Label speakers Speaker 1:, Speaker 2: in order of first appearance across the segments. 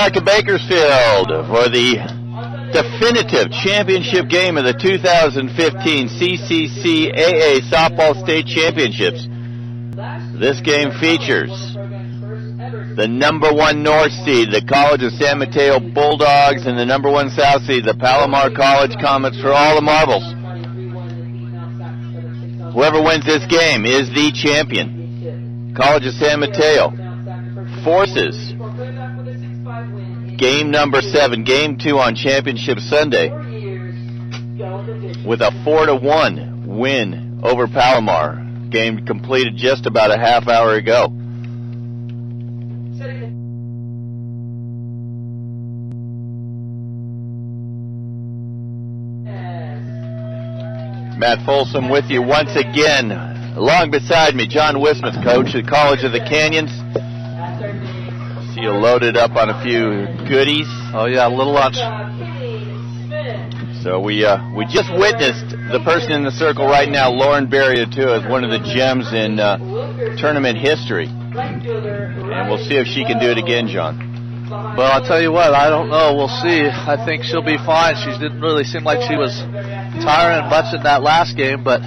Speaker 1: Back to Bakersfield for the definitive championship game of the 2015 CCCAA Softball State Championships. This game features the #1 North seed, the College of San Mateo Bulldogs, and the #1 South seed, the Palomar College Comets, for all the marbles. Whoever wins this game is the champion. College of San Mateo forces game #7, game 2 on Championship Sunday, with a 4-1 win over Palomar. Game completed just about a half hour ago. Matt Folsom with you once again. Along beside me, John Wismuth, coach at College of the Canyons. See you loaded up on a few goodies.
Speaker 2: Oh yeah, a little lunch.
Speaker 1: So we just witnessed the person in the circle right now, Lauren Berria, too, as one of the gems in tournament history. And we'll see if she can do it again, John.
Speaker 2: Well, I'll tell you what, I don't know. We'll see. I think she'll be fine. She didn't really seem like she was tiring much in that last game, but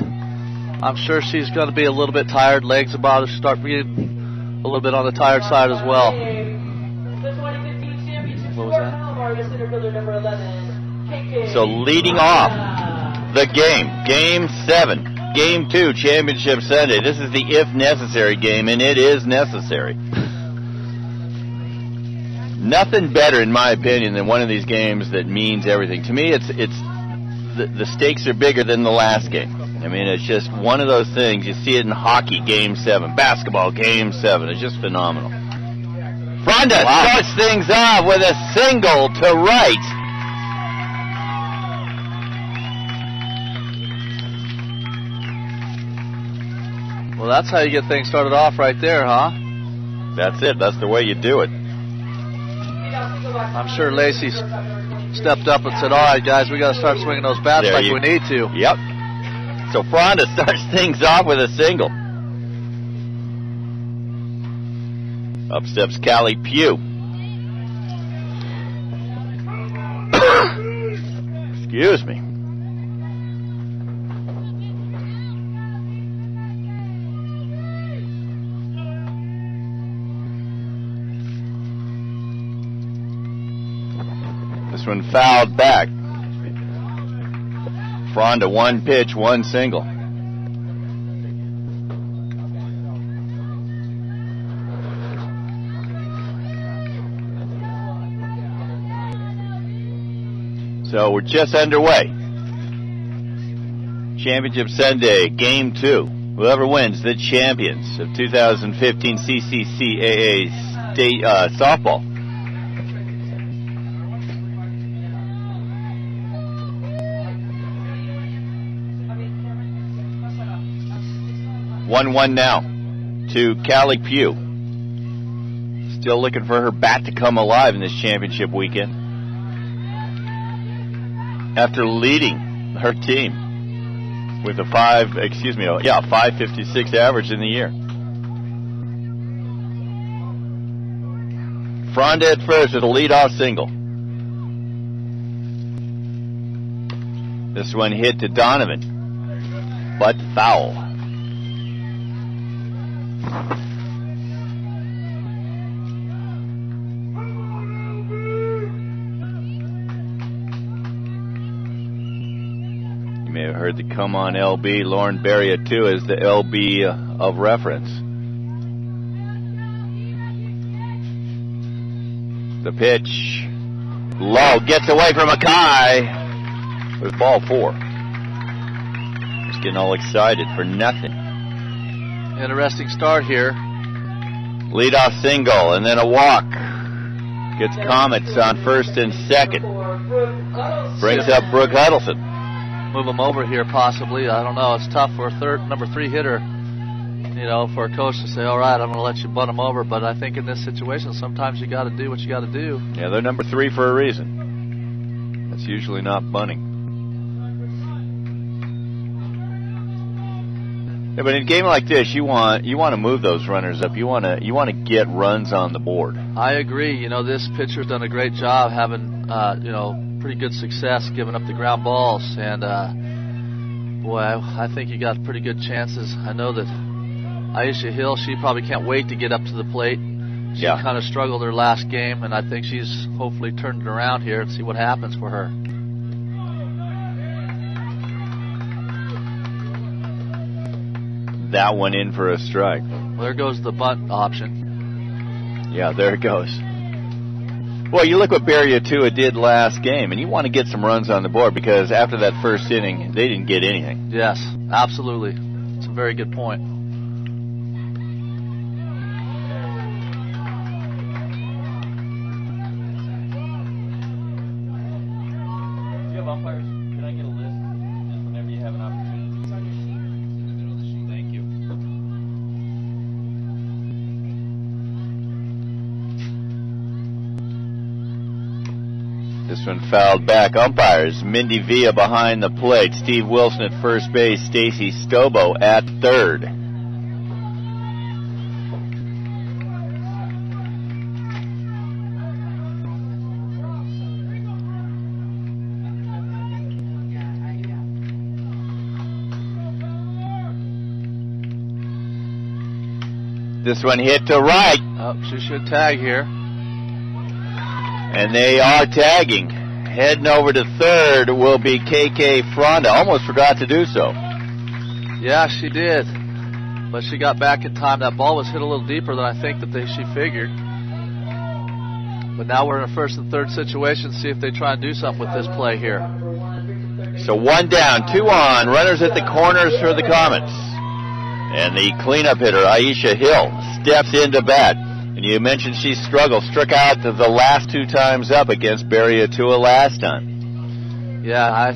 Speaker 2: I'm sure she's going to be a little bit tired. Legs about to start being a little bit on the tired side as well. What was that?
Speaker 1: So leading off the game, Game 7, Game 2, Championship Sunday. This is the if necessary game, and it is necessary. Nothing better, in my opinion, than one of these games that means everything. To me, the stakes are bigger than the last game. I mean, it's just one of those things. You see it in hockey, Game 7, basketball, Game 7. It's just phenomenal. Fronda starts things off with a single to right.
Speaker 2: Well, that's how you get things started off right there, huh?
Speaker 1: That's it. That's the way you do it.
Speaker 2: I'm sure Lacey stepped up and said, all right, guys, we got to start swinging those bats like we need to.
Speaker 1: Yep. So Fronda starts things off with a single. Up steps Callie Pugh. Excuse me. This one fouled back. Fronda, 1 pitch, 1 single. So we're just underway. Championship Sunday, Game 2. Whoever wins, the champions of 2015 CCCAA State Softball. One now to Callie Pugh. Still looking for her bat to come alive in this championship weekend, after leading her team with a 5.56 average in the year. Fronda at first with a leadoff single. This one hit to Donovan, but foul. You may have heard the "Come On LB." Lauren Berria, too, is the LB of reference. The pitch low, gets away from Akai with ball 4. Just getting all excited for nothing.
Speaker 2: Interesting start here.
Speaker 1: Leadoff single and then a walk. Gets Comets on first and second. Brings up Brooke Huddleston.
Speaker 2: Move him over here possibly. I don't know. It's tough for a number 3 hitter, for a coach to say, all right, I'm going to let you bunt him over. But I think in this situation, sometimes you got to do what you got to do.
Speaker 1: Yeah, they're number 3 for a reason. That's usually not bunting. Yeah, but in a game like this, you want to move those runners up. You want to get runs on the board.
Speaker 2: I agree. You know, this pitcher's done a great job having pretty good success giving up the ground balls, and boy, I think you got pretty good chances. I know that Aisha Hill, she probably can't wait to get up to the plate. She kind of struggled her last game, and I think she's hopefully turned it around here and see what happens for her.
Speaker 1: That one in for a strike.
Speaker 2: Well, there goes the bunt option.
Speaker 1: Yeah, there it goes. Well, you look what Barry Atua did last game, and you want to get some runs on the board because after that first inning, they didn't get anything.
Speaker 2: Yes, absolutely. It's a very good point.
Speaker 1: Do you have umpires? Can I get a list just whenever you have an opportunity? It's on your sheet in the middle of the sheet. Thank you. This one fouled back. Umpires, Mindy Villa behind the plate, Steve Wilson at first base, Stacy Stobo at third. This one hit to right.
Speaker 2: Oh, she should tag here.
Speaker 1: And they are tagging. Heading over to third will be KK Fronda. Almost forgot to do so.
Speaker 2: Yeah, she did. But she got back in time. That ball was hit a little deeper than I think that she figured. But now we're in a first and third situation. See if they try and do something with this play here.
Speaker 1: So one down, two on. Runners at the corners for the Comets. And the cleanup hitter, Aisha Hill, steps into bat. And you mentioned she struggled, struck out the last two times up against Barry Atua last time.
Speaker 2: Yeah, I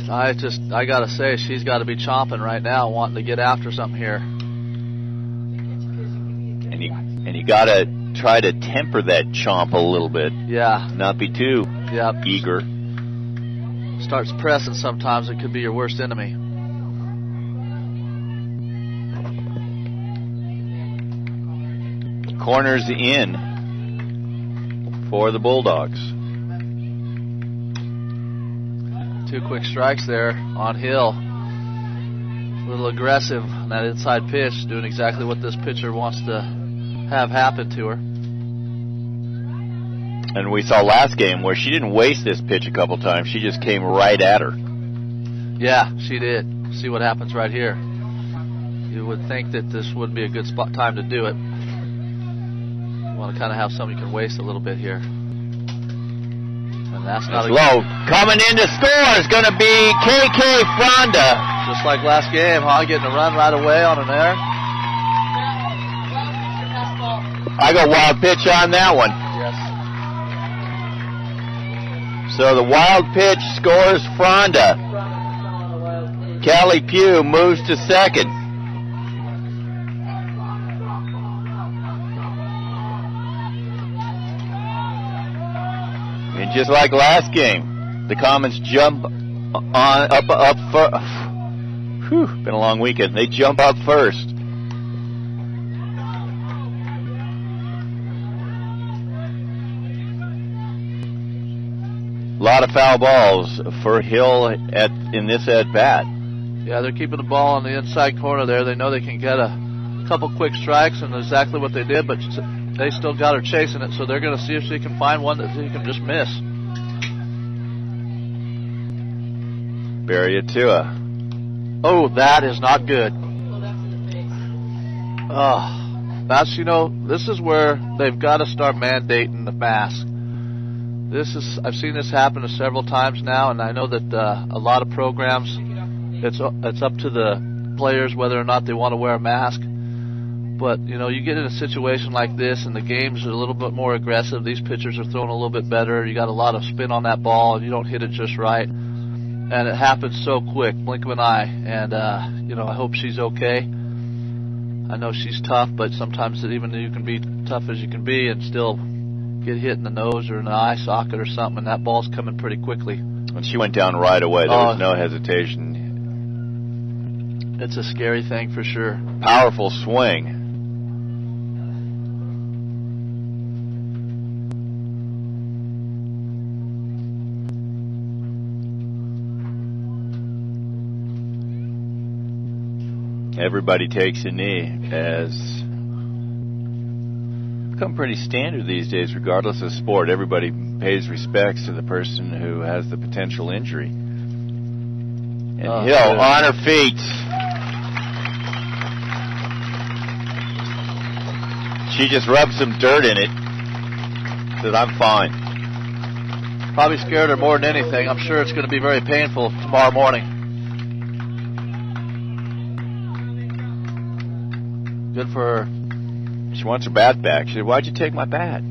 Speaker 2: got to say, she's got to be chomping right now, wanting to get after something here.
Speaker 1: And you got to try to temper that chomp a little bit.
Speaker 2: Yeah.
Speaker 1: Not be too eager.
Speaker 2: Starts pressing sometimes, it could be your worst enemy.
Speaker 1: Corners in for the Bulldogs.
Speaker 2: 2 quick strikes there on Hill. A little aggressive on that inside pitch, doing exactly what this pitcher wants to have happen to her.
Speaker 1: And we saw last game where she didn't waste this pitch a couple times. She just came right at her.
Speaker 2: Yeah, she did. See what happens right here. You would think that this would be a good time to do it. Want to kind of have something you can waste a little bit here. And that's not
Speaker 1: low. Coming in to score is going to be KK Fronda.
Speaker 2: Just like last game, huh? Getting a run right away on an error.
Speaker 1: I go wild pitch on that one.
Speaker 2: Yes.
Speaker 1: So the wild pitch scores Fronda. Callie Pugh moves to second. And just like last game, the Comets jump up. Whew, been a long weekend. They jump up first. A lot of foul balls for Hill in this at bat.
Speaker 2: Yeah, they're keeping the ball on the inside corner there. They know they can get a couple quick strikes, and exactly what they did, but they still got her chasing it, so they're going to see if she can find one that she can just miss.
Speaker 1: Barry Atua.
Speaker 2: Oh, that is not good. Oh, that's, this is where they've got to start mandating the mask. I've seen this happen several times now, and I know that a lot of programs, it's up to the players whether or not they want to wear a mask. But, you get in a situation like this and the games are a little bit more aggressive. These pitchers are throwing a little bit better. You got a lot of spin on that ball and you don't hit it just right. And it happens so quick, blink of an eye. And, I hope she's okay. I know she's tough, but sometimes even you can be tough as you can be and still get hit in the nose or in the eye socket or something, and that ball's coming pretty quickly.
Speaker 1: And she went down right away. There was no hesitation.
Speaker 2: It's a scary thing for sure.
Speaker 1: Powerful swing. Everybody takes a knee, as become pretty standard these days, regardless of sport. Everybody pays respects to the person who has the potential injury. And Hill on her feet. She just rubbed some dirt in it. Says, I'm fine.
Speaker 2: Probably scared her more than anything. I'm sure it's going to be very painful tomorrow morning. Good for her.
Speaker 1: She wants her bat back. She said, why'd you take my bat?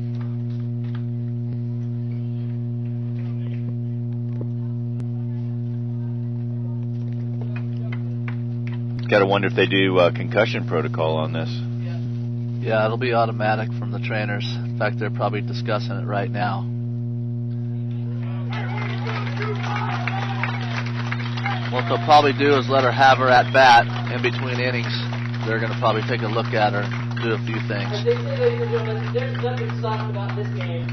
Speaker 1: Got to wonder if they do concussion protocol on this.
Speaker 2: Yeah, it'll be automatic from the trainers. In fact, they're probably discussing it right now. What they'll probably do is let her have her at bat in between innings. They're going to probably take a look at her and do a few things.
Speaker 3: But they say, ladies and gentlemen, there's nothing soft about this game.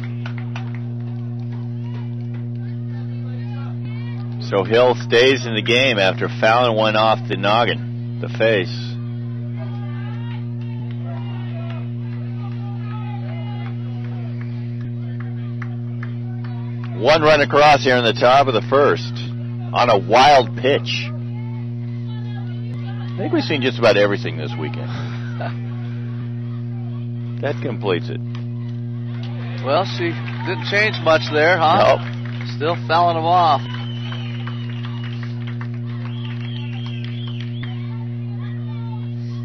Speaker 1: So Hill stays in the game after fouling one off the noggin, the face. One run across here in the top of the first on a wild pitch. I think we've seen just about everything this weekend. That completes it.
Speaker 2: Well, she didn't change much there, huh?
Speaker 1: Nope.
Speaker 2: Still fouling them off.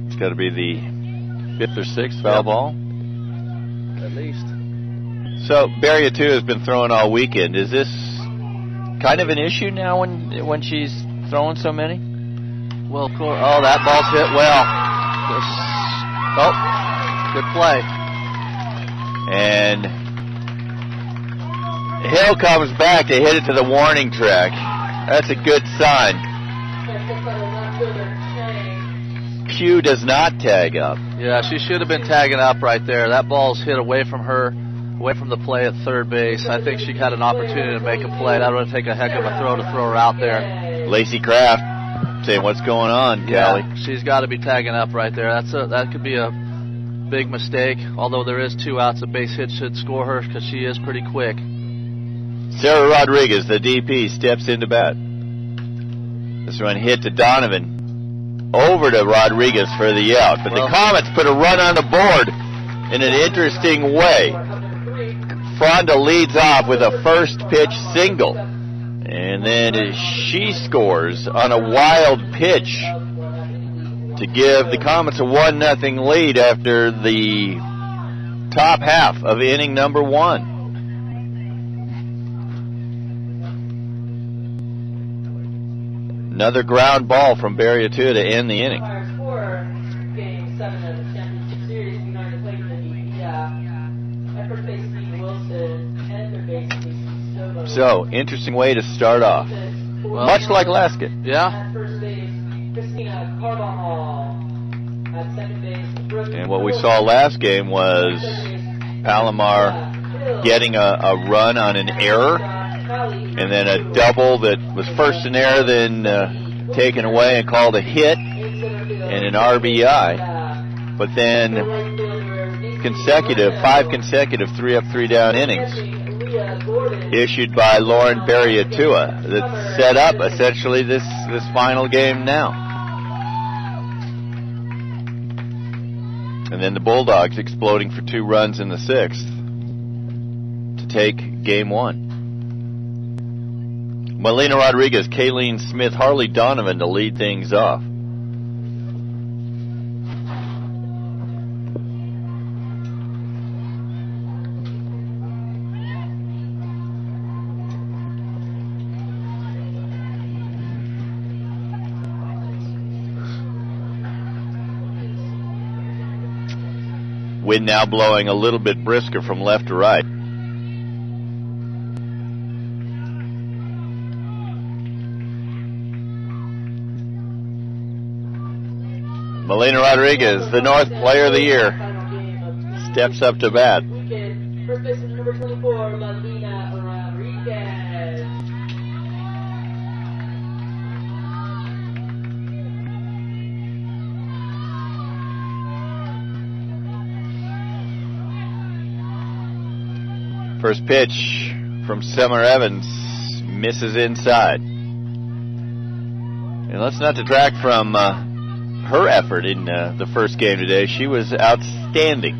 Speaker 1: It's got to be the 5th or 6th foul ball.
Speaker 2: At least.
Speaker 1: So Barry Atua has been throwing all weekend. Is this kind of an issue now when she's throwing so many?
Speaker 2: Well, of course. Oh, that ball's hit well. Oh, good play.
Speaker 1: And Hill comes back to hit it to the warning track. That's a good sign. Pugh does not tag up.
Speaker 2: Yeah, she should have been tagging up right there. That ball's hit away from her, away from the play at third base. I think she had an opportunity to make a play. That would take a heck of a throw to throw her out there.
Speaker 1: Lacey Kraft saying, what's going on, Callie?
Speaker 2: Yeah, she's got to be tagging up right there. That could be a big mistake. Although there is 2 outs, a base hit should score her because she is pretty quick.
Speaker 1: Sarah Rodriguez, the DP, steps into bat. This one hit to Donovan. Over to Rodriguez for the out. But the Comets put a run on the board in an interesting way. Fronda leads off with a first pitch single. And then she scores on a wild pitch to give the Comets a 1-0 lead after the top half of inning number 1. Another ground ball from Barry Atua to end the inning.
Speaker 3: Game 7 of the championship series, United played at first base Steve Wilson and third base Casey Stobo.
Speaker 1: So, interesting way to start off.
Speaker 2: Well,
Speaker 1: much like last game.
Speaker 2: Yeah.
Speaker 3: At first base, Christina Carbajal. At second base, Brooke.
Speaker 1: And what we saw last game was Palomar getting a run on an error, and then a double that was first an error, then taken away and called a hit, and an RBI. But then 5 consecutive 3-up, 3-down innings issued by Lauren Barry Atua that set up essentially this final game now. And then the Bulldogs exploding for 2 runs in the 6th to take game 1. Melina Rodriguez, Kayleen Smith, Harley Donovan to lead things off. Wind now blowing a little bit brisker from left to right. Melina Rodriguez, the North Player of the Year, steps up to bat.
Speaker 3: First baseman number 24, Melina Rodriguez.
Speaker 1: First pitch from Summer Evans misses inside. And let's not detract from her effort in the first game today. She was outstanding.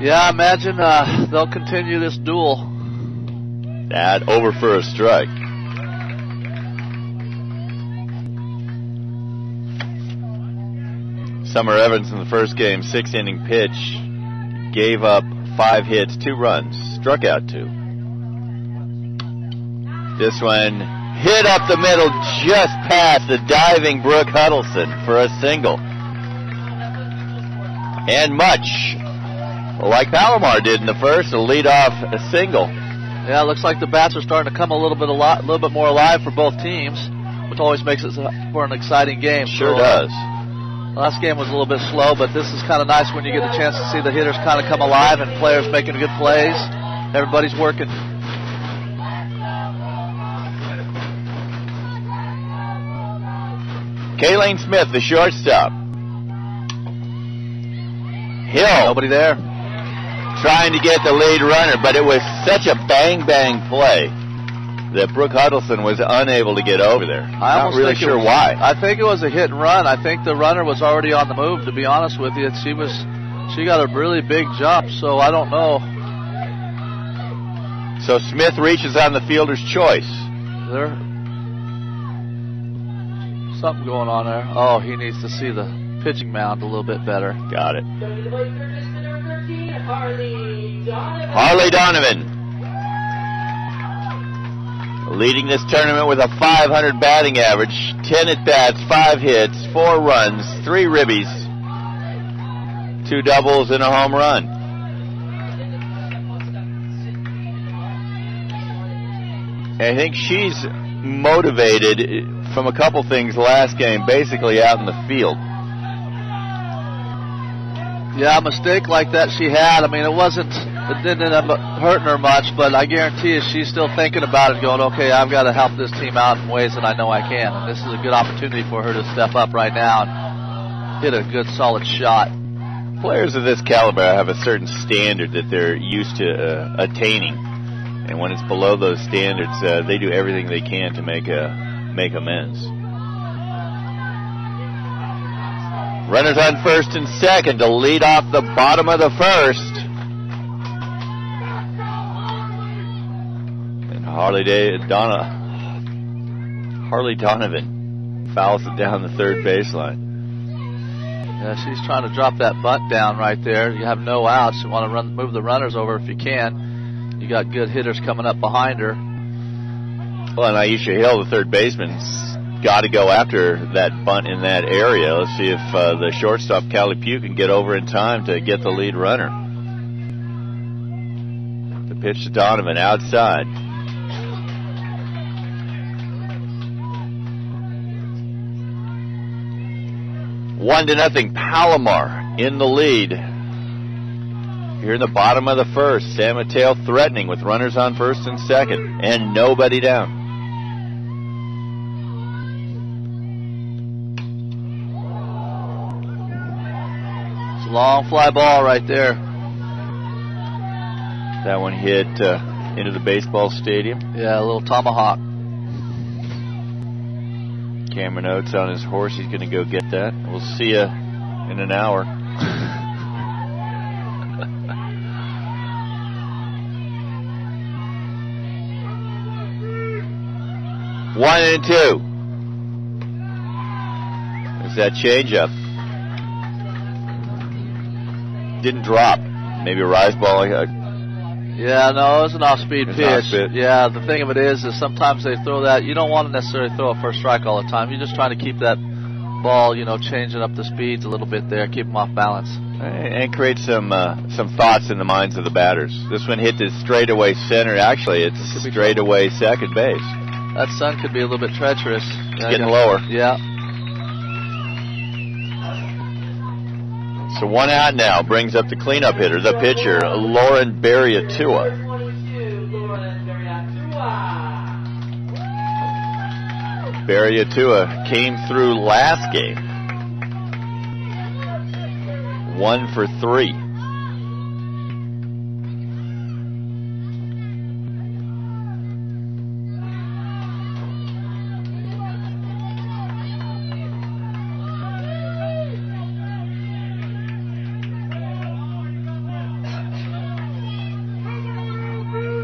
Speaker 2: Yeah, I imagine they'll continue this duel.
Speaker 1: That over for a strike. Summer Evans in the first game, 6-inning pitch, gave up 5 hits, 2 runs, struck out 2. This one hit up the middle just past the diving Brooke Huddleston for a single. And much like Palomar did in the first, a lead-off single.
Speaker 2: Yeah, it looks like the bats are starting to come a little bit more alive for both teams, which always makes it for an exciting game.
Speaker 1: Sure does.
Speaker 2: Last game was a little bit slow, but this is kind of nice when you get a chance to see the hitters kind of come alive and players making good plays. Everybody's working.
Speaker 1: Kayleen Smith, the shortstop. Hill.
Speaker 2: Nobody there.
Speaker 1: Trying to get the lead runner, but it was such a bang-bang play that Brooke Huddleston was unable to get over there. Not really sure why.
Speaker 2: I think it was a hit and run. I think the runner was already on the move, to be honest with you. She got a really big jump, so I don't know.
Speaker 1: So Smith reaches on the fielder's choice.
Speaker 2: There's something going on there. Oh, he needs to see the pitching mound a little bit better.
Speaker 1: Got it.
Speaker 3: Harley Donovan.
Speaker 1: Leading this tournament with a .500 batting average, 10 at-bats, 5 hits, 4 runs, 3 ribbies, 2 doubles, and a home run. I think she's motivated from a couple things last game, basically out in the field.
Speaker 2: Yeah, a mistake like that she had. I mean, it didn't end up hurting her much, but I guarantee you she's still thinking about it, going, okay, I've got to help this team out in ways that I know I can. And this is a good opportunity for her to step up right now and hit a good, solid shot.
Speaker 1: Players of this caliber have a certain standard that they're used to attaining. And when it's below those standards, they do everything they can to make amends. Runners on first and second to lead off the bottom of the first. And Harley Donovan fouls it down the third baseline.
Speaker 2: Yeah, she's trying to drop that bunt down right there. You have no outs. You want to move the runners over if you can. You got good hitters coming up behind her.
Speaker 1: Well, and Aisha Hill, the third baseman's got to go after that bunt in that area. Let's see if the shortstop, Callie Pugh, can get over in time to get the lead runner. The pitch to Donovan outside. One to nothing, Palomar in the lead. Here in the bottom of the first, San Mateo threatening with runners on first and second, and nobody down.
Speaker 2: Long fly ball right there.
Speaker 1: That one hit into the baseball stadium.
Speaker 2: Yeah, a little tomahawk.
Speaker 1: Cameron Oates on his horse. He's going to go get that. We'll see you in an hour. One and two. There's that changeup. Didn't drop. Maybe a rise ball.
Speaker 2: Yeah, no, it was an off-speed pitch. Yeah, the thing of it is sometimes they throw that. You don't want to necessarily throw a first strike all the time. You're just trying to keep that ball, changing up the speeds a little bit there, keep them off balance.
Speaker 1: And create some thoughts in the minds of the batters. This one hit the straightaway center. Actually, it's straightaway second base.
Speaker 2: That sun could be a little bit treacherous.
Speaker 1: It's getting lower.
Speaker 2: Yeah.
Speaker 1: So 1 out now, brings up the cleanup hitter, the pitcher, Lauren Barriatua. Barriatua came through last game. 1 for 3.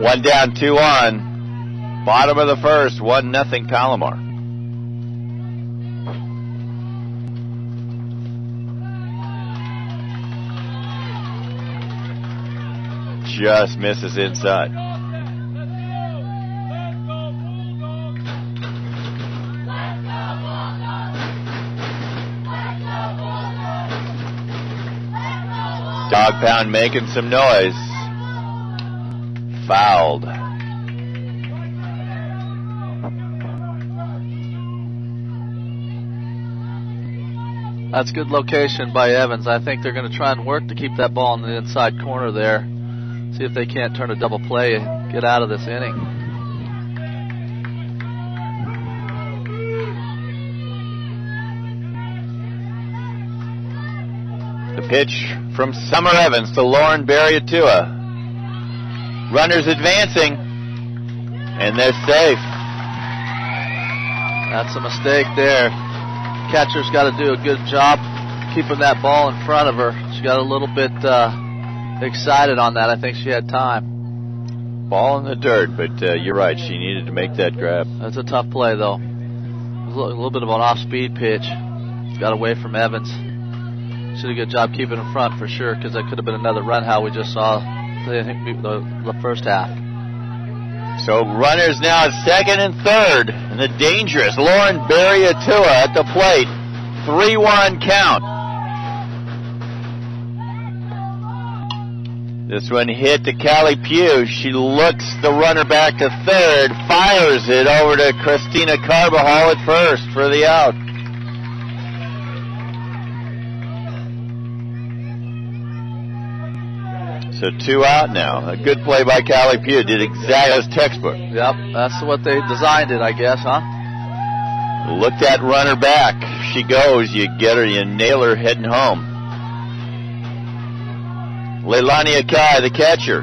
Speaker 1: One down, 2 on. Bottom of the first, 1-0 Palomar. Just misses inside. Dog pound making some noise. Fouled.
Speaker 2: That's good location by Evans. I think they're going to try and work to keep that ball in the inside corner there. See if they can't turn a double play and get out of this inning.
Speaker 1: The pitch from Summer Evans to Lauren Barriatua. Runners advancing, and they're safe.
Speaker 2: That's a mistake there. Catcher's got to do a good job keeping that ball in front of her. She got a little bit excited on that. I think she had time.
Speaker 1: Ball in the dirt, but you're right. She needed to make that grab.
Speaker 2: That's a tough play, though. It was a little bit of an off-speed pitch. Got away from Evans. She did a good job keeping in front for sure, because that could have been another run how we just saw the first half.
Speaker 1: So runners now at second and third, and the dangerous Lauren Barriatua at the plate. 3-1 count. This one hit to Callie Pugh. She looks the runner back to third, fires it over to Christina Carbajal at first for the out. So 2 out now. A good play by Callie Pugh. Did exactly as textbook.
Speaker 2: Yep, that's what they designed it, I guess, huh?
Speaker 1: Look that runner back. She goes. You get her. You nail her heading home. Leilani Akai, the catcher,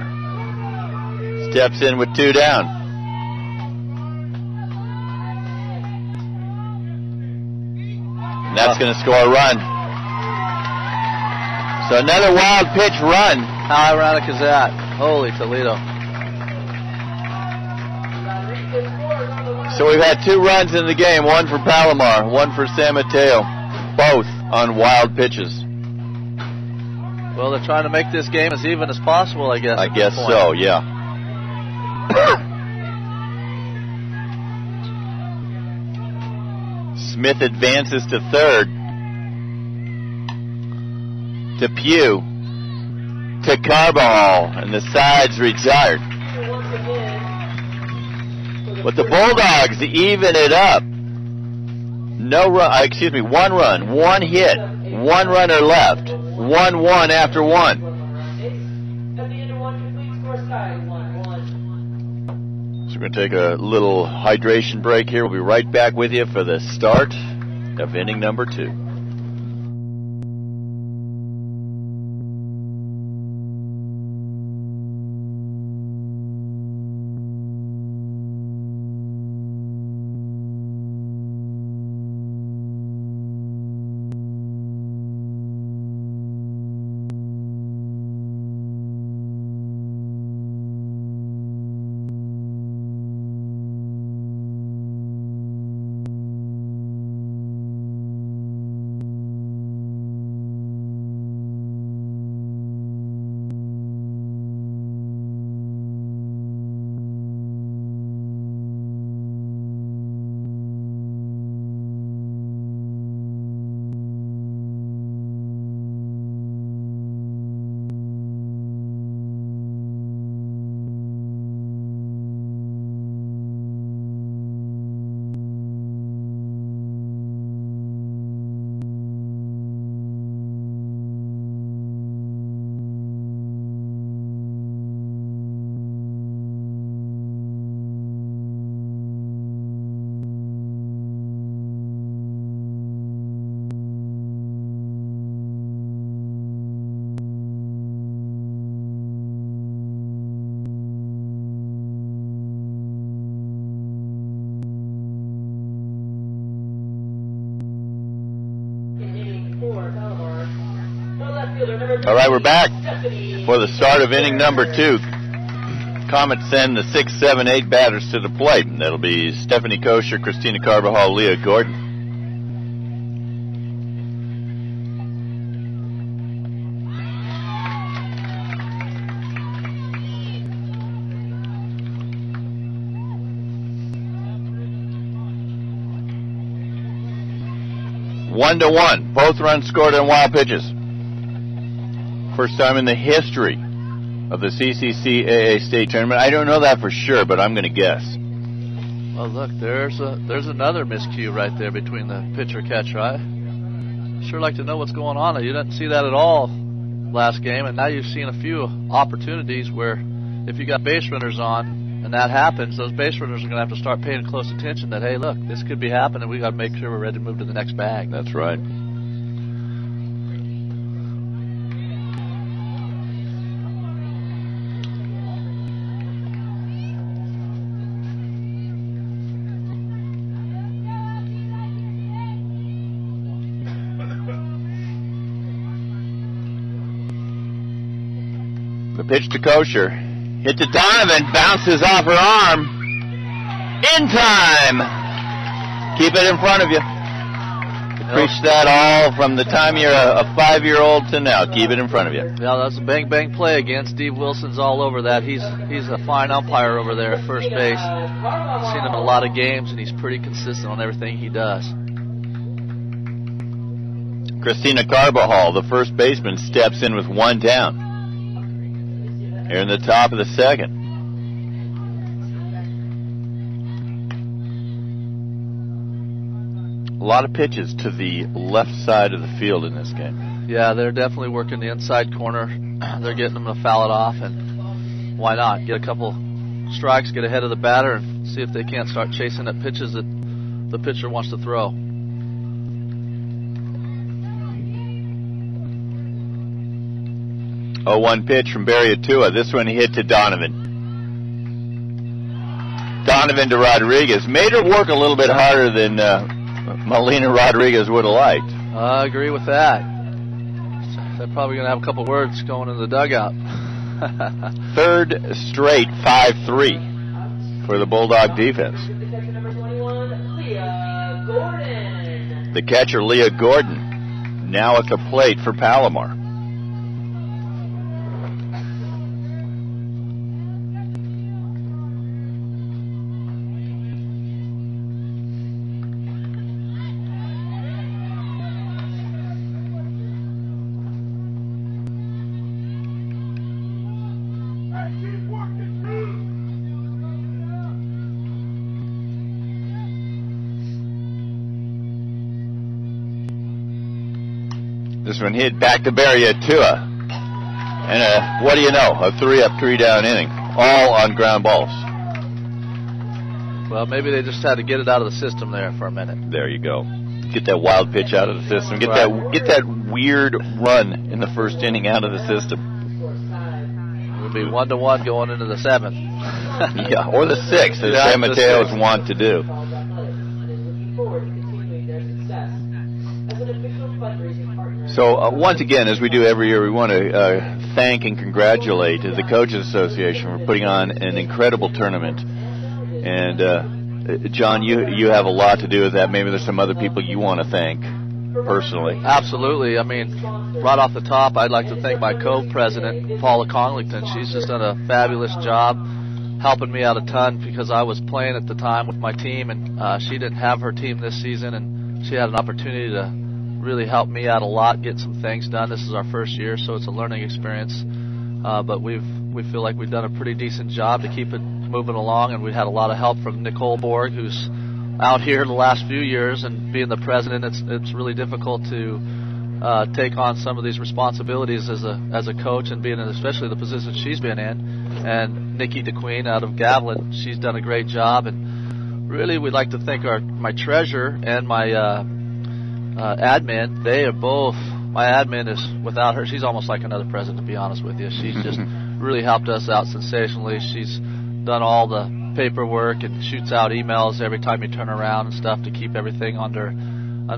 Speaker 1: steps in with 2 down. And that's going to score a run. So another wild pitch run.
Speaker 2: How ironic is that? Holy Toledo.
Speaker 1: So we've had 2 runs in the game, 1 for Palomar, 1 for San Mateo, both on wild pitches.
Speaker 2: Well, they're trying to make this game as even as possible, I guess.
Speaker 1: I guess so, yeah. Smith advances to third. To Pugh. To Carbajal, and the side's retired. But the Bulldogs even it up. No run, 1 run, 1 hit, 1 runner left. 1-1 after 1. So we're going to take a little hydration break here. We'll be right back with you for the start of inning number 2. All right, we're back for the start of inning number 2. Comets send the 6, 7, 8 batters to the plate. That'll be Stephanie Kosher, Christina Carbajal, Leah Gordon. One to one. Both runs scored on wild pitches. First time in the history of the CCCAA state tournament. I don't know that for sure, but I'm going to guess.
Speaker 2: Well, look, there's another miscue right there between the pitcher-catcher. I sure like to know what's going on. You didn't see that at all last game, and now you've seen a few opportunities where if you got base runners on and that happens, those base runners are going to have to start paying close attention that, hey, look, this could be happening. We got to make sure we're ready to move to the next bag.
Speaker 1: That's right. The pitch to Kosher. Hit to Donovan. Bounces off her arm. In time. Keep it in front of you. Preach that all from the time you're a 5-year-old to now. Keep it in front of you.
Speaker 2: Yeah, that's a bang-bang play again. Steve Wilson's all over that. He's a fine umpire over there at first base. I've seen him in a lot of games, and he's pretty consistent on everything he does.
Speaker 1: Christina Carbajal, the first baseman, steps in with one down. Here in the top of the second. A lot of pitches to the left side of the field in this game.
Speaker 2: Yeah, they're definitely working the inside corner. They're getting them to foul it off, and why not? Get a couple strikes, get ahead of the batter, and see if they can't start chasing at pitches that the pitcher wants to throw.
Speaker 1: 0-1 pitch from Barry Atua. This one hit to Donovan. Donovan to Rodriguez. Made her work a little bit harder than Melina Rodriguez would have liked.
Speaker 2: I agree with that. They're probably going to have a couple words going in the dugout.
Speaker 1: Third straight 5-3 for the Bulldog defense. The catcher, Leah Gordon, now at the plate for Palomar. This one hit back to Barry Atua. And what do you know? A 3-up, 3-down inning. All on ground balls.
Speaker 2: Well, maybe they just had to get it out of the system there for a minute.
Speaker 1: There you go. Get that wild pitch out of the system. Get that weird run in the first inning out of the system.
Speaker 2: It'll be 1-1 going into the 7th.
Speaker 1: Yeah, or the 6th, as San Mateo's want to do. So once again, as we do every year, we want to thank and congratulate the Coaches Association for putting on an incredible tournament. And John, you have a lot to do with that. Maybe there's some other people you want to thank personally.
Speaker 2: Absolutely. I mean, right off the top, I'd like to thank my co-president, Paula Conglington. She's just done a fabulous job helping me out a ton because I was playing at the time with my team, and she didn't have her team this season, and she had an opportunity to really help me out a lot, get some things done. This is our first year, so it's a learning experience. But we feel like we've done a pretty decent job to keep it moving along, and we had a lot of help from Nicole Borg, who's out here the last few years, and being the president, it's really difficult to take on some of these responsibilities as a coach, and being in especially the position she's been in. And Nikki DeQueen out of Gavilan, she's done a great job, and really we'd like to thank my treasurer and my admin. They are both. My admin is, without her, she's almost like another president, to be honest with you. She's just really helped us out sensationally. She's done all the paperwork and shoots out emails every time you turn around and stuff to keep everything under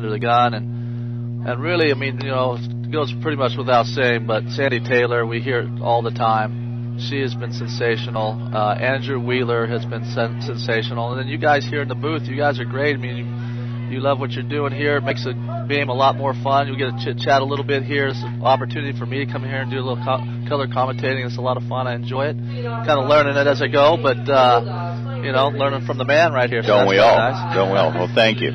Speaker 2: the gun. And really, I mean, you know, goes pretty much without saying, but Sandy Taylor, we hear it all the time. She has been sensational. Andrew Wheeler has been sensational. And then you guys here in the booth, you guys are great. I mean, you love what you're doing here. It makes the game a lot more fun. You get to chit-chat a little bit here. It's an opportunity for me to come here and do a little color commentating. It's a lot of fun. I enjoy it. Kind of learning it as I go, but, you know, learning from the man right here. So
Speaker 1: Don't we all? Nice. Don't we all? Well, thank you.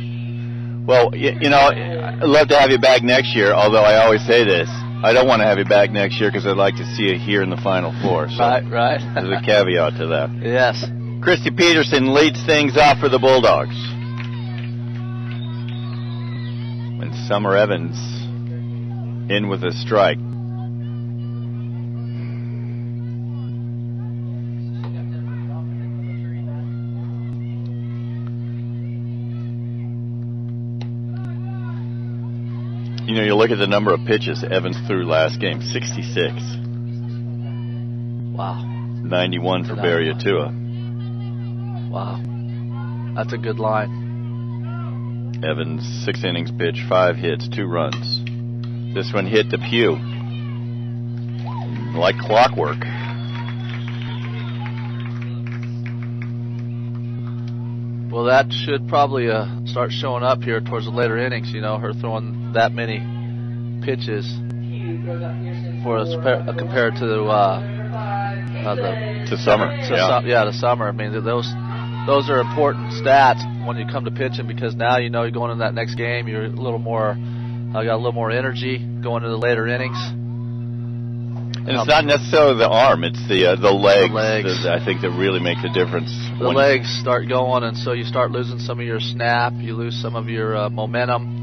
Speaker 1: Well, you know, I'd love to have you back next year, although I always say this. I don't want to have you back next year because I'd like to see you here in the Final Four. So
Speaker 2: right.
Speaker 1: There's a caveat to that.
Speaker 2: Yes.
Speaker 1: Christy Peterson leads things off for the Bulldogs. And Summer Evans in with a strike. You know, you look at the number of pitches Evans threw last game, 66.
Speaker 2: Wow.
Speaker 1: 91 for Barry Atua.
Speaker 2: Wow. That's a good line.
Speaker 1: Evans, 6 innings pitched, 5 hits, 2 runs. This one hit to Pugh. Like clockwork.
Speaker 2: Well, that should probably start showing up here towards the later innings, you know, her throwing that many pitches for compared to the
Speaker 1: Summer.
Speaker 2: The Summer. I mean, those are important stats when you come to pitching, because now you know you're going into that next game, you're a little more got a little more energy going into the later innings.
Speaker 1: And it's not necessarily the arm; it's the legs.
Speaker 2: The legs.
Speaker 1: I think that really make the difference.
Speaker 2: The legs start going, and so you start losing some of your snap. You lose some of your momentum.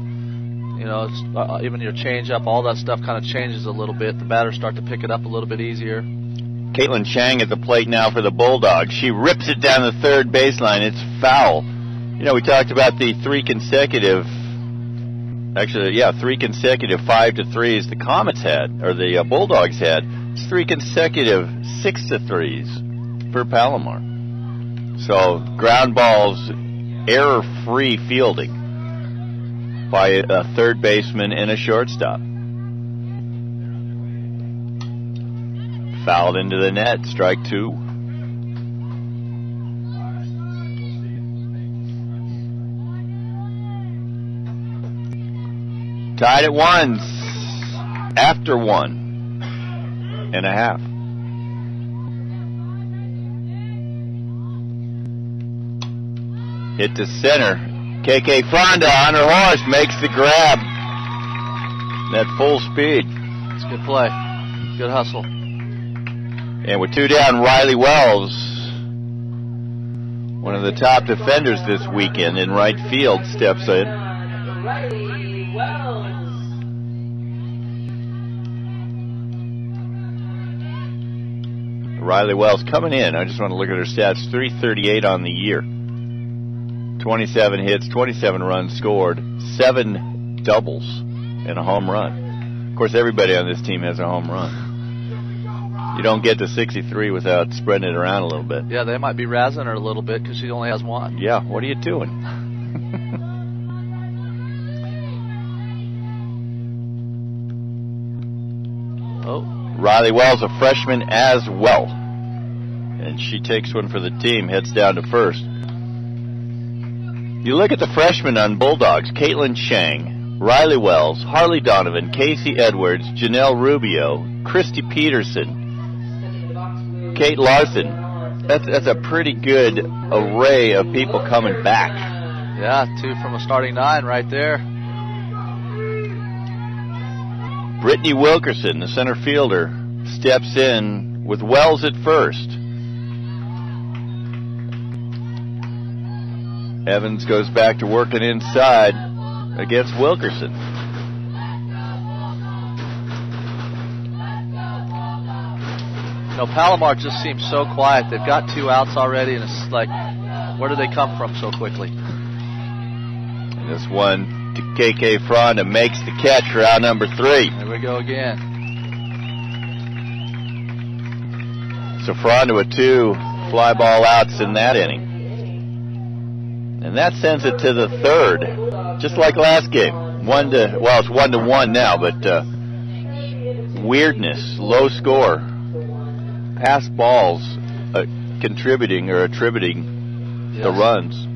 Speaker 2: You know, even your changeup, all that stuff kind of changes a little bit. The batters start to pick it up a little bit easier.
Speaker 1: Caitlin Chang at the plate now for the Bulldogs. She rips it down the third baseline. It's foul. You know, we talked about the three consecutive 5-3s the Comets had, or the Bulldogs had. It's 3 consecutive 6-3s for Palomar. So ground balls, error-free fielding by a third baseman and a shortstop. Fouled into the net, strike 2. Tied at 1, after 1.5. Hit to center. KK Fronda on her horse makes the grab. At full speed.
Speaker 2: It's good play. Good hustle.
Speaker 1: And with 2 down, Riley Wells, one of the top defenders this weekend in right field, steps in.
Speaker 3: Riley Wells.
Speaker 1: Riley Wells coming in. I just want to look at her stats. 338 on the year. 27 hits, 27 runs scored, 7 doubles, and a home run. Of course, everybody on this team has a home run. You don't get to 63 without spreading it around a little bit.
Speaker 2: Yeah, they might be razzing her a little bit because she only has 1.
Speaker 1: Yeah, what are you doing?
Speaker 2: Oh.
Speaker 1: Riley Wells, a freshman as well. And she takes one for the team, heads down to first. You look at the freshmen on Bulldogs: Caitlin Chang, Riley Wells, Harley Donovan, Casey Edwards, Janelle Rubio, Christy Peterson, Kate Larson. That's a pretty good array of people coming back.
Speaker 2: Yeah, 2 from a starting 9 right there.
Speaker 1: Brittany Wilkerson, the center fielder, steps in with Wells at first. Evans goes back to working inside against Wilkerson.
Speaker 2: You know, Palomar just seems so quiet. They've got 2 outs already, and it's like, where do they come from so quickly?
Speaker 1: And this one to KK Fronda makes the catch for out number 3.
Speaker 2: There we go again.
Speaker 1: So Fronda with 2 fly ball outs in that inning. And that sends it to the third, just like last game. It's 1-1 now, but weirdness, low score. Pass balls contributing or attributing the runs.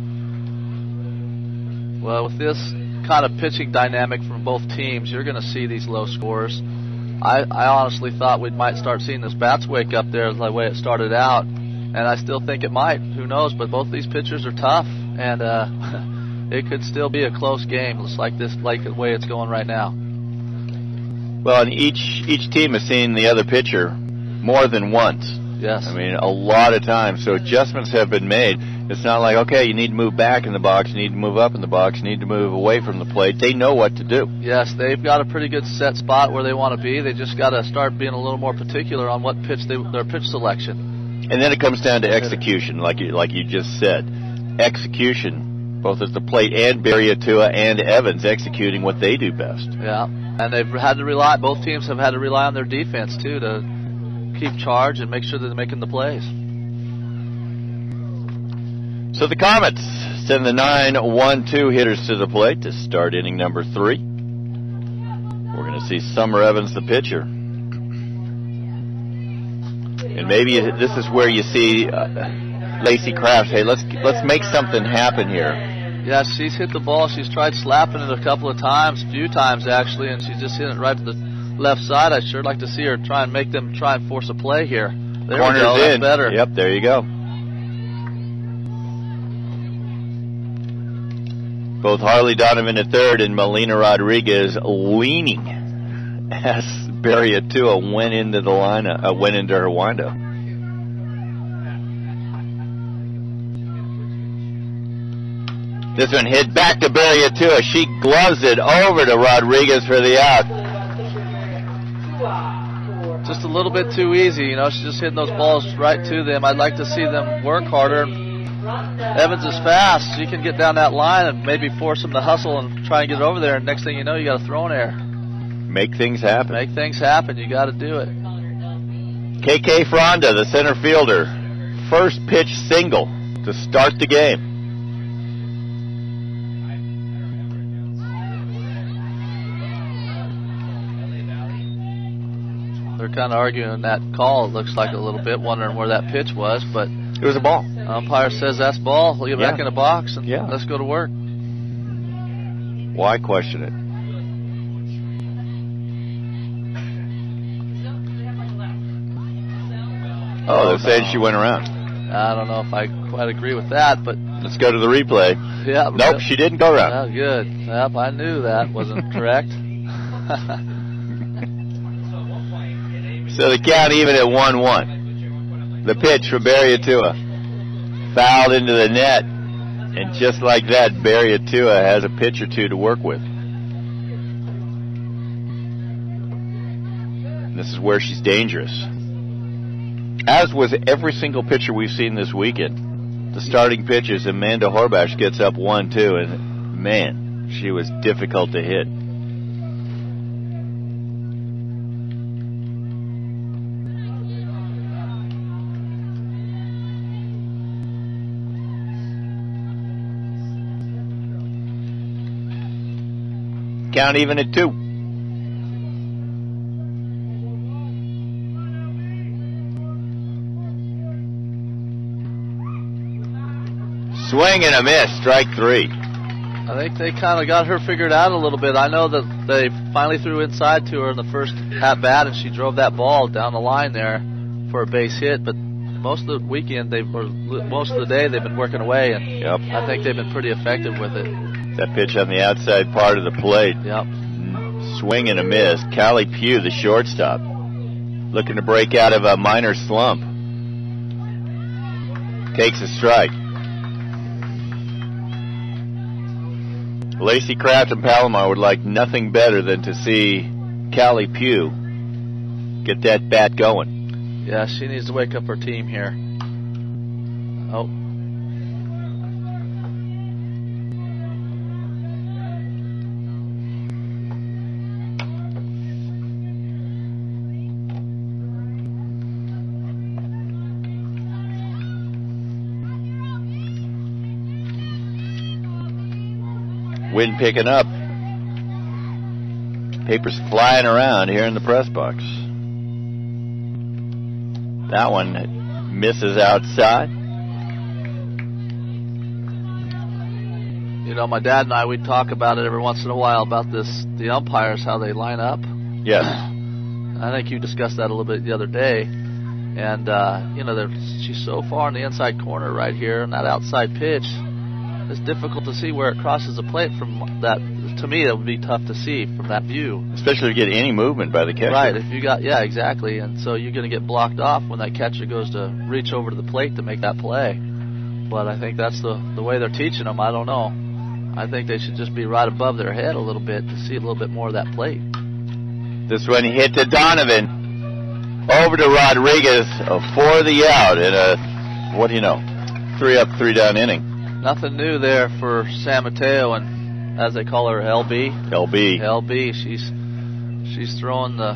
Speaker 2: Well, with this kind of pitching dynamic from both teams, you're going to see these low scores. I honestly thought we might start seeing this bats wake up there the way it started out, and I still think it might. Who knows? But both these pitchers are tough, and it could still be a close game, just like the way it's going right now.
Speaker 1: Well, and each team has seen the other pitcher more than once.
Speaker 2: Yes.
Speaker 1: I mean, a lot of times. So adjustments have been made. It's not like, okay, you need to move back in the box, you need to move up in the box, you need to move away from the plate. They know what to do.
Speaker 2: Yes, they've got a pretty good set spot where they want to be. They just got to start being a little more particular on what pitch their pitch selection.
Speaker 1: And then it comes down to execution, like you just said. Execution, both at the plate and Barry Atua and Evans executing what they do best.
Speaker 2: Yeah, and they've had to rely. Both teams have had to rely on their defense too to keep charge and make sure that they're making the plays.
Speaker 1: So the Comets send the 9-1-2 hitters to the plate to start inning number 3. We're going to see Summer Evans, the pitcher. And maybe this is where you see Lacey Kraft, hey, let's make something happen here.
Speaker 2: Yeah, she's hit the ball. She's tried slapping it a couple of times, a few times actually, and she's just hit it right to the left side. I'd sure like to see her try and make them try and force a play here. There
Speaker 1: Corner's
Speaker 2: we go.
Speaker 1: in.
Speaker 2: That's better.
Speaker 1: Yep, there you go. Both Harley Donovan III and Melina Rodriguez leaning as Barry Atua went into her windup. This one hit back to Barry Atua. She gloves it over to Rodriguez for the out.
Speaker 2: Just a little bit too easy, you know. She's just hitting those balls right to them. I'd like to see them work harder. Evans is fast. She can get down that line and maybe force him to hustle and try and get over there. And next thing you know, you got a throw in air.
Speaker 1: Make things happen.
Speaker 2: Make things happen. You got to do it.
Speaker 1: KK Fronda, the center fielder, first pitch single to start the game.
Speaker 2: They're kind of arguing that call, it looks like a little bit, wondering where that pitch was, but
Speaker 1: it was a ball.
Speaker 2: Umpire says that's ball. We'll get back in the box and let's go to work.
Speaker 1: Why question it? Oh, they're saying she went around.
Speaker 2: I don't know if I quite agree with that, but
Speaker 1: let's go to the replay.
Speaker 2: Yeah.
Speaker 1: Nope, she didn't go around.
Speaker 2: Oh, good. Yep, I knew that wasn't correct.
Speaker 1: So the count even at 1-1. The pitch for Barry Atua. Fouled into the net. And just like that, Barry Atua has a pitch or two to work with. And this is where she's dangerous. As was every single pitcher we've seen this weekend. The starting pitches, Amanda Horbash gets up 1-2, and man, she was difficult to hit. Count even at 2. Swing and a miss, strike 3.
Speaker 2: I think they kind of got her figured out a little bit. I know that they finally threw inside to her in the first at-bat, and she drove that ball down the line there for a base hit, but most of the weekend, most of the day, they've been working away, and I think they've been pretty effective with it.
Speaker 1: That pitch on the outside part of the plate.
Speaker 2: Yep.
Speaker 1: Swing and a miss. Callie Pugh, the shortstop, looking to break out of a minor slump. Takes a strike. Lacey Kraft and Palomar would like nothing better than to see Callie Pugh get that bat going.
Speaker 2: Yeah, she needs to wake up her team here. Oh.
Speaker 1: Wind picking up. Papers flying around here in the press box. That one misses outside.
Speaker 2: You know, my dad and I, we talk about it every once in a while about the umpires, how they line up.
Speaker 1: Yes.
Speaker 2: I think you discussed that a little bit the other day. And, you know, she's so far in the inside corner right here, and that outside pitch, it's difficult to see where it crosses the plate from that. To me, it would be tough to see from that view.
Speaker 1: Especially to get any movement by the catcher.
Speaker 2: Right, if you got, yeah, exactly. And so you're going to get blocked off when that catcher goes to reach over to the plate to make that play. But I think that's the way they're teaching them. I don't know. I think they should just be right above their head a little bit to see a little bit more of that plate.
Speaker 1: This one hit to Donovan. Over to Rodriguez for the out in a, what do you know, 3 up, 3 down inning.
Speaker 2: Nothing new there for San Mateo, and as they call her, LB. LB. She's throwing the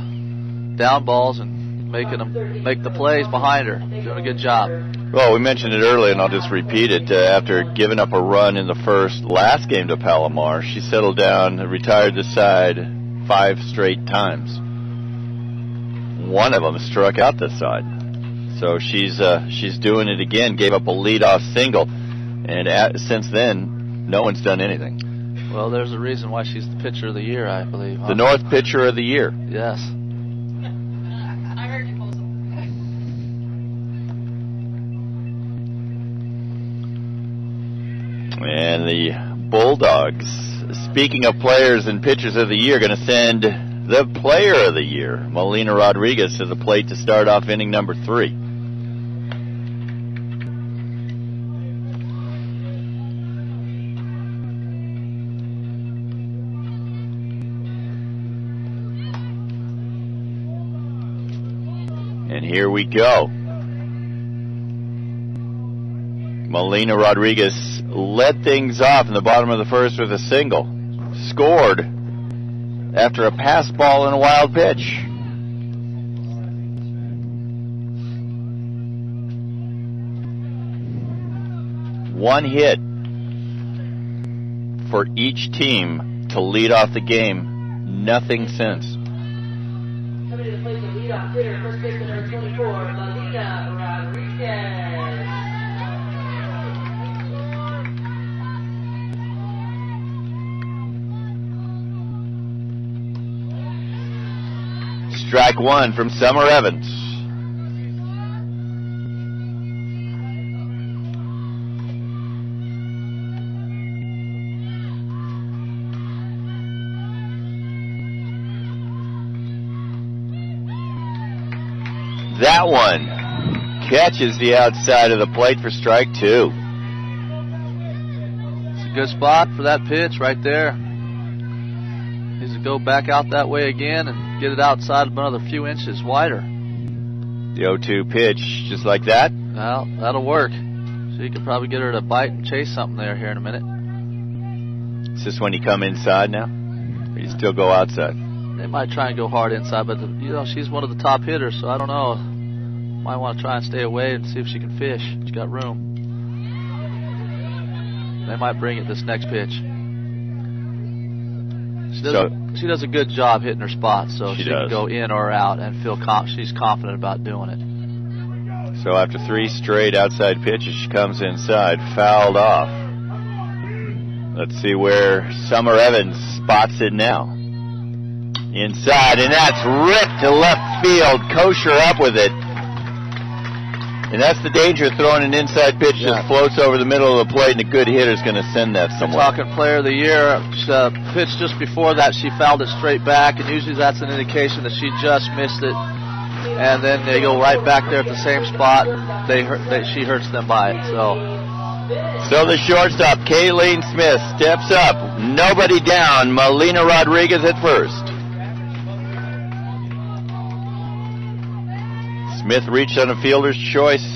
Speaker 2: down balls and making them make the plays behind her. Doing a good job.
Speaker 1: Well, we mentioned it earlier, and I'll just repeat it. After giving up a run in the first last game to Palomar, she settled down and retired the side 5 straight times. One of them struck out this side. So she's doing it again. Gave up a leadoff single, and since then, no one's done anything.
Speaker 2: Well, there's a reason why she's the pitcher of the year, I believe. Huh?
Speaker 1: The North pitcher of the year.
Speaker 2: Yes.
Speaker 1: And the Bulldogs, speaking of players and pitchers of the year, going to send the player of the year, Melina Rodriguez, to the plate to start off inning number 3. And here we go. Melina Rodriguez led things off in the bottom of the first with a single. Scored after a pass ball and a wild pitch. One hit for each team to lead off the game. Nothing since.
Speaker 3: Coming to the plate, the leadoff hitter, first baseman number 24, Melina Rodriguez.
Speaker 1: Strike 1 from Summer Evans. That one catches the outside of the plate for strike 2.
Speaker 2: It's a good spot for that pitch right there. Needs to go back out that way again and get it outside another few inches wider.
Speaker 1: The 0-2 pitch, just like that.
Speaker 2: Well, that'll work. So you can probably get her to bite and chase something there here in a minute.
Speaker 1: Is this when you come inside now? Or you still go outside?
Speaker 2: They might try and go hard inside, but you know, she's one of the top hitters, so I don't know. Might want to try and stay away and see if she can fish. She's got room. They might bring it this next pitch. She does a good job hitting her spot, so she can go in or out and feel she's confident about doing it.
Speaker 1: So after 3 straight outside pitches, she comes inside, fouled off. Let's see where Summer Evans spots it now. Inside, and that's ripped to left field. Kosher up with it. And that's the danger of throwing an inside pitch that floats over the middle of the plate, and a good hitter's going to send that somewhere.
Speaker 2: Talking player of the year, pitch just before that, she fouled it straight back, and usually that's an indication that she just missed it. And then they go right back there at the same spot. She hurts them by it. So
Speaker 1: the shortstop, Kayleen Smith, steps up. Nobody down. Melina Rodriguez at first. Smith reached on a fielder's choice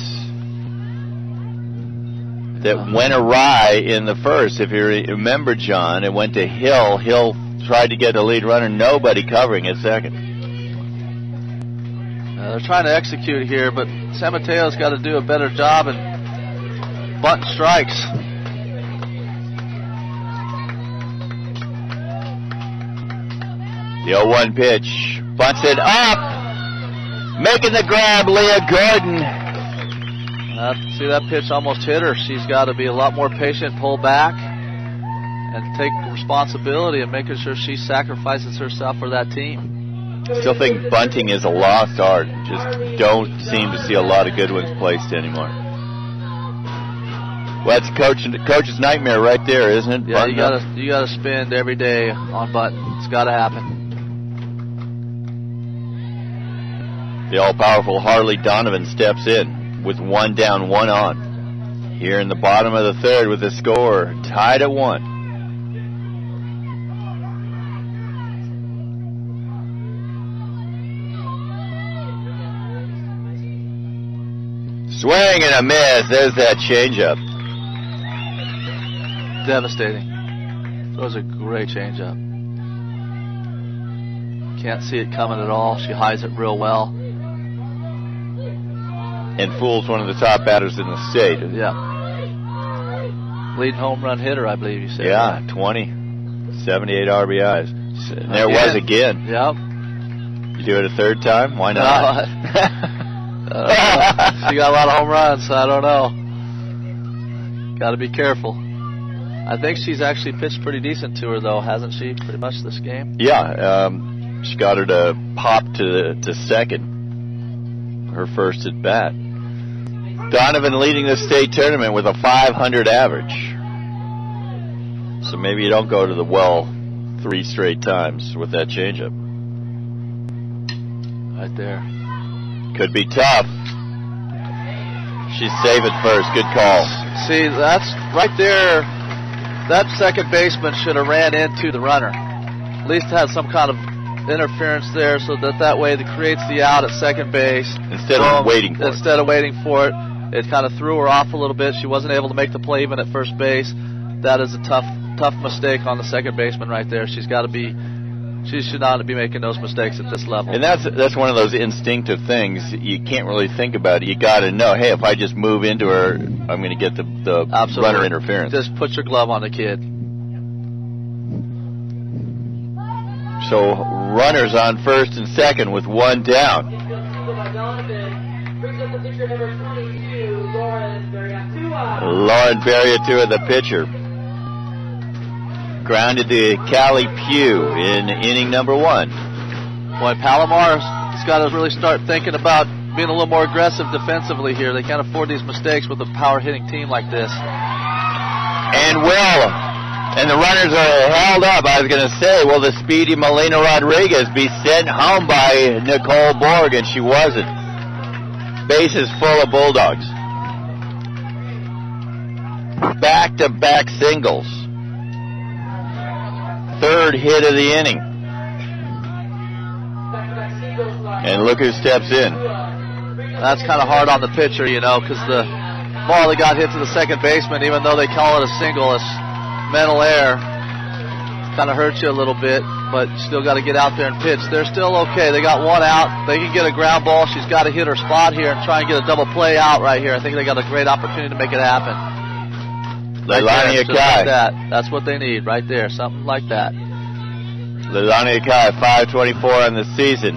Speaker 1: that went awry in the first. If you remember, John, it went to Hill. Hill tried to get the lead runner. Nobody covering at second.
Speaker 2: They're trying to execute here, but San Mateo's got to do a better job and bunting strikes.
Speaker 1: The 0-1 pitch. Bunts it up. Making the grab, Leah Gordon.
Speaker 2: See, that pitch almost hit her. She's got to be a lot more patient, pull back, and take responsibility and making sure she sacrifices herself for that team.
Speaker 1: Still think bunting is a lost art. Just don't seem to see a lot of good ones placed anymore. Well, that's coach's nightmare right there, isn't it?
Speaker 2: Yeah, you gotta spend every day on bunting. It's got to happen.
Speaker 1: The all-powerful Harley Donovan steps in with 1 down, 1 on. Here in the bottom of the third with the score tied at 1. Swing and a miss. There's that changeup.
Speaker 2: Devastating. That was a great changeup. Can't see it coming at all. She hides it real well.
Speaker 1: And fools one of the top batters in the state.
Speaker 2: Yeah. Leading home run hitter, I believe you said.
Speaker 1: Yeah, 20. 78 RBIs. And there was again.
Speaker 2: Yep.
Speaker 1: You do it a third time? Why not?
Speaker 2: She got a lot of home runs, so I don't know. Got to be careful. I think she's actually pitched pretty decent to her, though, hasn't she, pretty much this game?
Speaker 1: Yeah. She got her to pop to second. Her first at bat. Donovan leading the state tournament with a 500 average. So maybe you don't go to the well 3 straight times with that changeup.
Speaker 2: Right there.
Speaker 1: Could be tough. She's safe at first. Good call.
Speaker 2: See, that's right there. That second baseman should have ran into the runner. At least had some kind of interference there, so that way it creates the out at second base
Speaker 1: instead of waiting for it. It
Speaker 2: kind of threw her off a little bit. She wasn't able to make the play even at first base. That is a tough mistake on the second baseman right there. She should not be making those mistakes at this level.
Speaker 1: And that's one of those instinctive things. You can't really think about it. You got to know, hey, if I just move into her, I'm going to get the runner interference.
Speaker 2: Just put your glove on the kid.
Speaker 1: So runners on first and second with 1 down. Lauren Berriatua, the pitcher. Grounded to Callie Pugh in inning number 1.
Speaker 2: Boy, Palomar's got to really start thinking about being a little more aggressive defensively here. They can't afford these mistakes with a power hitting team like this.
Speaker 1: And the runners are held up. I was going to say, will the speedy Melina Rodriguez be sent home by Nicole Borg? And she wasn't. Bases full of Bulldogs. Back-to-back singles. Third hit of the inning. And look who steps in.
Speaker 2: That's kind of hard on the pitcher, because the ball that got hit to the second baseman, even though they call it a single, it's mental error. Kind of hurts you a little bit, but you still got to get out there and pitch. They're still okay. They got 1 out. They can get a ground ball. She's got to hit her spot here and try and get a double play out right here. I think they got a great opportunity to make it happen.
Speaker 1: Leilani Akai.
Speaker 2: Like that's what they need right there, something like that.
Speaker 1: Leilani Akai, 524 on the season.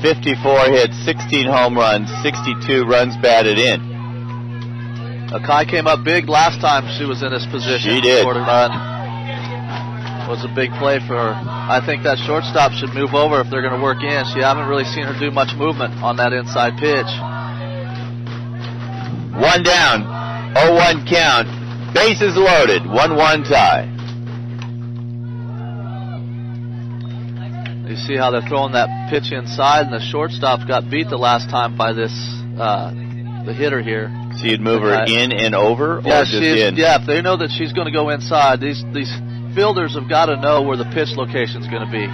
Speaker 1: 54 hits, 16 home runs, 62 runs batted in.
Speaker 2: Akai came up big last time she was in this position.
Speaker 1: She did.
Speaker 2: Was a big play for her. I think that shortstop should move over if they're going to work in. She haven't really seen her do much movement on that inside pitch.
Speaker 1: 1 down, 0-1 count. Bases loaded, 1-1 tie.
Speaker 2: You see how they're throwing that pitch inside, and the shortstop got beat the last time by this the hitter here.
Speaker 1: So you'd move her in and over, or
Speaker 2: yeah,
Speaker 1: just in?
Speaker 2: Yeah, if they know that she's going to go inside, these fielders have got to know where the pitch location is going to be.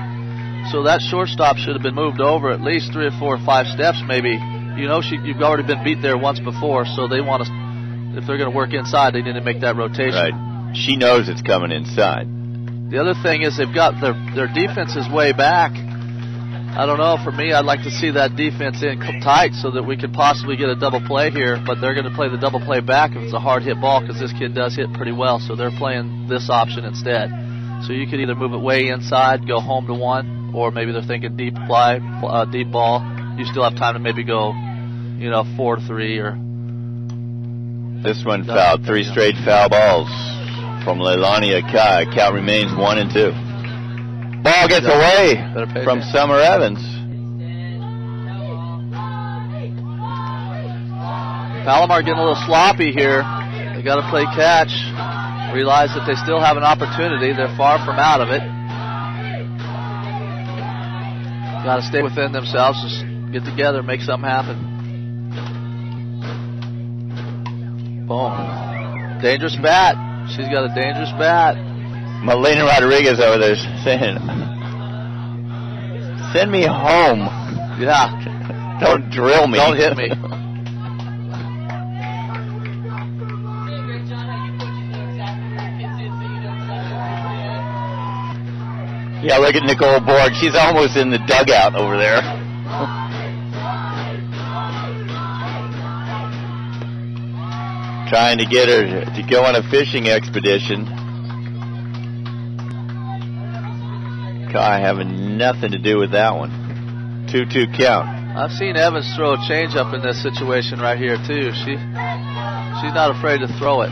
Speaker 2: So that shortstop should have been moved over at least 3 or 4 or 5 steps, maybe. You've already been beat there once before, so they want to. If they're going to work inside, they need to make that rotation.
Speaker 1: Right. She knows it's coming inside.
Speaker 2: The other thing is they've got their defense is way back. I don't know. For me, I'd like to see that defense in tight so that we could possibly get a double play here. But they're going to play the double play back if it's a hard hit ball because this kid does hit pretty well. So they're playing this option instead. So you could either move it way inside, go home to 1, or maybe they're thinking deep fly, deep ball. You still have time to maybe go, 4-3 or.
Speaker 1: This one fouled. 3 straight foul balls from Leilani Akai. Count remains 1-2. Ball gets away from Summer Evans.
Speaker 2: Palomar getting a little sloppy here. They got to play catch. Realize that they still have an opportunity. They're far from out of it. Got to stay within themselves. Just get together, make something happen. Boom. Dangerous bat. She's got a dangerous bat.
Speaker 1: Melina Rodriguez over there saying, "Send me home."
Speaker 2: Yeah.
Speaker 1: Don't drill me.
Speaker 2: Don't hit me.
Speaker 1: Yeah, look at Nicole Borg. She's almost in the dugout over there. Trying to get her to go on a fishing expedition. Kai having nothing to do with that one. 2-2 count.
Speaker 2: I've seen Evans throw a changeup in this situation right here too. She's not afraid to throw it.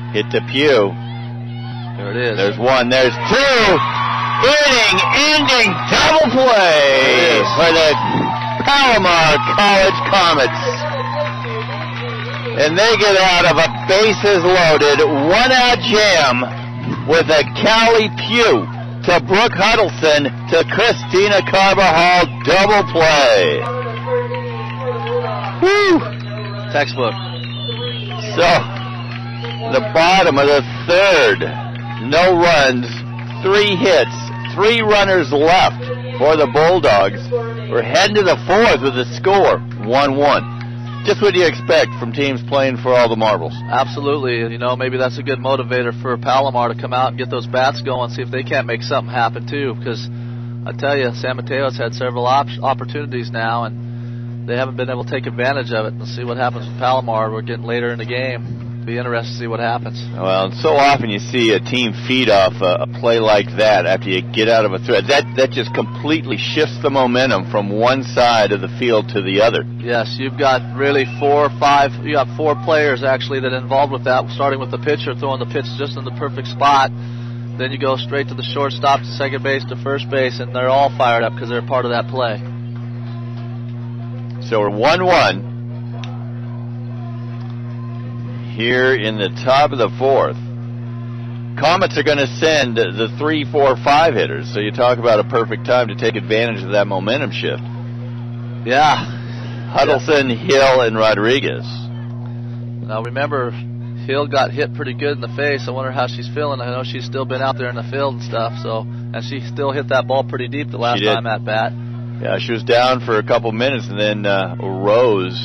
Speaker 1: Hit to Pugh.
Speaker 2: There it is.
Speaker 1: There's one. There's two. Inning-ending double play for the Palomar College Comets. And they get out of a bases-loaded, one-out jam with a Callie Pugh to Brooke Huddleston to Christina Carvajal double play. Woo!
Speaker 2: Textbook.
Speaker 1: So, the bottom of the third, no runs, 3 hits, 3 runners left for the Bulldogs. We're heading to the fourth with the score, 1-1. Just what do you expect from teams playing for all the marbles?
Speaker 2: Absolutely. Maybe that's a good motivator for Palomar to come out and get those bats going, see if they can't make something happen too. Because I tell you, San Mateo's had several opportunities now, and they haven't been able to take advantage of it. We'll see what happens with Palomar. We're getting later in the game. Be interested to see what happens.
Speaker 1: Well, so often you see a team feed off a play like that after you get out of a threat. That just completely shifts the momentum from one side of the field to the other.
Speaker 2: Yes, you've got really 4 or 5. You got 4 players actually that are involved with that. Starting with the pitcher throwing the pitch just in the perfect spot. Then you go straight to the shortstop, to second base, to first base, and they're all fired up because they're part of that play.
Speaker 1: So we're 1-1. Here in the top of the fourth. Comets are going to send the 3, 4, 5 hitters, so you talk about a perfect time to take advantage of that momentum shift.
Speaker 2: Yeah.
Speaker 1: Huddleston, Hill, and Rodriguez.
Speaker 2: Now remember, Hill got hit pretty good in the face. I wonder how she's feeling. I know she's still been out there in the field and stuff, and she still hit that ball pretty deep the last time at bat.
Speaker 1: Yeah, she was down for a couple minutes and then rose.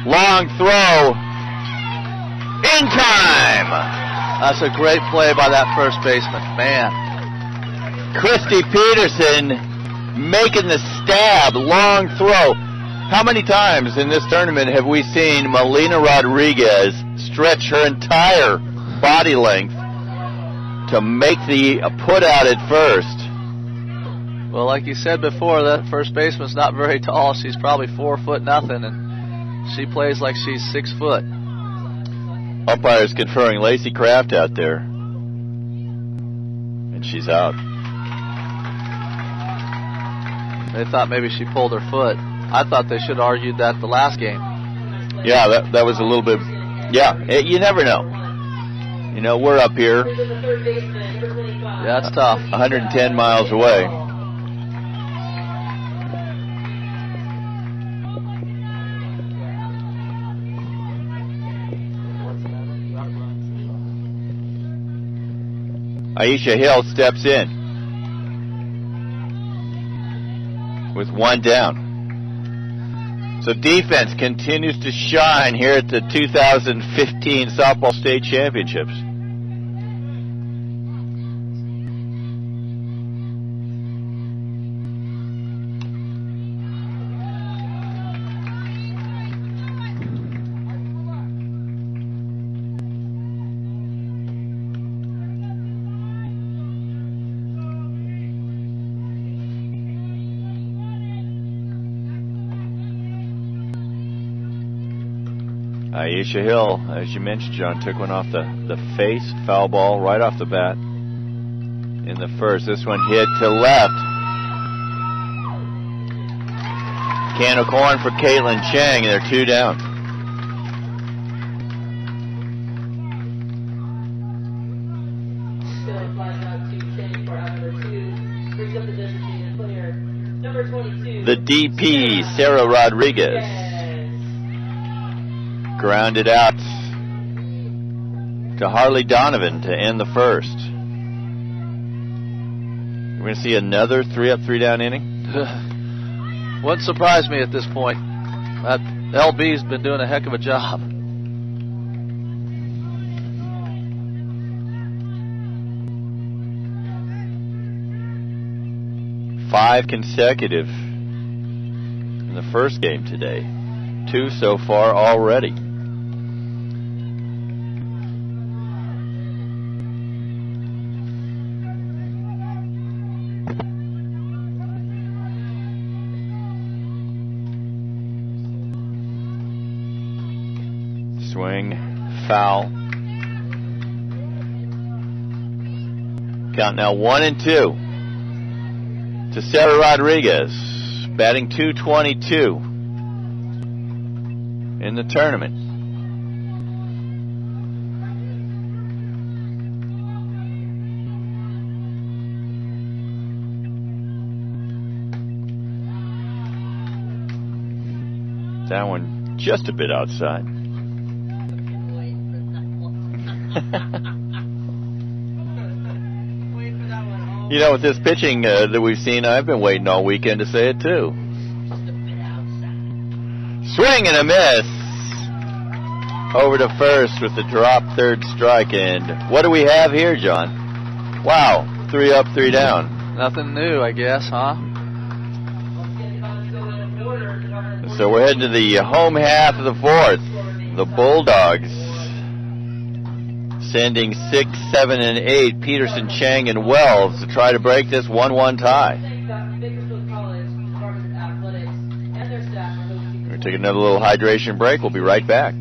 Speaker 1: Long throw. In time.
Speaker 2: That's a great play by that first baseman. Man.
Speaker 1: Christy Peterson making the stab. Long throw. How many times in this tournament have we seen Melina Rodriguez stretch her entire body length to make the put out at first?
Speaker 2: Well, like you said before, that first baseman's not very tall. She's probably 4 foot nothing, and she plays like she's 6 foot.
Speaker 1: Umpires conferring Lacey Kraft out there. And she's out.
Speaker 2: They thought maybe she pulled her foot. I thought they should have argued that the last game.
Speaker 1: Yeah, that was a little bit... Yeah, you never know. We're up here.
Speaker 2: Yeah, it's tough.
Speaker 1: 110 miles away. Aisha Hill steps in. with one down. So defense continues to shine here at the 2015 Softball State Championships. Aisha Hill, as you mentioned, John, took one off the face, foul ball right off the bat in the first. This one hit to left. Can of corn for Caitlin Chang, and they're 2 down.
Speaker 3: Still flies out to Chang for out number 2. Brings up the designated player, number 22.
Speaker 1: The DP, Sarah Rodriguez. Grounded out to Harley Donovan to end the first. We're going to see another 3-up, 3-down inning.
Speaker 2: Wouldn't surprise me at this point. That LB's been doing a heck of a job.
Speaker 1: Five consecutive in the first game today. 2 so far already. Swing, foul. Count now 1-2 to Sarah Rodriguez, batting .222 in the tournament. That one just a bit outside. You know, with this pitching that we've seen, I've been waiting all weekend to say it too. Swing and a miss. Over to first with the drop, third strike. And what do we have here, John? Wow, 3 up, 3 down.
Speaker 2: Nothing new, I guess, huh?
Speaker 1: So we're heading to the home half of the fourth. The Bulldogs sending 6, 7, and 8, Peterson, Chang, and Wells to try to break this 1-1 tie. We're going to take another little hydration break. We'll be right back.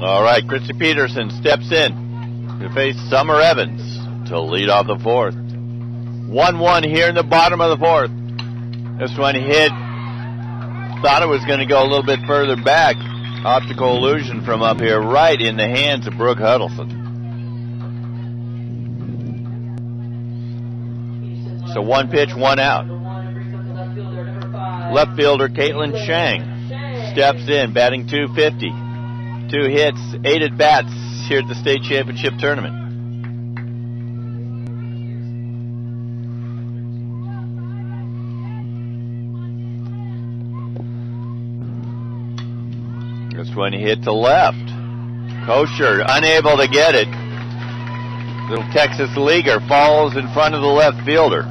Speaker 1: All right, Christy Peterson steps in to face Summer Evans to lead off the fourth. 1-1 here in the bottom of the fourth. This one hit. Thought it was going to go a little bit further back. Optical illusion from up here, right in the hands of Brooke Huddleston. So 1 pitch, 1 out. Left fielder Caitlin Chang steps in, batting .250. 2 hits, 8 at-bats here at the state championship tournament. This one hit to left. Kosher unable to get it. Little Texas leaguer falls in front of the left fielder.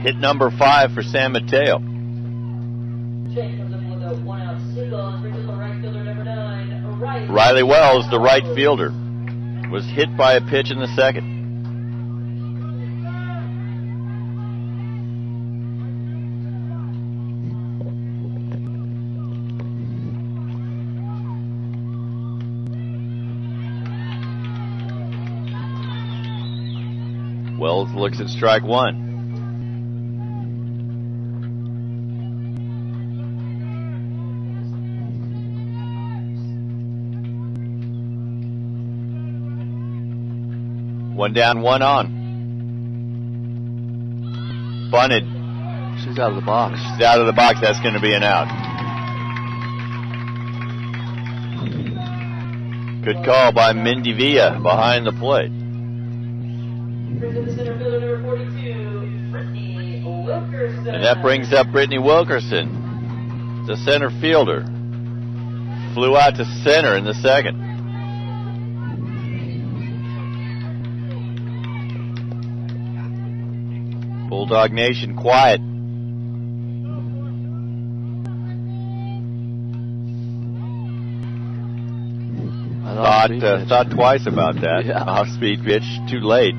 Speaker 1: Hit number 5 for San Mateo. Riley Wells, the right fielder, was hit by a pitch in the second. Wells looks at strike 1. One down, one on. Bunted.
Speaker 2: She's out of the box.
Speaker 1: She's out of the box. That's going to be an out. Good call by Mindy Villa behind the plate. And that brings up Brittany Wilkerson, the center fielder. Flew out to center in the second. Bulldog Nation quiet. Thought twice about that.
Speaker 2: Yeah.
Speaker 1: Off-speed pitch, too late.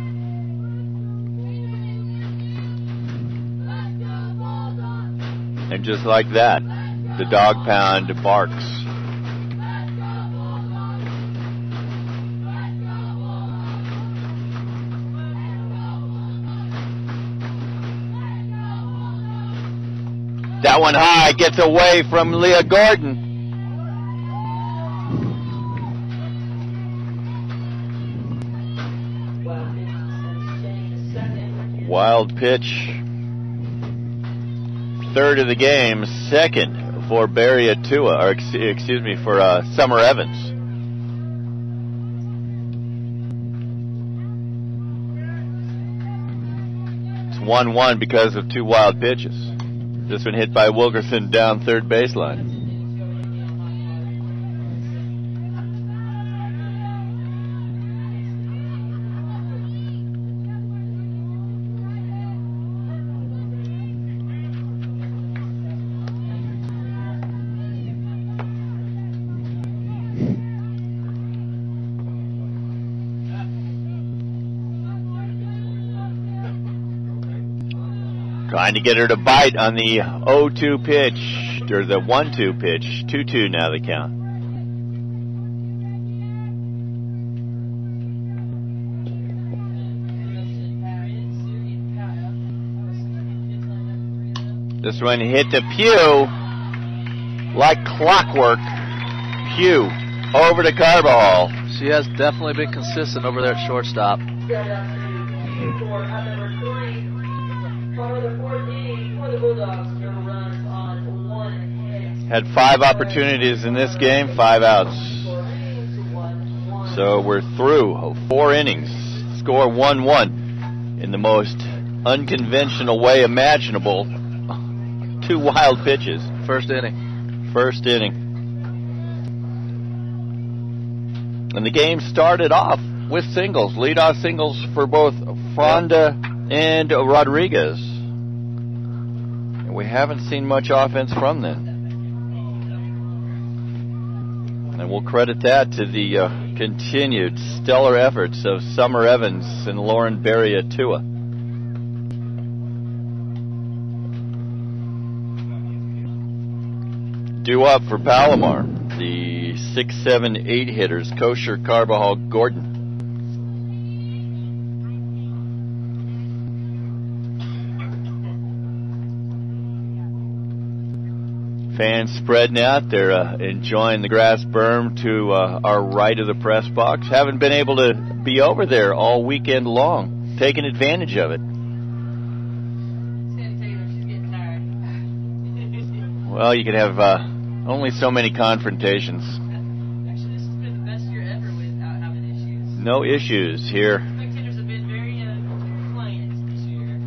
Speaker 1: And just like that, the dog pound barks. That one high, gets away from Leah Gordon. Wild pitch. Third of the game, second for Barry Atua, or excuse me, for Summer Evans. It's 1-1 because of 2 wild pitches. This one hit by Wilkerson down third baseline. Trying to get her to bite on the 0-2 pitch, or the 1-2 pitch. 2-2 now the count. This one hit to Pugh like clockwork. Pugh over to Carbajal.
Speaker 2: She has definitely been consistent over there at shortstop.
Speaker 1: Had 5 opportunities in this game, 5 outs. So we're through 4 innings. Score 1-1 in the most unconventional way imaginable. 2 wild pitches.
Speaker 2: First inning.
Speaker 1: First inning. And the game started off with singles. Leadoff singles for both Fronda and Rodriguez. And we haven't seen much offense from them. And we'll credit that to the continued stellar efforts of Summer Evans and Lauren Barry Atua. Due up for Palomar, the 6, 7, 8 hitters, Kosher, Carbajal, Gordon. Fans spreading out. They're enjoying the grass berm to our right of the press box. Haven't been able to be over there all weekend long, taking advantage of it. Well, you can have only so many confrontations.
Speaker 3: Actually, this has been the best year ever without having issues.
Speaker 1: No issues here.
Speaker 3: Spectators have been very compliant this year.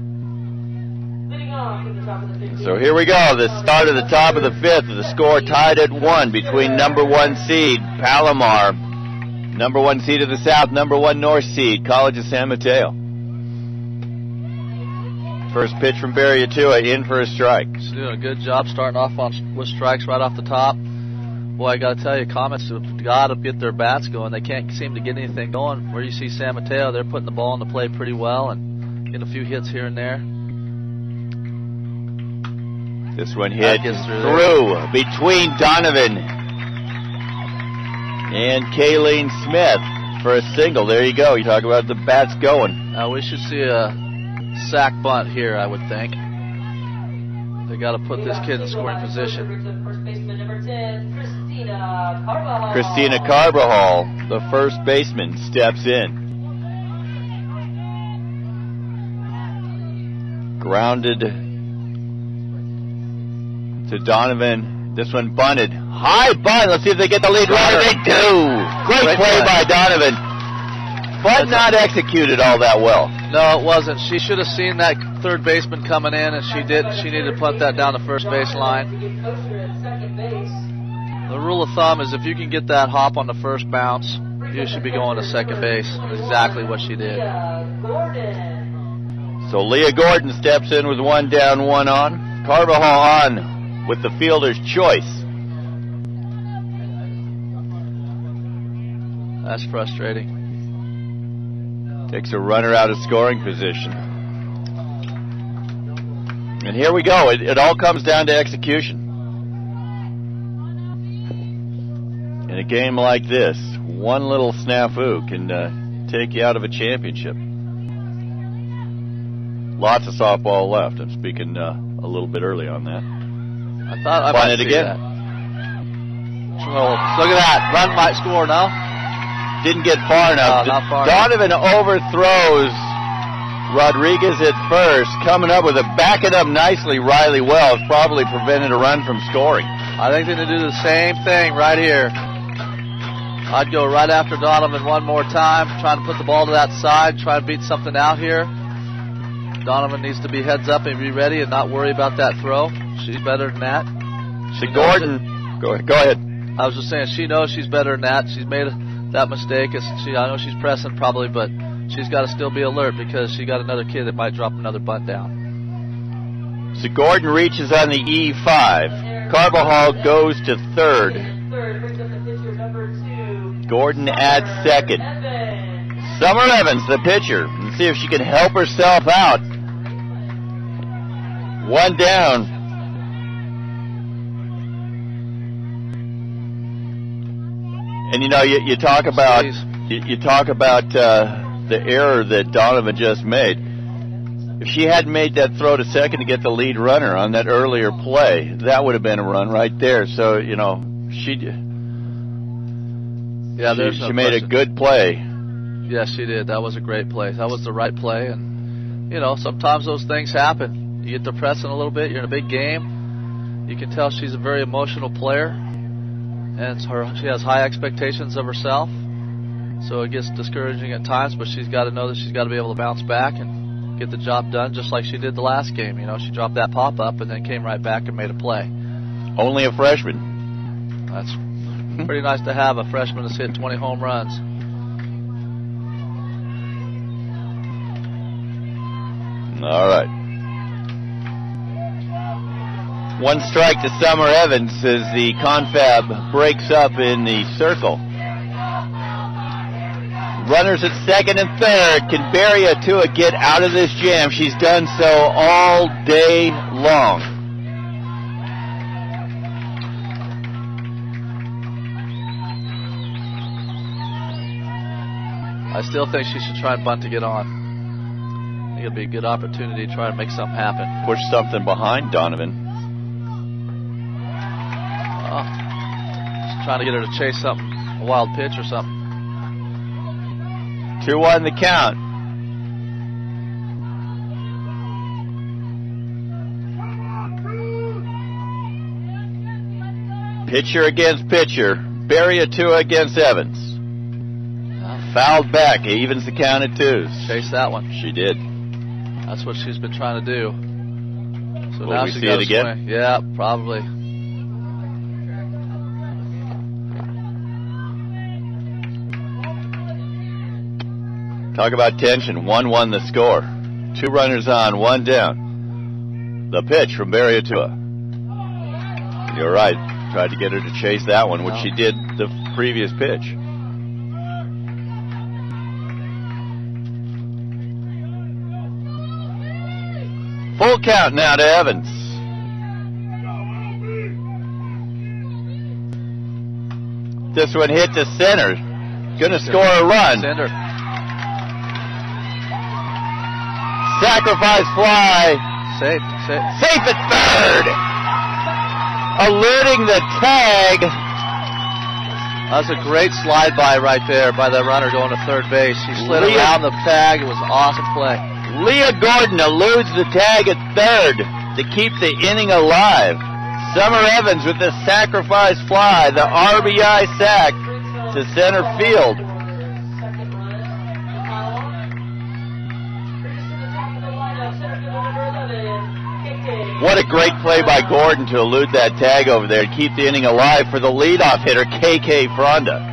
Speaker 3: Leading on to the top of the 15th.
Speaker 1: So here we go, the start of the top of the 5th. The score tied at 1 between number 1 seed Palomar, number 1 seed of the South, number 1 North seed College of San Mateo. First pitch from Barriatua, in for a strike.
Speaker 2: She's doing a good job starting off with strikes right off the top. Boy, I got to tell you, Comets have got to get their bats going. They can't seem to get anything going. Where you see San Mateo, they're putting the ball into play pretty well and getting a few hits here and there.
Speaker 1: This one hit
Speaker 2: through
Speaker 1: between Donovan and Kayleen Smith for a single. There you go. You talk about the bats going.
Speaker 2: We should see a sack bunt here, I would think. They got to put this kid in scoring position.
Speaker 3: First baseman number 10, Christina Carbajal.
Speaker 1: Christina Carbajal, the first baseman, steps in. Grounded to Donovan. This one bunted. High bunt. Let's see if they get the lead runner. They do. Great play by Donovan, but not executed all that well.
Speaker 2: No, it wasn't. She should have seen that third baseman coming in, and she didn't. She needed to punt that down the first base line. The rule of thumb is if you can get that hop on the first bounce, you should be going to second base. That's exactly what she did.
Speaker 1: So Leah Gordon steps in with 1 down, 1 on. Carbajal on with the fielder's choice.
Speaker 2: That's frustrating.
Speaker 1: Takes a runner out of scoring position. And here we go. It all comes down to execution. In a game like this, one little snafu can take you out of a championship. Lots of softball left. I'm speaking a little bit early on that.
Speaker 2: I thought I
Speaker 1: Find
Speaker 2: might
Speaker 1: it
Speaker 2: see
Speaker 1: again.
Speaker 2: that. Look at that. Run might score now.
Speaker 1: Didn't get far enough.
Speaker 2: Not far
Speaker 1: Donovan overthrows Rodriguez at first. Coming up with a backing up nicely. Riley Wells probably prevented a run from scoring.
Speaker 2: I think they need to do the same thing right here. I'd go right after Donovan one more time, trying to put the ball to that side, try to beat something out here. Donovan needs to be heads up and be ready and not worry about that throw. She's better than that.
Speaker 1: Gordon, go ahead.
Speaker 2: I was just saying, she knows she's better than that. She's made that mistake. I know she's pressing probably, but she's got to still be alert because she got another kid that might drop another bunt down.
Speaker 1: So Gordon reaches on the E5. Carbajal goes to third. Gordon at second. Summer Evans, the pitcher. Let's see if she can help herself out. 1 down. And you know, you talk about the error that Donovan just made. If she hadn't made that throw to second to get the lead runner on that earlier play, that would have been a run right there. So you know, she made a good play.
Speaker 2: Yes, she did. That was a great play. That was the right play. And you know, sometimes those things happen. You get depressing a little bit. You're in a big game. You can tell she's a very emotional player. And she has high expectations of herself, so it gets discouraging at times, but she's got to know that she's got to be able to bounce back and get the job done just like she did the last game. You know, she dropped that pop-up and then came right back and made a play.
Speaker 1: Only a freshman.
Speaker 2: That's pretty nice to have a freshman that's hit 20 home runs.
Speaker 1: All right. 1 strike to Summer Evans as the confab breaks up in the circle. Runners at second and third. Can Barriatua get out of this jam? She's done so all day long.
Speaker 2: I still think she should try and bunt to get on. I think it'll be a good opportunity to try and make something happen.
Speaker 1: Push something behind Donovan.
Speaker 2: Just trying to get her to chase something, a wild pitch or something.
Speaker 1: 2-1 the count. Pitcher against pitcher. Barry Atua against Evans. Fouled back. He evens the count at 2.
Speaker 2: Chase that one.
Speaker 1: She did.
Speaker 2: That's what she's been trying to do. So
Speaker 1: Will
Speaker 2: now
Speaker 1: we
Speaker 2: she's
Speaker 1: see
Speaker 2: got
Speaker 1: it
Speaker 2: to
Speaker 1: again?
Speaker 2: swing. Yeah, probably.
Speaker 1: Talk about tension. 1-1 the score. 2 runners on, 1 down. The pitch from Barry Atua. You're right. Tried to get her to chase that one, which she did the previous pitch. Full count now to Evans. This one hit to center. Gonna score a run.
Speaker 2: Center.
Speaker 1: Sacrifice fly.
Speaker 2: Safe.
Speaker 1: Safe at third. Alerting the tag.
Speaker 2: That was a great slide by right there by the runner going to third base. She slid around the tag. It was an awesome play.
Speaker 1: Leah Gordon eludes the tag at third to keep the inning alive. Summer Evans with the sacrifice fly, the RBI sac to center field. What a great play by Gordon to elude that tag over there and keep the inning alive for the leadoff hitter, KK Fronda.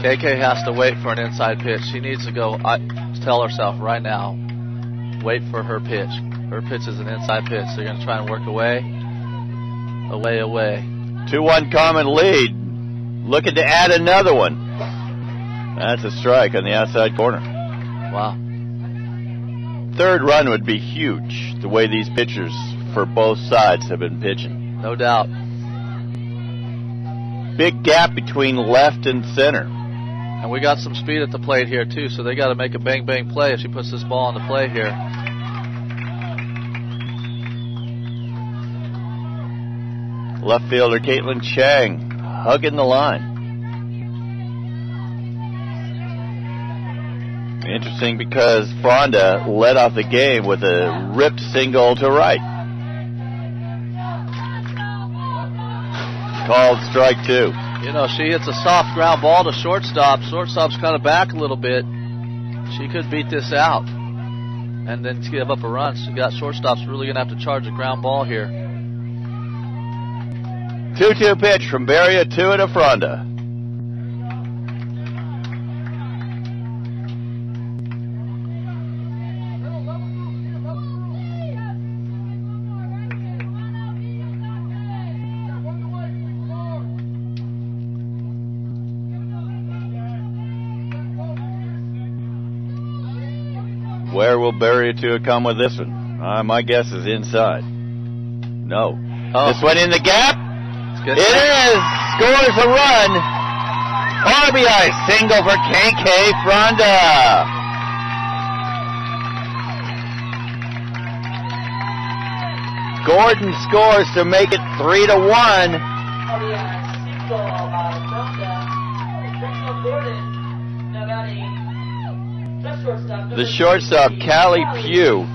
Speaker 2: KK has to wait for an inside pitch. She needs to go, tell herself right now, wait for her pitch. Her pitch is an inside pitch. They're going to try and work away.
Speaker 1: 2-1 common lead. Looking to add another one. That's a strike on the outside corner.
Speaker 2: Wow.
Speaker 1: Third run would be huge, the way these pitchers for both sides have been pitching.
Speaker 2: No doubt.
Speaker 1: Big gap between left and center.
Speaker 2: And we got some speed at the plate here, too, so they got to make a bang-bang play if she puts this ball on the plate here.
Speaker 1: Left fielder Caitlin Chang hugging the line. Interesting because Fronda led off the game with a ripped single to right. Called strike 2.
Speaker 2: You know, she hits a soft ground ball to shortstop. Shortstop's kind of back a little bit. She could beat this out and then give up a run. So shortstop's really going to have to charge a ground ball here.
Speaker 1: 2-2 pitch from Barry Atua to Fronda. Where will Barry Atua come with this one? My guess is inside. No. This one in the gap. It is. Scores a run. RBI single for KK Fronda. Gordon scores to make it 3-1. The shortstop, Callie Pugh.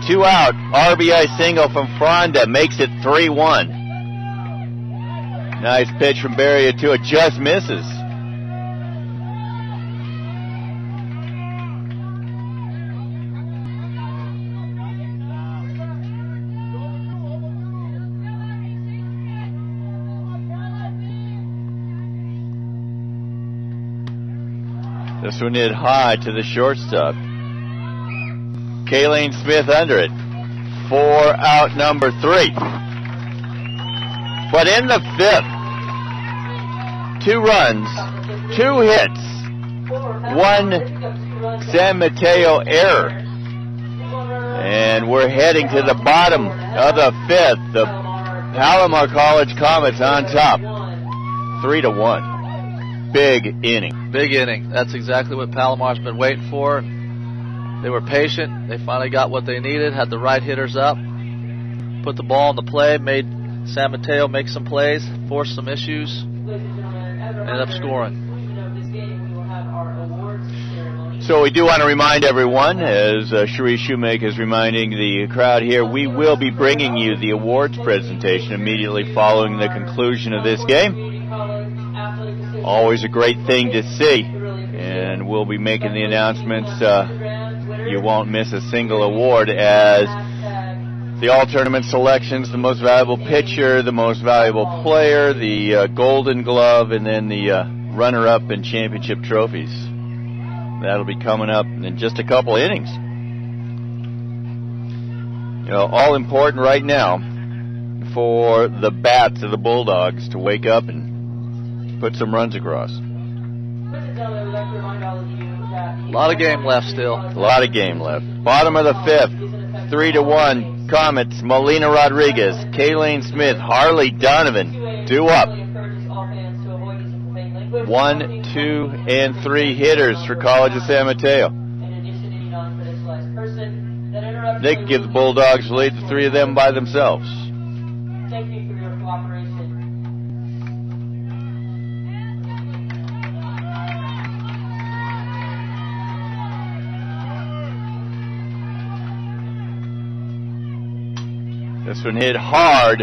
Speaker 1: Two out, RBI single from Fronda makes it 3-1. Nice pitch from Barry Atua, just misses. This one hit high to the shortstop. Kayleen Smith under it. 4 out, number 3. But in the 5th, 2 runs, 2 hits, 1 San Mateo error. And we're heading to the bottom of the 5th. The Palomar College Comets on top. 3-1. Big inning.
Speaker 2: Big inning. That's exactly what Palomar's been waiting for. They were patient. They finally got what they needed, had the right hitters up, put the ball on the play, made San Mateo make some plays, forced some issues, ended up scoring.
Speaker 1: So we do want to remind everyone, as Cherise Shoemaker is reminding the crowd here, we will be bringing you the awards presentation immediately following the conclusion of this game. Always a great thing to see. And we'll be making the announcements. You won't miss a single award, as the all-tournament selections, the most valuable pitcher, the most valuable player, the Golden Glove, and then the runner-up and championship trophies. That'll be coming up in just a couple innings. You know, all important right now for the bats of the Bulldogs to wake up and put some runs across.
Speaker 2: A lot of game left still.
Speaker 1: A lot of game left. Bottom of the fifth, 3-1. Comets, Melina Rodriguez, Kayleen Smith, Harley Donovan, due up. 1, 2, and 3 hitters for College of San Mateo. They can give the Bulldogs the lead, the three of them by themselves.
Speaker 3: Thank you for your cooperation.
Speaker 1: This one hit hard,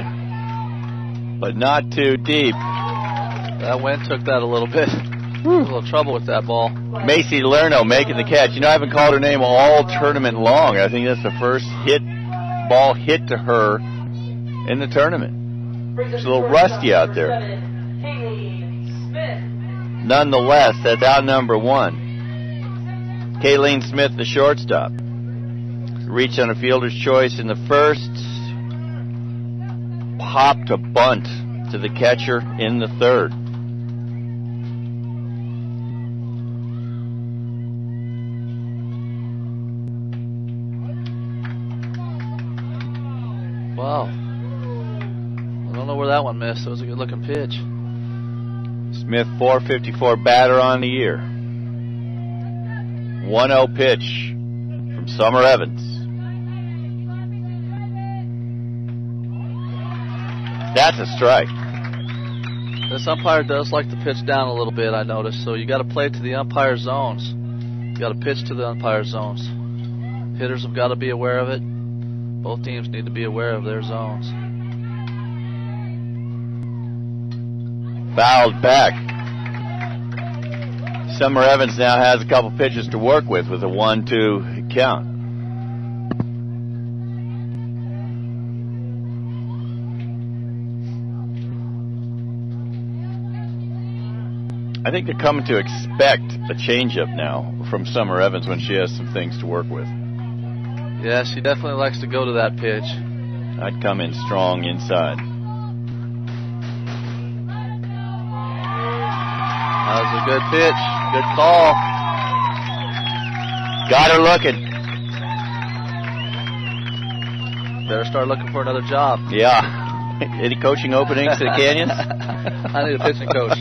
Speaker 1: but not too deep.
Speaker 2: That wind took that a little bit. A little trouble with that ball.
Speaker 1: Macy Lerno making the catch. You know, I haven't called her name all tournament long. I think that's the first ball hit to her in the tournament. She's a little rusty out there. Nonetheless, that's out number 1. Kayleen Smith, the shortstop. Reached on a fielder's choice in the first. Popped a bunt to the catcher in the third.
Speaker 2: Wow. I don't know where that one missed. It was a good looking pitch.
Speaker 1: Smith, 454 batter on the year. 1-0 pitch from Summer Evans. That's a strike.
Speaker 2: This umpire does like to pitch down a little bit, I noticed. So you got to play to the umpire zones. You got to pitch to the umpire zones. Hitters have got to be aware of it. Both teams need to be aware of their zones.
Speaker 1: Fouled back. Summer Evans now has a couple pitches to work with a 1-2 count. I think they're coming to expect a changeup now from Summer Evans when she has some things to work with.
Speaker 2: Yeah, she definitely likes to go to that pitch.
Speaker 1: I'd come in strong inside.
Speaker 2: That was a good pitch. Good call.
Speaker 1: Got her looking.
Speaker 2: Better start looking for another job.
Speaker 1: Yeah. Any coaching openings at Canyons?
Speaker 2: I need a pitching coach.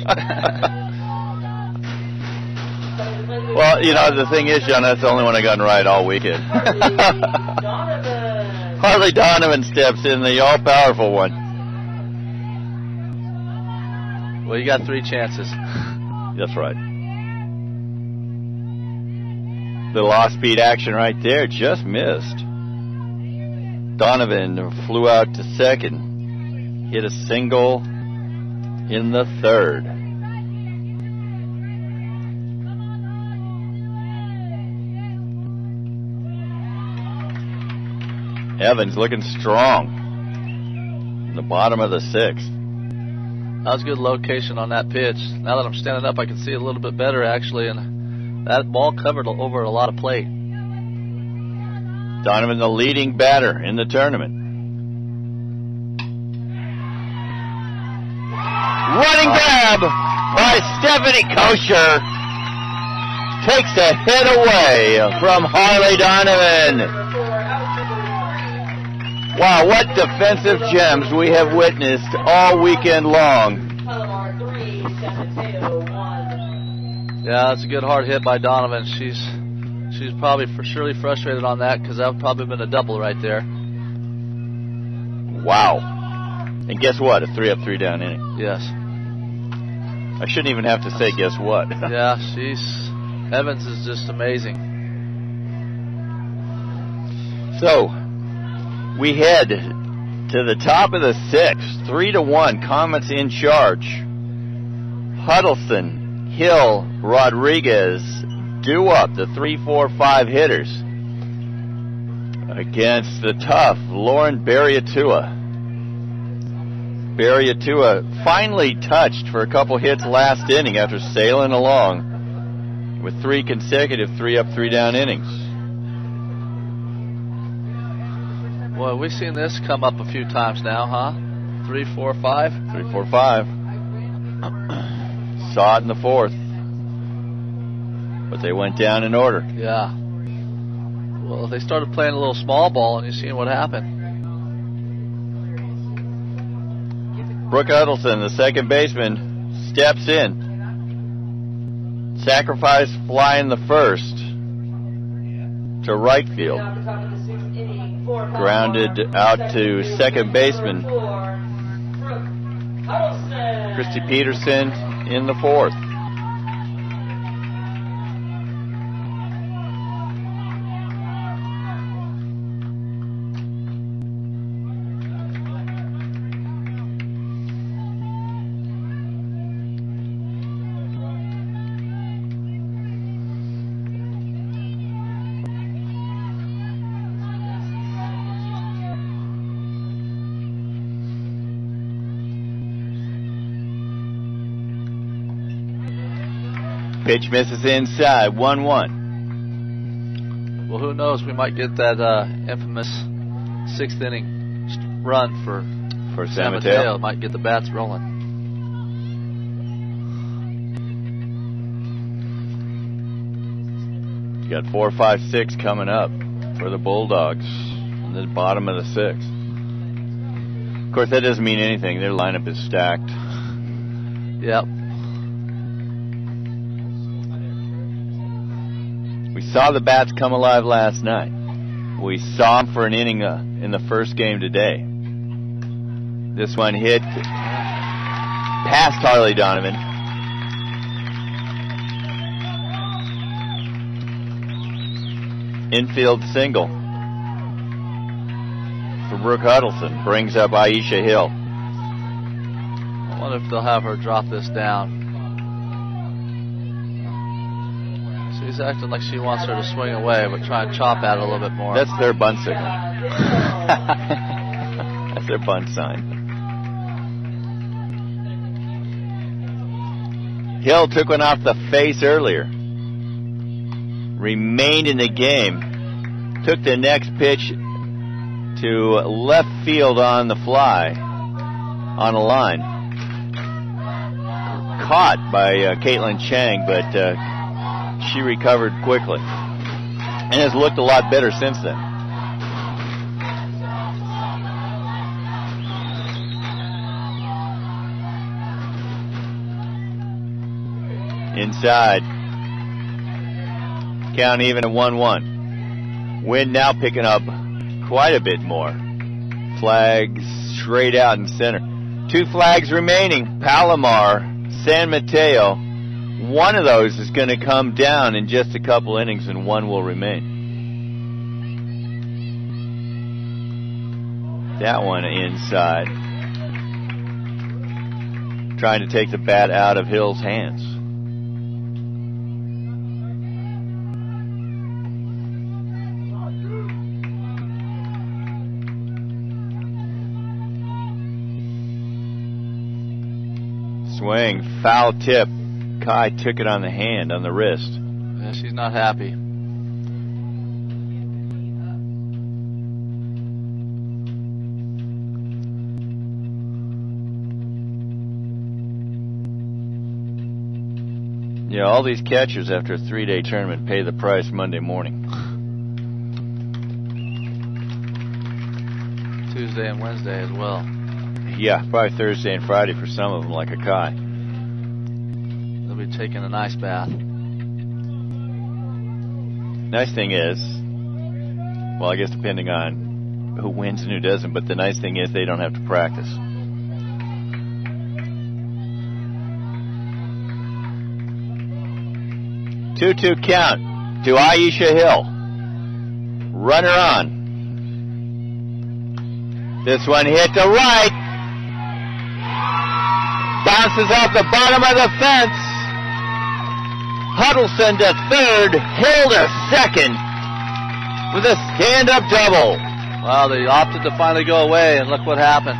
Speaker 1: Well, you know, the thing is, John, that's the only one I gotten right all weekend. Harley Donovan steps in, the all-powerful one.
Speaker 2: Well, you got 3 chances.
Speaker 1: That's right. Little off-speed action right there, just missed. Donovan flew out to second, hit a single in the third. Evans looking strong in the bottom of the 6th.
Speaker 2: That was a good location on that pitch. Now that I'm standing up, I can see it a little bit better, actually, and that ball covered over a lot of plate.
Speaker 1: Donovan, the leading batter in the tournament. Running grab by Stephanie Kosher. Takes a hit away from Harley Donovan. Wow, what defensive gems we have witnessed all weekend long.
Speaker 2: Yeah, that's a good hard hit by Donovan. She's probably surely frustrated on that, because that would probably been a double right there.
Speaker 1: Wow. And guess what? A 3-up, 3-down inning.
Speaker 2: Yes.
Speaker 1: I shouldn't even have to say guess what.
Speaker 2: Yeah, she's Evans is just amazing.
Speaker 1: So, we head to the top of the 6th, 3-1, Comets in charge. Huddleston, Hill, Rodriguez do up the 3-4-5 hitters against the tough Lauren Barriatua. Barriatua finally touched for a couple hits last inning after sailing along with 3 consecutive 3-up, 3-down innings.
Speaker 2: Well, we've seen this come up a few times now, huh? 3-4-5?
Speaker 1: 3-4-5. Saw it in the 4th. But they went down in order.
Speaker 2: Yeah. Well, they started playing a little small ball, and you've seen what happened.
Speaker 1: Brooke Huddleston, the second baseman, steps in. Sacrifice fly in the first to right field. Grounded out to second baseman Christy Peterson in the 4th. Pitch misses inside, 1-1.
Speaker 2: Well, who knows? We might get that infamous 6th inning run for San Mateo. Might get the bats rolling.
Speaker 1: You got 4, 5, 6 coming up for the Bulldogs in the bottom of the 6th. Of course, that doesn't mean anything. Their lineup is stacked.
Speaker 2: Yep.
Speaker 1: We saw the bats come alive last night. We saw them for an inning in the first game today. This one hit past Harley Donovan. Infield single for Brooke Huddleston. Brings up Aisha Hill.
Speaker 2: I wonder if they'll have her drop this down. She's acting like she wants her to swing away, but try and chop at it a little bit more.
Speaker 1: That's their bunt signal. That's their bunt sign. Hill took one off the face earlier. Remained in the game. Took the next pitch to left field on the fly, on a line. Caught by Caitlin Chang, but she recovered quickly and has looked a lot better since then. Inside. Count even at 1-1. Wind now picking up quite a bit more. Flags straight out in center. 2 flags remaining. Palomar, San Mateo. One of those is going to come down in just a couple innings, and one will remain. That one inside. Trying to take the bat out of Hill's hands. Swing, foul tip. Kai took it on the hand, on the wrist.
Speaker 2: Yeah, she's not happy.
Speaker 1: Yeah, all these catchers after a 3-day tournament pay the price Monday morning.
Speaker 2: Tuesday and Wednesday as well.
Speaker 1: Yeah, probably Thursday and Friday for some of them, like a Kai.
Speaker 2: They'll be taking an ice bath.
Speaker 1: Nice thing is, well, I guess depending on who wins and who doesn't, but the nice thing is they don't have to practice. 2-2 count to Aisha Hill. Runner on. This one hit to right. Bounces off the bottom of the fence. Huddleston to third. Hill to second with a stand-up double.
Speaker 2: Wow, they opted to finally go away, and look what happened.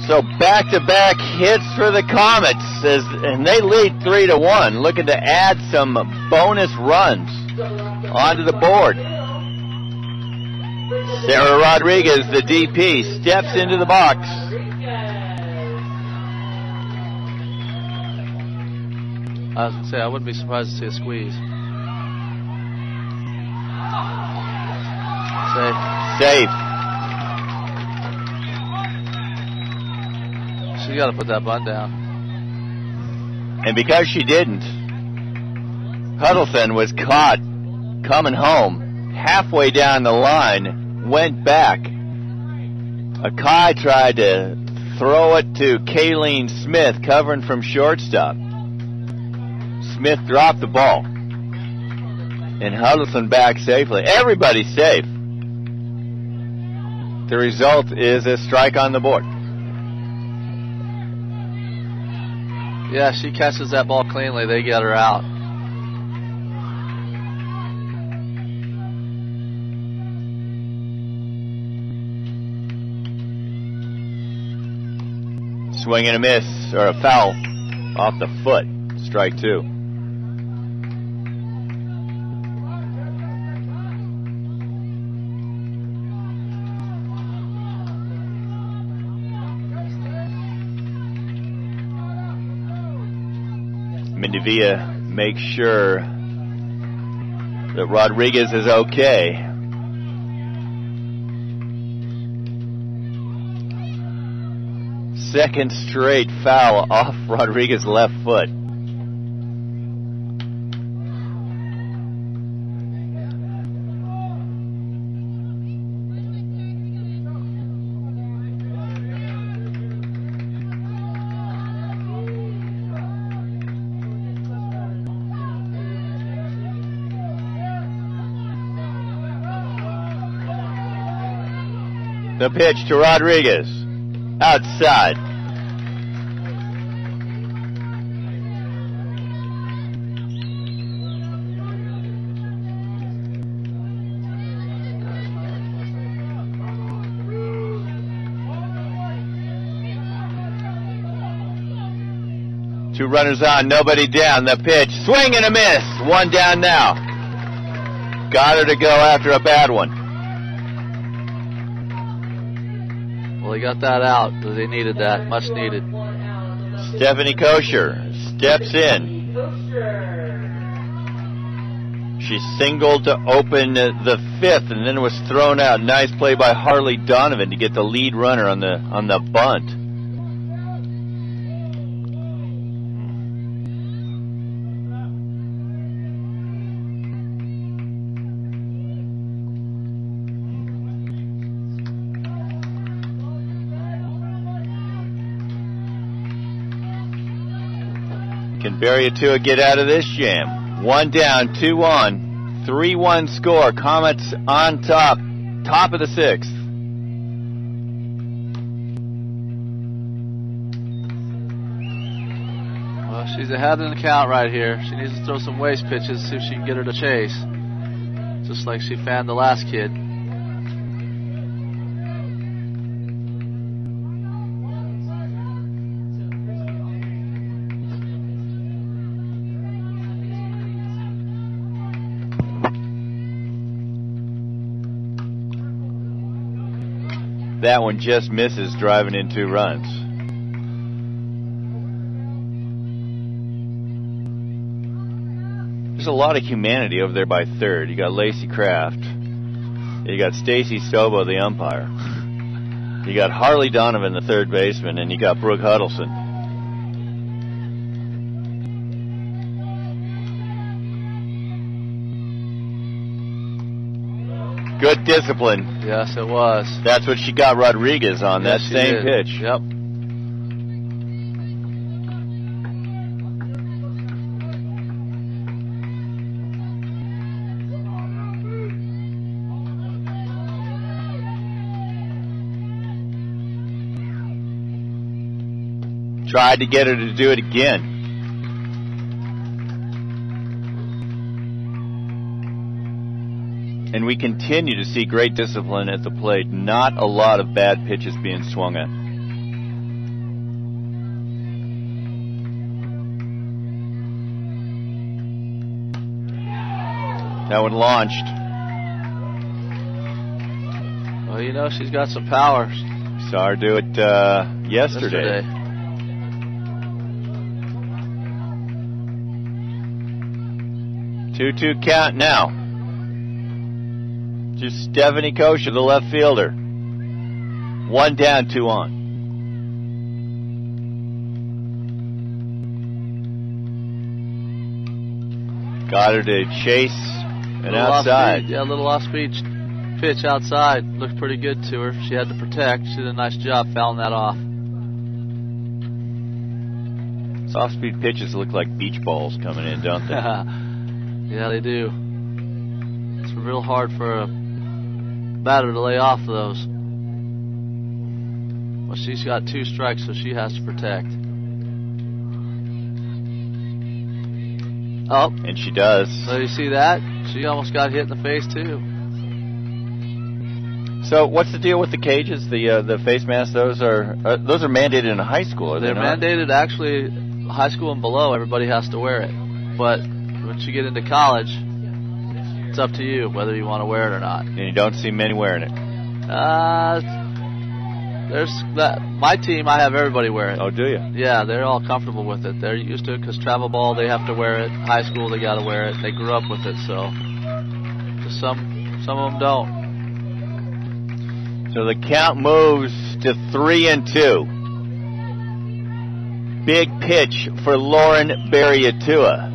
Speaker 1: So back-to-back hits for the Comets, and they lead 3-1, looking to add some bonus runs onto the board. Sarah Rodriguez, the DP, steps into the box.
Speaker 2: I was going to say, I wouldn't be surprised to see a squeeze. Safe. She's got to put that bunt down.
Speaker 1: And because she didn't, Huddleston was caught coming home halfway down the line, went back. Akai tried to throw it to Kayleen Smith, covering from shortstop. Smith dropped the ball. And Huddleston back safely. Everybody's safe. The result is a strike on the board.
Speaker 2: Yeah, she catches that ball cleanly. They get her out.
Speaker 1: Swing and a miss, or a foul off the foot. Strike two. Mendivia makes sure that Rodriguez is okay. Second straight foul off Rodriguez's left foot. The pitch to Rodriguez. Outside. Two runners on, nobody down. The pitch, swing and a miss. One down now. Got her to go after a bad one.
Speaker 2: Well, they got that out. They needed that. Much needed.
Speaker 1: Stephanie Kosher steps in. She singled to open the fifth and then was thrown out. Nice play by Harley Donovan to get the lead runner on the bunt. Can Barriatua get out of this jam? One down, two on, 3-1 score. Comets on top of the sixth.
Speaker 2: Well, she's ahead in the count right here. She needs to throw some waste pitches, see if she can get her to chase. Just like she fanned the last kid.
Speaker 1: That one just misses, driving in 2 runs. There's a lot of humanity over there by third. You got Lacey Kraft. You got Stacy Stobo, the umpire. You got Harley Donovan, the third baseman, and you got Brooke Huddleston. Good discipline.
Speaker 2: Yes, it was.
Speaker 1: That's what she got Rodriguez on,
Speaker 2: yes,
Speaker 1: that same pitch.
Speaker 2: Yep.
Speaker 1: Tried to get her to do it again. And we continue to see great discipline at the plate. Not a lot of bad pitches being swung at. That one launched.
Speaker 2: Well, you know, she's got some power.
Speaker 1: Saw her do it yesterday. 2-2 count now. Just Stephanie Kosher, the left fielder. 1 down, 2 on. Got her to chase and outside.
Speaker 2: Yeah, a little off-speed pitch outside. Looked pretty good to her. She had to protect. She did a nice job fouling that off.
Speaker 1: Soft-speed pitches look like beach balls coming in, don't they?
Speaker 2: Yeah, they do. It's real hard for a batter to lay off those. Well, she's got 2 strikes, so she has to protect. Oh.
Speaker 1: And she does.
Speaker 2: So you see that? She almost got hit in the face, too.
Speaker 1: So what's the deal with the cages, the face masks? Those are mandated in high school, are they not?
Speaker 2: They're mandated, actually, high school and below. Everybody has to wear it. But once you get into college, it's up to you whether you want to wear it or not.
Speaker 1: And you don't see many wearing it.
Speaker 2: There's that. My team, I have everybody wear it.
Speaker 1: Oh, do you?
Speaker 2: Yeah, they're all comfortable with it. They're used to it because travel ball, they have to wear it. High school, they got to wear it. They grew up with it, so just some of them don't.
Speaker 1: So the count moves to 3-2. Big pitch for Lauren Barriatua.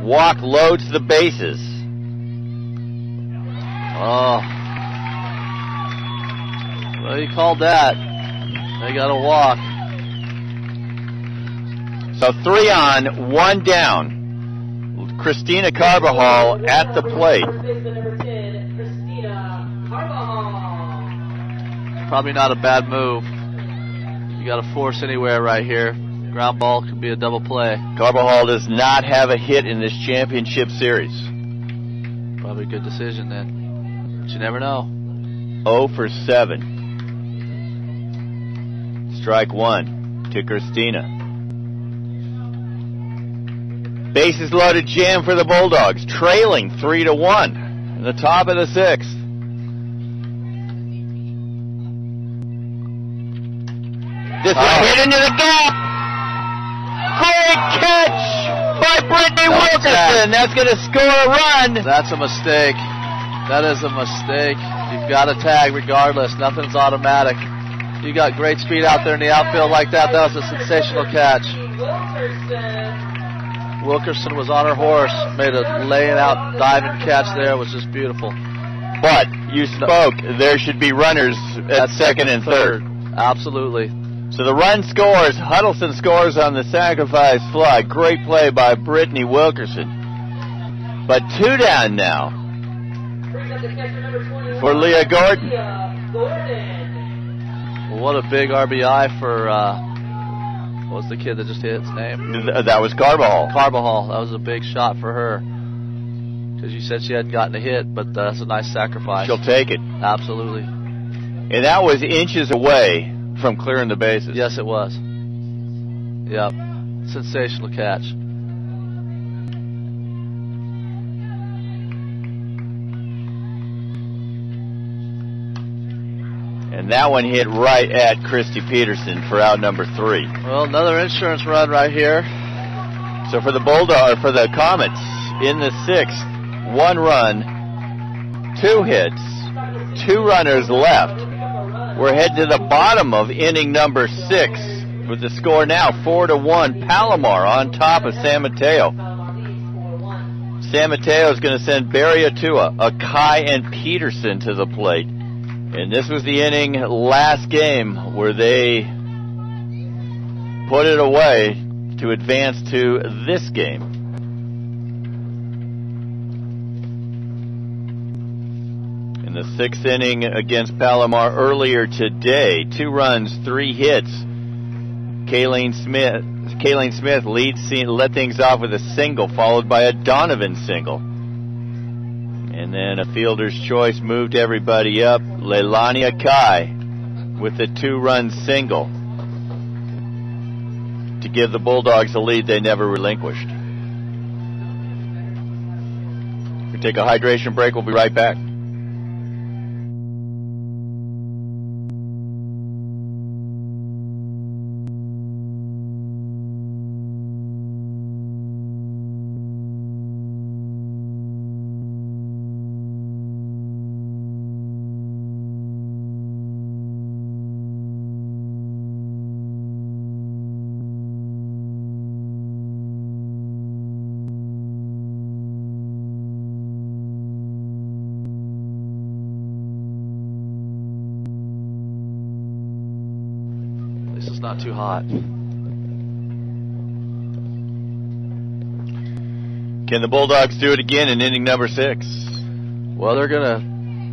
Speaker 1: Walk loads the bases.
Speaker 2: Oh. Well, he called that. They got a walk.
Speaker 1: So 3 on, 1 down. Christina Carbajal at the plate.
Speaker 2: Probably not a bad move. You got to force anywhere right here. Ground ball could be a double play.
Speaker 1: Carbajal does not have a hit in this championship series.
Speaker 2: Probably a good decision then. But you never know.
Speaker 1: 0 for 7. Strike 1 to Christina. Bases loaded jam for the Bulldogs, trailing 3-1 in the top of the 6th. This one hit into the gap. Great catch by Brittany Wilkerson. That's going to score a run.
Speaker 2: That's a mistake. That is a mistake. You've got to tag regardless. Nothing's automatic. You got great speed out there in the outfield like that. That was a sensational catch. Wilkerson was on her horse, made a laying out diving catch there. It was just beautiful.
Speaker 1: But you spoke. There should be runners at second and third.
Speaker 2: Absolutely.
Speaker 1: So the run scores. Huddleston scores on the sacrifice fly. Great play by Brittany Wilkerson. But 2 down now for Leah Gordon.
Speaker 2: What a big RBI for, what was the kid that just hit his name?
Speaker 1: That was Carbajal.
Speaker 2: Carbajal. That was a big shot for her. Because you said she hadn't gotten a hit, but that's a nice sacrifice.
Speaker 1: She'll take it.
Speaker 2: Absolutely.
Speaker 1: And that was inches away from clearing the bases.
Speaker 2: Yes, it was. Yep. Sensational catch.
Speaker 1: And that one hit right at Christy Peterson for out number 3.
Speaker 2: Well, another insurance run right here.
Speaker 1: So for the for the Comets in the 6th, 1 run, 2 hits, 2 runners left. We're heading to the bottom of inning number 6 with the score now 4-1. Palomar on top of San Mateo. San Mateo is going to send Barriatua, Akai, and Peterson to the plate. And this was the inning last game where they put it away to advance to this game. In the 6th inning against Palomar earlier today, 2 runs, 3 hits. Kayleen Smith let things off with a single, followed by a Donovan single. And then a fielder's choice moved everybody up. Leilani Akai with the 2-run single to give the Bulldogs a lead they never relinquished. We take a hydration break. We'll be right back.
Speaker 2: Not too hot.
Speaker 1: Can the Bulldogs do it again in inning number 6?
Speaker 2: Well, they're gonna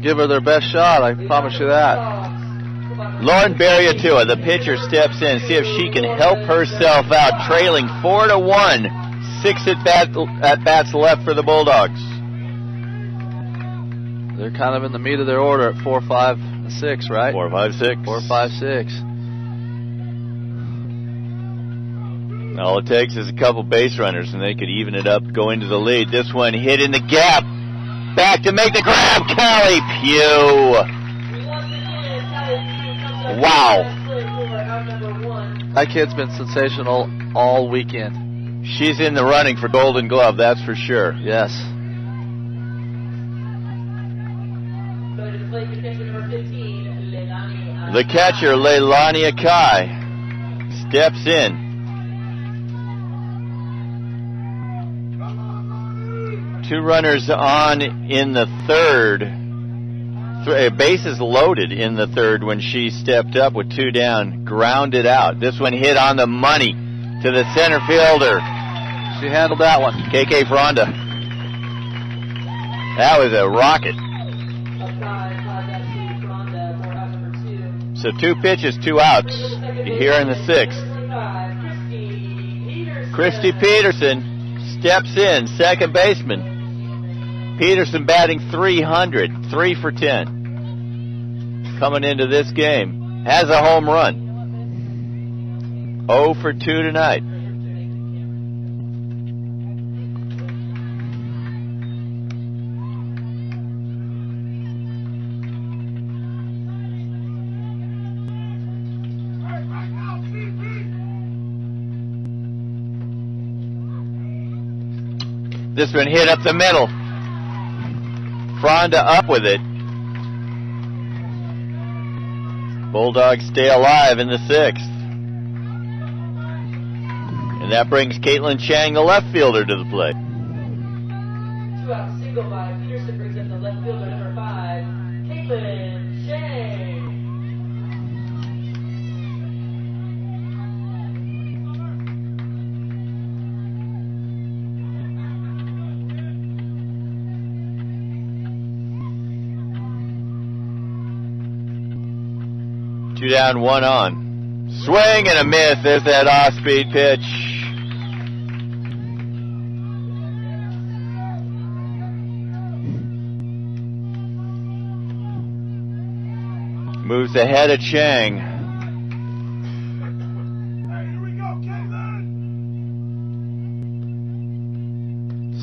Speaker 2: give her their best shot, I promise you that.
Speaker 1: Lauren Barriatua, the pitcher, steps in, see if she can help herself out, trailing 4-1. 6 at-bats left for the Bulldogs.
Speaker 2: They're kind of in the meat of their order at 4, 5, and 6, right?
Speaker 1: 4, 5, 6.
Speaker 2: 4, 5, 6.
Speaker 1: All it takes is a couple base runners, and they could even it up, go into the lead. This one hit in the gap. Back to make the grab, Callie Pugh. Wow.
Speaker 2: That kid's been sensational all weekend.
Speaker 1: She's in the running for Golden Glove, that's for sure.
Speaker 2: Yes.
Speaker 1: The catcher, Leilani Akai, steps in. 2 runners on in the 3rd. Bases loaded in the 3rd when she stepped up with 2 down, grounded out. This one hit on the money to the center fielder.
Speaker 2: She handled that one.
Speaker 1: KK Fronda. That was a rocket. So 2 pitches, 2 outs here in the 6th. Christy Peterson steps in, second baseman. Peterson batting .300, 3 for 10. Coming into this game, has a home run. 0 for 2 tonight. This one hit up the middle. Fronda up with it. Bulldogs stay alive in the 6th. And that brings Caitlin Chang, the left fielder, to the plate.
Speaker 3: 2 out single by Peterson brings in the left fielder, number 5, Caitlin Chang.
Speaker 1: Two down, 1 on. Swing and a miss. There's that off-speed pitch. Moves ahead of Chang.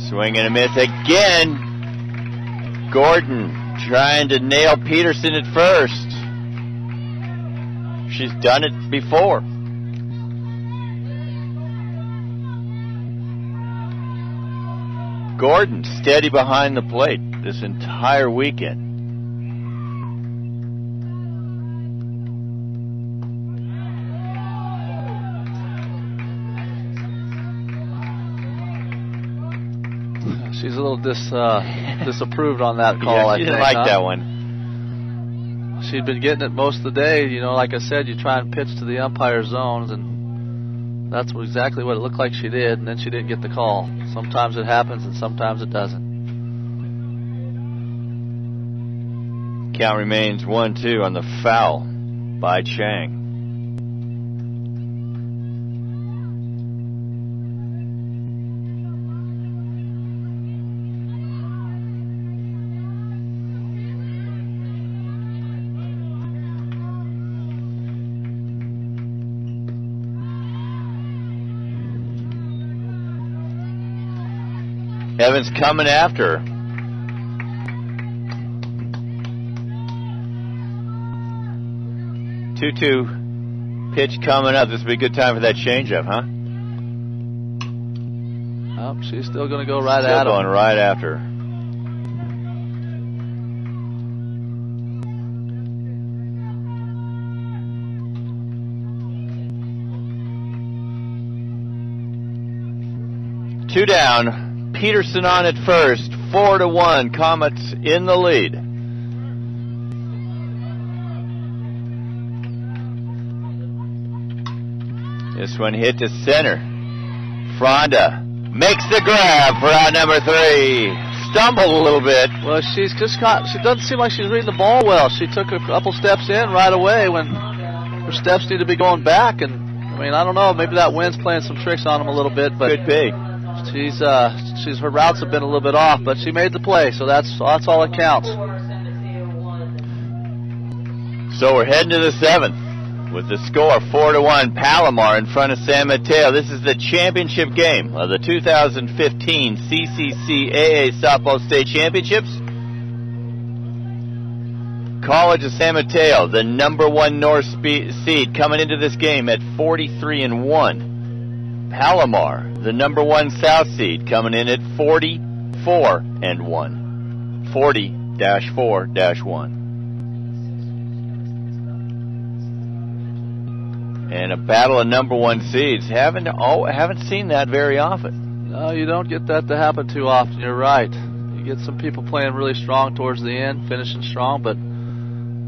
Speaker 1: Swing and a miss again. Gordon trying to nail Peterson at first. She's done it before. Gordon steady behind the plate this entire weekend.
Speaker 2: She's a little disapproved on that call.
Speaker 1: Yeah,
Speaker 2: I
Speaker 1: she
Speaker 2: think,
Speaker 1: didn't like that one.
Speaker 2: She'd been getting it most of the day. You know, like I said, you try and pitch to the umpire zones, and that's exactly what it looked like she did, and then she didn't get the call. Sometimes it happens, and sometimes it doesn't.
Speaker 1: Count remains 1-2 on the foul by Chang. Evans coming after her. 2-2 pitch coming up. This would be a good time for that changeup, huh?
Speaker 2: Oh, she's still going to go right
Speaker 1: Still
Speaker 2: at him.
Speaker 1: going right after her. Two down. Peterson on at first. 4-1. Comets in the lead. This one hit to center. Fronda makes the grab for out number 3. Stumbled a little bit.
Speaker 2: Well, she doesn't seem like she's reading the ball well. She took a couple steps in right away when her steps need to be going back. And I mean, I don't know, maybe that wind's playing some tricks on them a little bit, but
Speaker 1: could be.
Speaker 2: Her routes have been a little bit off, but she made the play, so that's all that counts.
Speaker 1: So we're heading to the 7th. With the score 4-1, Palomar in front of San Mateo. This is the championship game of the 2015 CCCAA Softball State Championships. College of San Mateo, the number 1 North seed, coming into this game at 43-1. Palomar, the number 1 South seed, coming in at 44-1. 40-4-1. And a battle of number 1 seeds. Haven't seen that very often.
Speaker 2: No, you don't get that to happen too often. You're right. You get some people playing really strong towards the end, finishing strong, but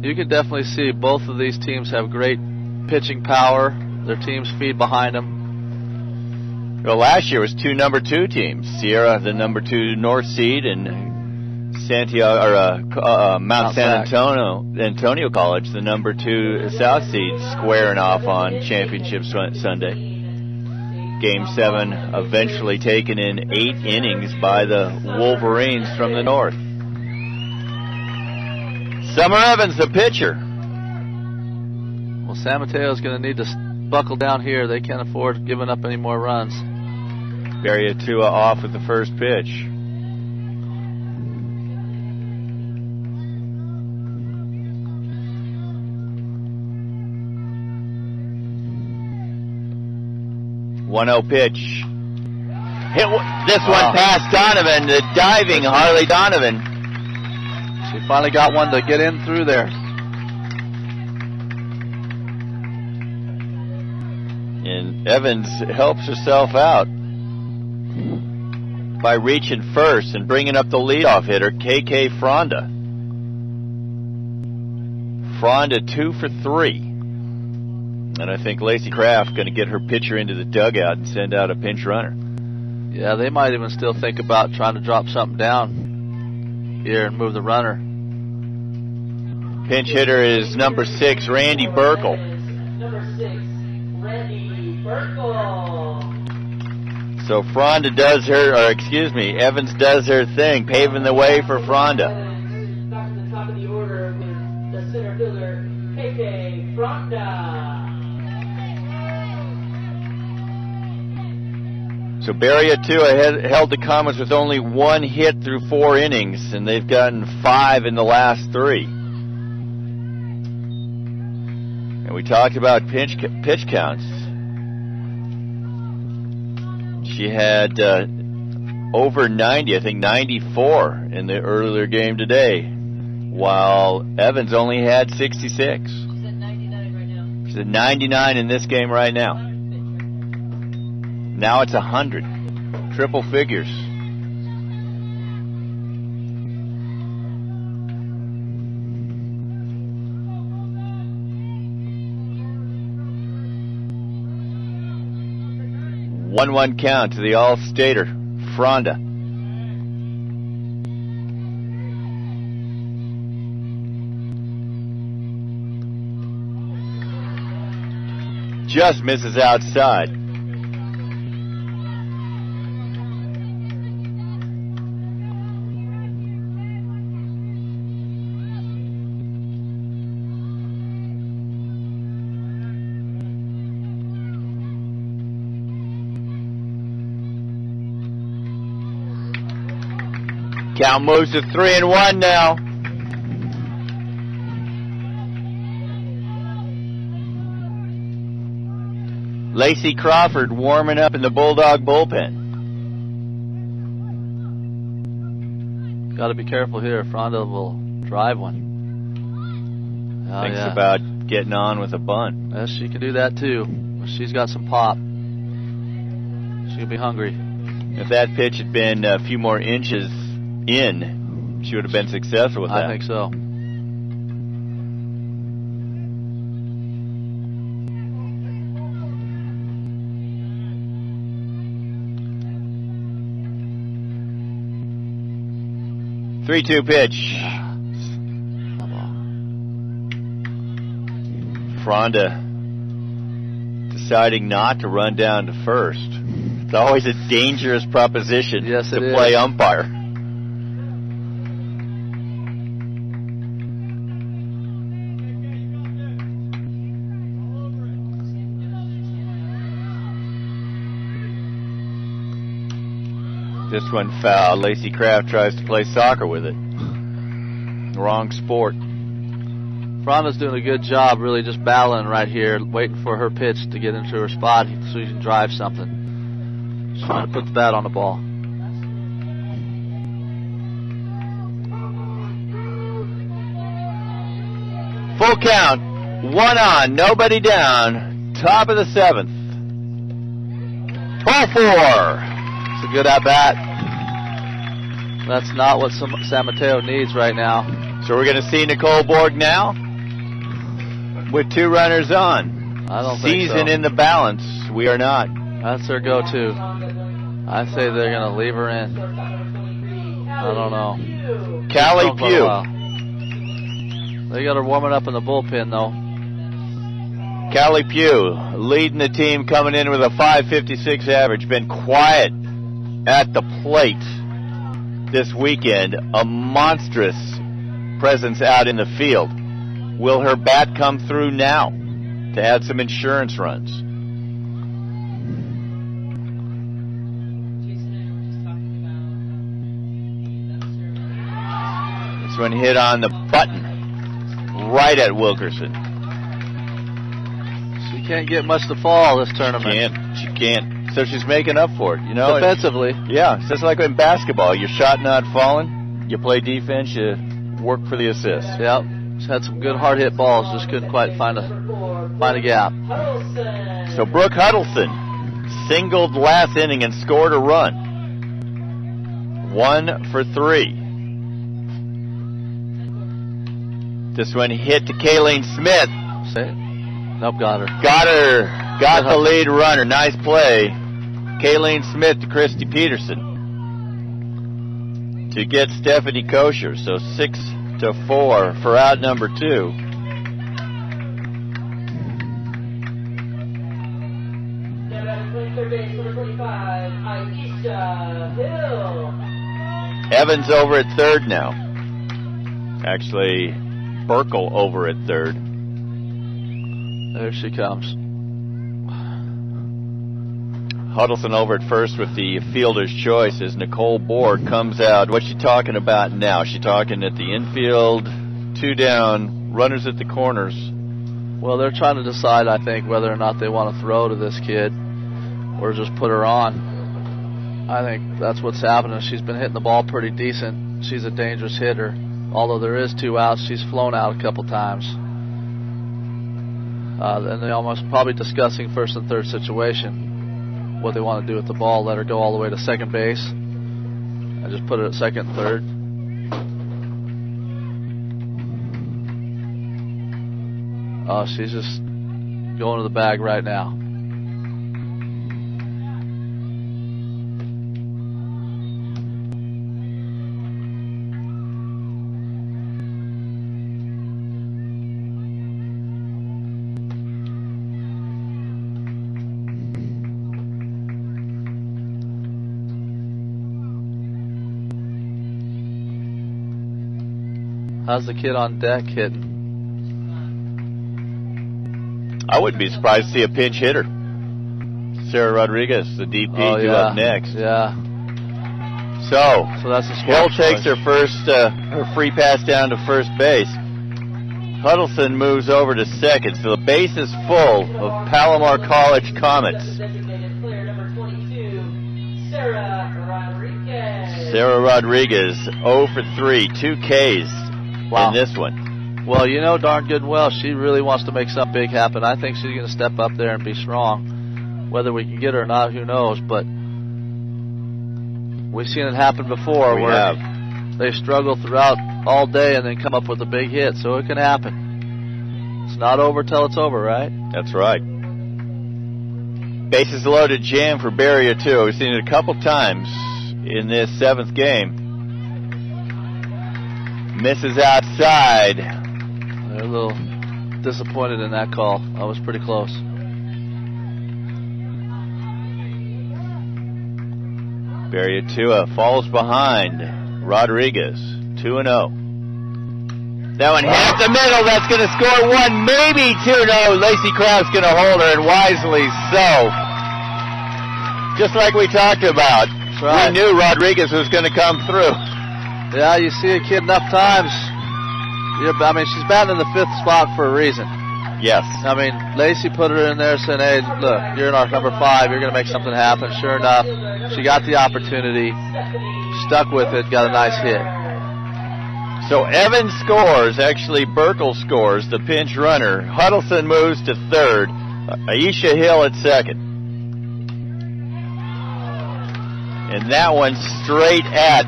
Speaker 2: you can definitely see both of these teams have great pitching power. Their teams feed behind them.
Speaker 1: Well, last year was 2 number 2 teams. Sierra, the number 2 North seed, and Mount San Antonio College, the number 2 South seed, squaring off on Championship Sunday. Game 7 eventually taken in 8 innings by the Wolverines from the North. Summer Evans, the pitcher.
Speaker 2: Well, San Mateo is going to need to buckle down here. They can't afford giving up any more runs.
Speaker 1: Barry Atua off with the first pitch. One 0 pitch. Hit this one past Donovan, the diving Harley Donovan.
Speaker 2: She finally got one to get in through there.
Speaker 1: And Evans helps herself out by reaching first and bringing up the leadoff hitter, KK Fronda. Fronda 2 for 3. And I think Lacey Kraft going to get her pitcher into the dugout and send out a pinch runner.
Speaker 2: Yeah, they might even still think about trying to drop something down here and move the runner.
Speaker 1: Pinch hitter is number 6, Randy Burkle.
Speaker 3: Number 6, Randy Burkle.
Speaker 1: So Fronda does Evans does her thing, paving the way for Fronda.
Speaker 3: Back to the top of the order with the center fielder, KK Fronda.
Speaker 1: So Barry Atua held the Comets with only 1 hit through 4 innings, and they've gotten 5 in the last 3. And we talked about pitch counts. She had over 90, I think 94 in the earlier game today, while Evans only had 66.
Speaker 3: She's at 99 right now.
Speaker 1: She's at 99 in this game right now. Now it's 100. Triple figures. One count to the All-Stater, Fronda. Just misses outside. Count moves to 3-1 now. Lacey Crawford warming up in the Bulldog bullpen.
Speaker 2: Got to be careful here. Fronda will drive one.
Speaker 1: Thinks about getting on with a bunt.
Speaker 2: Yes, she can do that too. She's got some pop. She'll be hungry.
Speaker 1: If that pitch had been a few more inches in, she would have been successful with that.
Speaker 2: I think so.
Speaker 1: Three-two pitch. Fronda deciding not to run down to first. It's always a dangerous proposition to play umpire. This one foul. Lacey Kraft tries to play soccer with it. Wrong sport.
Speaker 2: Fronda's doing a good job really just battling right here, waiting for her pitch to get into her spot so she can drive something. She's trying to put the bat on the ball.
Speaker 1: Full count. 1 on, nobody down. Top of the 7th. 12-4.
Speaker 2: It's a good at-bat. That's not what San Mateo needs right now.
Speaker 1: So we're going to see Nicole Borg now with 2 runners on.
Speaker 2: I don't think so.
Speaker 1: Season in the balance. We are not.
Speaker 2: That's their go-to. I say they're going to leave her in. I don't know.
Speaker 1: Callie Pugh.
Speaker 2: They got her warming up in the bullpen, though.
Speaker 1: Callie Pugh leading the team, coming in with a .556 average. Been quiet at the plate this weekend. A monstrous presence out in the field. Will her bat come through now to add some insurance runs? This one hit on the button right at Wilkerson.
Speaker 2: She can't get much to fall this tournament.
Speaker 1: She can't. So she's making up for it, you know.
Speaker 2: Defensively.
Speaker 1: Yeah, it's just like in basketball. Your shot not falling, you play defense, you work for the assist.
Speaker 2: Yep. She's had some good hard hit balls, just couldn't quite find a gap.
Speaker 1: So Brooke Huddleston singled last inning and scored a run. 1 for 3. This one hit to Kayleen Smith.
Speaker 2: Nope, got her.
Speaker 1: Got the lead runner. Nice play. Kayleen Smith to Christy Peterson to get Stephanie Kosher. So 6-4 for out number 2. Evans over at third now. Actually, Burkle over at third.
Speaker 2: There she comes.
Speaker 1: Huddleston over at first with the fielder's choice as Nicole Borg comes out. What's she talking about now? She talking at the infield, 2 down, runners at the corners.
Speaker 2: Well, they're trying to decide, I think, whether or not they want to throw to this kid or just put her on. I think that's what's happening. She's been hitting the ball pretty decent. She's a dangerous hitter. Although there is 2 outs, she's flown out a couple times. And they're almost probably discussing first and third situation, what they want to do with the ball. Let her go all the way to second base and just put it at second and third. Oh, she's just going to the bag right now. How's the kid on deck hitting?
Speaker 1: I wouldn't be surprised to see a pinch hitter. Sarah Rodriguez, the DP, due up next.
Speaker 2: Yeah.
Speaker 1: So
Speaker 2: that's a
Speaker 1: Hill
Speaker 2: smart
Speaker 1: takes
Speaker 2: choice.
Speaker 1: her first, her free pass down to first base. Huddleston moves over to second, so the base is full of Palomar College Comets.
Speaker 3: Designated player number 22, Sarah Rodriguez.
Speaker 1: Sarah Rodriguez, 0 for 3, 2 Ks
Speaker 2: Wow.
Speaker 1: in this one.
Speaker 2: Well, you know darn good and well she really wants to make something big happen. I think she's going to step up there and be strong. Whether we can get her or not, who knows, but we've seen it happen before
Speaker 1: We
Speaker 2: where
Speaker 1: have.
Speaker 2: they struggle throughout all day and then come up with a big hit, so it can happen. It's not over till it's over, right?
Speaker 1: That's right. Bases loaded jam for Barrier 2. We've seen it a couple times in this 7th game. Misses outside.
Speaker 2: They're a little disappointed in that call. That was pretty close.
Speaker 1: Barrier 2 falls behind Rodriguez, 2-0. That one hits the middle. That's going to score 1, maybe 2-0. Lacey Kraft's going to hold her, and wisely so. Just like we talked about.
Speaker 2: Right.
Speaker 1: We knew Rodriguez was going to come through.
Speaker 2: Yeah, you see a kid enough times. I mean, she's batting in the 5th spot for a reason.
Speaker 1: Yes.
Speaker 2: I mean, Lacey put her in there saying, hey, look, you're in our number 5. You're going to make something happen. Sure enough, she got the opportunity, stuck with it, got a nice hit.
Speaker 1: So Evans scores. Actually, Burkle scores, the pinch runner. Huddleston moves to third. Aisha Hill at second. And that one straight at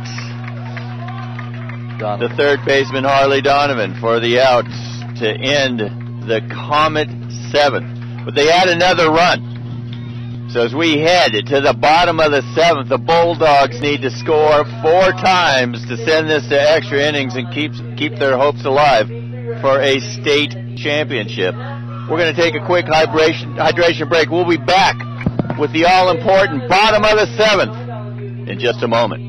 Speaker 1: the third baseman, Harley Donovan, for the out to end the Comet 7th. But they add another run. So as we head to the bottom of the 7th, the Bulldogs need to score 4 times to send this to extra innings and keep their hopes alive for a state championship. We're going to take a quick hydration break. We'll be back with the all-important bottom of the 7th in just a moment.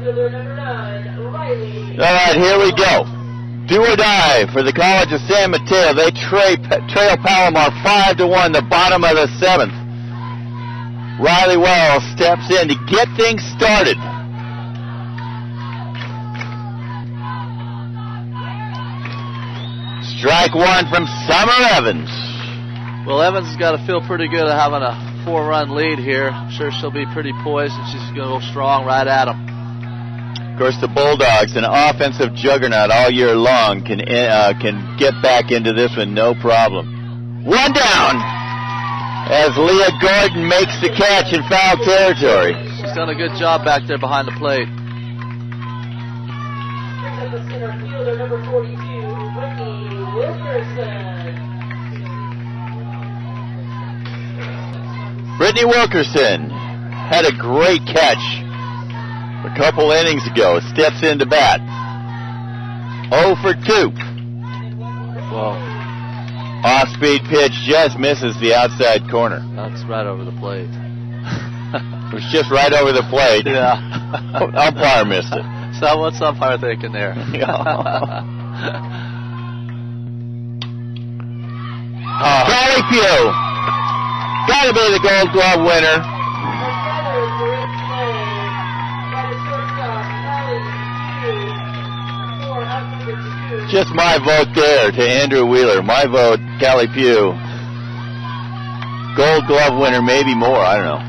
Speaker 3: Fielder number 9, Riley.
Speaker 1: All right, here we go. Do or die for the College of San Mateo. They trail Palomar 5-1, the bottom of the 7th. Riley Wells steps in to get things started. Strike one from Summer Evans.
Speaker 2: Well, Evans has got to feel pretty good at having a 4-run lead here. I'm sure she'll be pretty poised, and she's going to go strong right at him.
Speaker 1: Of course, the Bulldogs, an offensive juggernaut all year long, can get back into this one, no problem. One down as Leah Gordon makes the catch in foul territory.
Speaker 2: She's done a good job back there behind the plate.
Speaker 3: At the center fielder number 42, Brittany Wilkerson.
Speaker 1: Brittany Wilkerson had a great catch a couple innings ago. Steps into bat. 0 for 2.
Speaker 2: Well,
Speaker 1: off-speed pitch just misses the outside corner.
Speaker 2: That's right over the plate.
Speaker 1: It was just right over the plate.
Speaker 2: Yeah.
Speaker 1: Umpire missed it.
Speaker 2: So what's umpire thinking there?
Speaker 1: Callie Pugh. Gotta be the Gold Glove winner. Just my vote there to Andrew Wheeler. My vote, Callie Pugh. Gold Glove winner, maybe more, I don't know.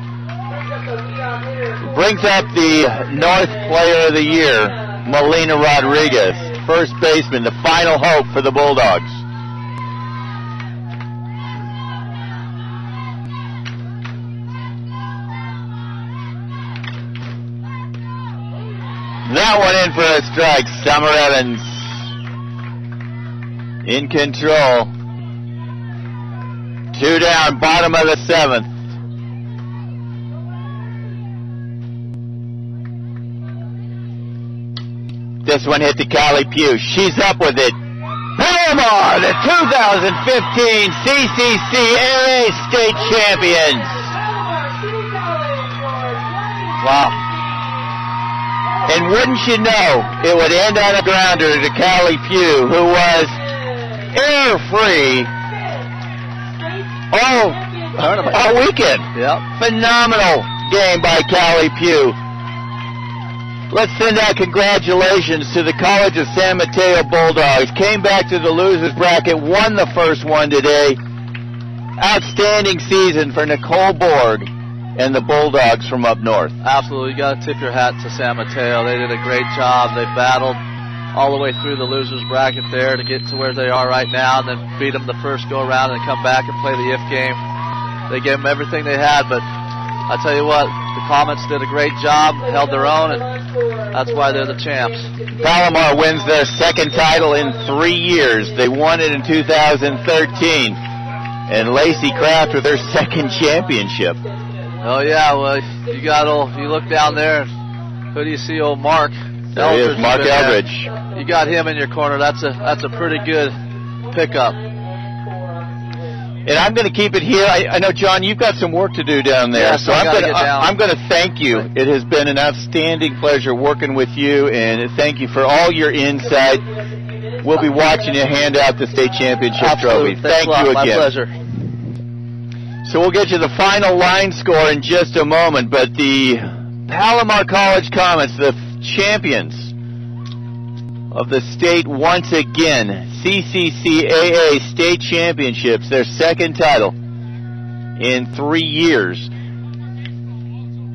Speaker 1: Brings up the North Player of the Year, Melina Rodriguez. First baseman, the final hope for the Bulldogs. That one in for a strike. Summer Evans in control. 2 down, bottom of the 7th. This one hit to Callie Pugh. She's up with it. Palomar, the 2015 CCCAA state champions. Wow. And wouldn't you know, it would end on a grounder to Callie Pugh, who was error-free all weekend.
Speaker 2: Yep.
Speaker 1: Phenomenal game by Callie Pugh. Let's send out congratulations to the College of San Mateo Bulldogs. Came back to the losers bracket, won the first one today. Outstanding season for Nicole Borg and the Bulldogs from up north.
Speaker 2: Absolutely. You got to tip your hat to San Mateo. They did a great job. They battled all the way through the losers bracket there to get to where they are right now, and then beat them the first go around and come back and play the IF game. They gave them everything they had, but I tell you what, the Comets did a great job, held their own, and that's why they're the champs.
Speaker 1: Palomar wins their second title in 3 years. They won it in 2013. And Lacey Kraft with her second championship.
Speaker 2: Oh yeah, well you look down there, who do you see? Old Mark.
Speaker 1: There he is, Mark Eldridge.
Speaker 2: You got him in your corner. That's a pretty good pickup.
Speaker 1: And I'm going to keep it here. I know, John, you've got some work to do down there,
Speaker 2: yeah,
Speaker 1: so I'm going to thank you. It has been an outstanding pleasure working with you, and thank you for all your insight. We'll be watching you hand out the state championship trophy. Thank you again.
Speaker 2: My pleasure.
Speaker 1: So we'll get you the final line score in just a moment, but the Palomar College Comets, the champions of the state once again, CCCAA state championships, their second title in 3 years.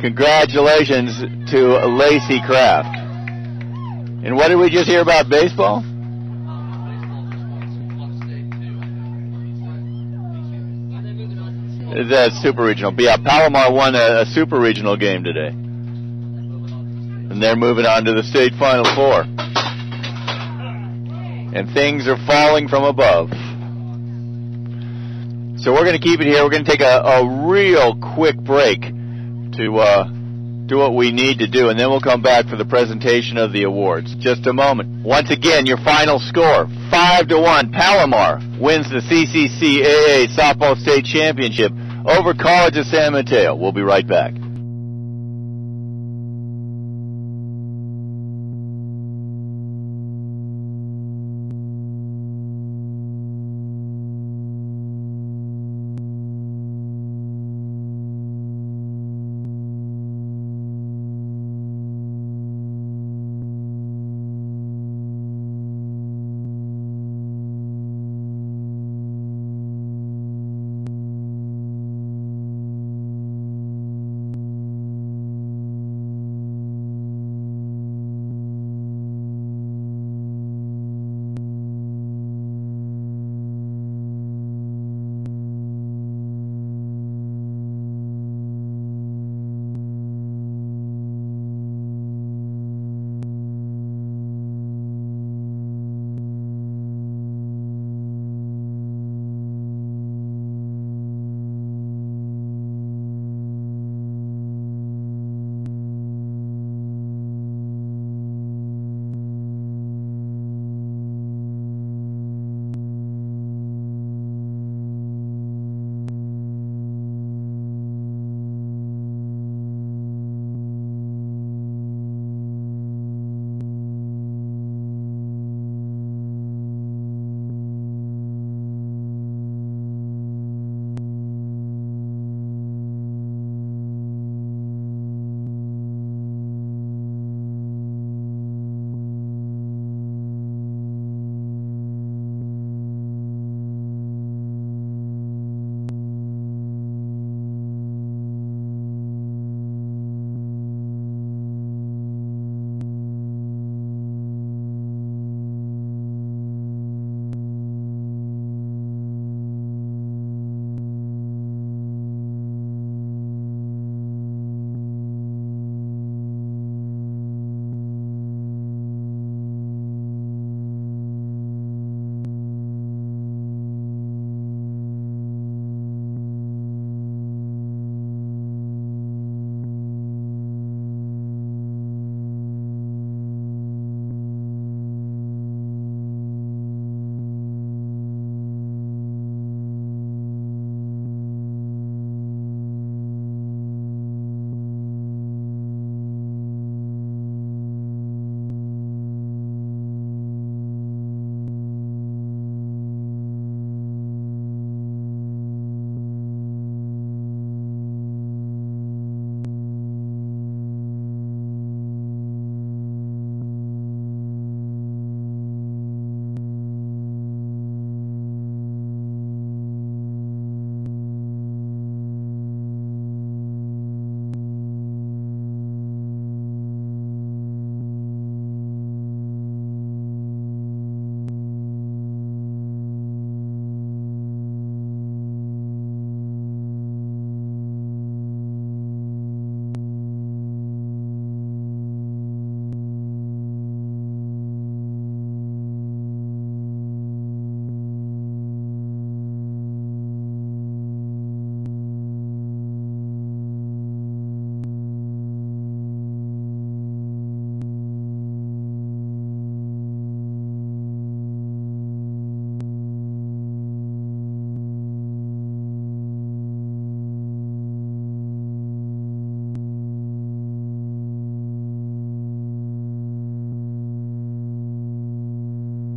Speaker 1: Congratulations to Lacey Kraft. And what did we just hear about baseball? The Super Regional. Yeah, Palomar won a Super Regional game today. And they're moving on to the state Final Four. And things are falling from above. So we're going to keep it here. We're going to take a real quick break to do what we need to do, and then we'll come back for the presentation of the awards. Just a moment. Once again, your final score, 5-1. Palomar wins the CCCAA Softball State Championship over College of San Mateo. We'll be right back.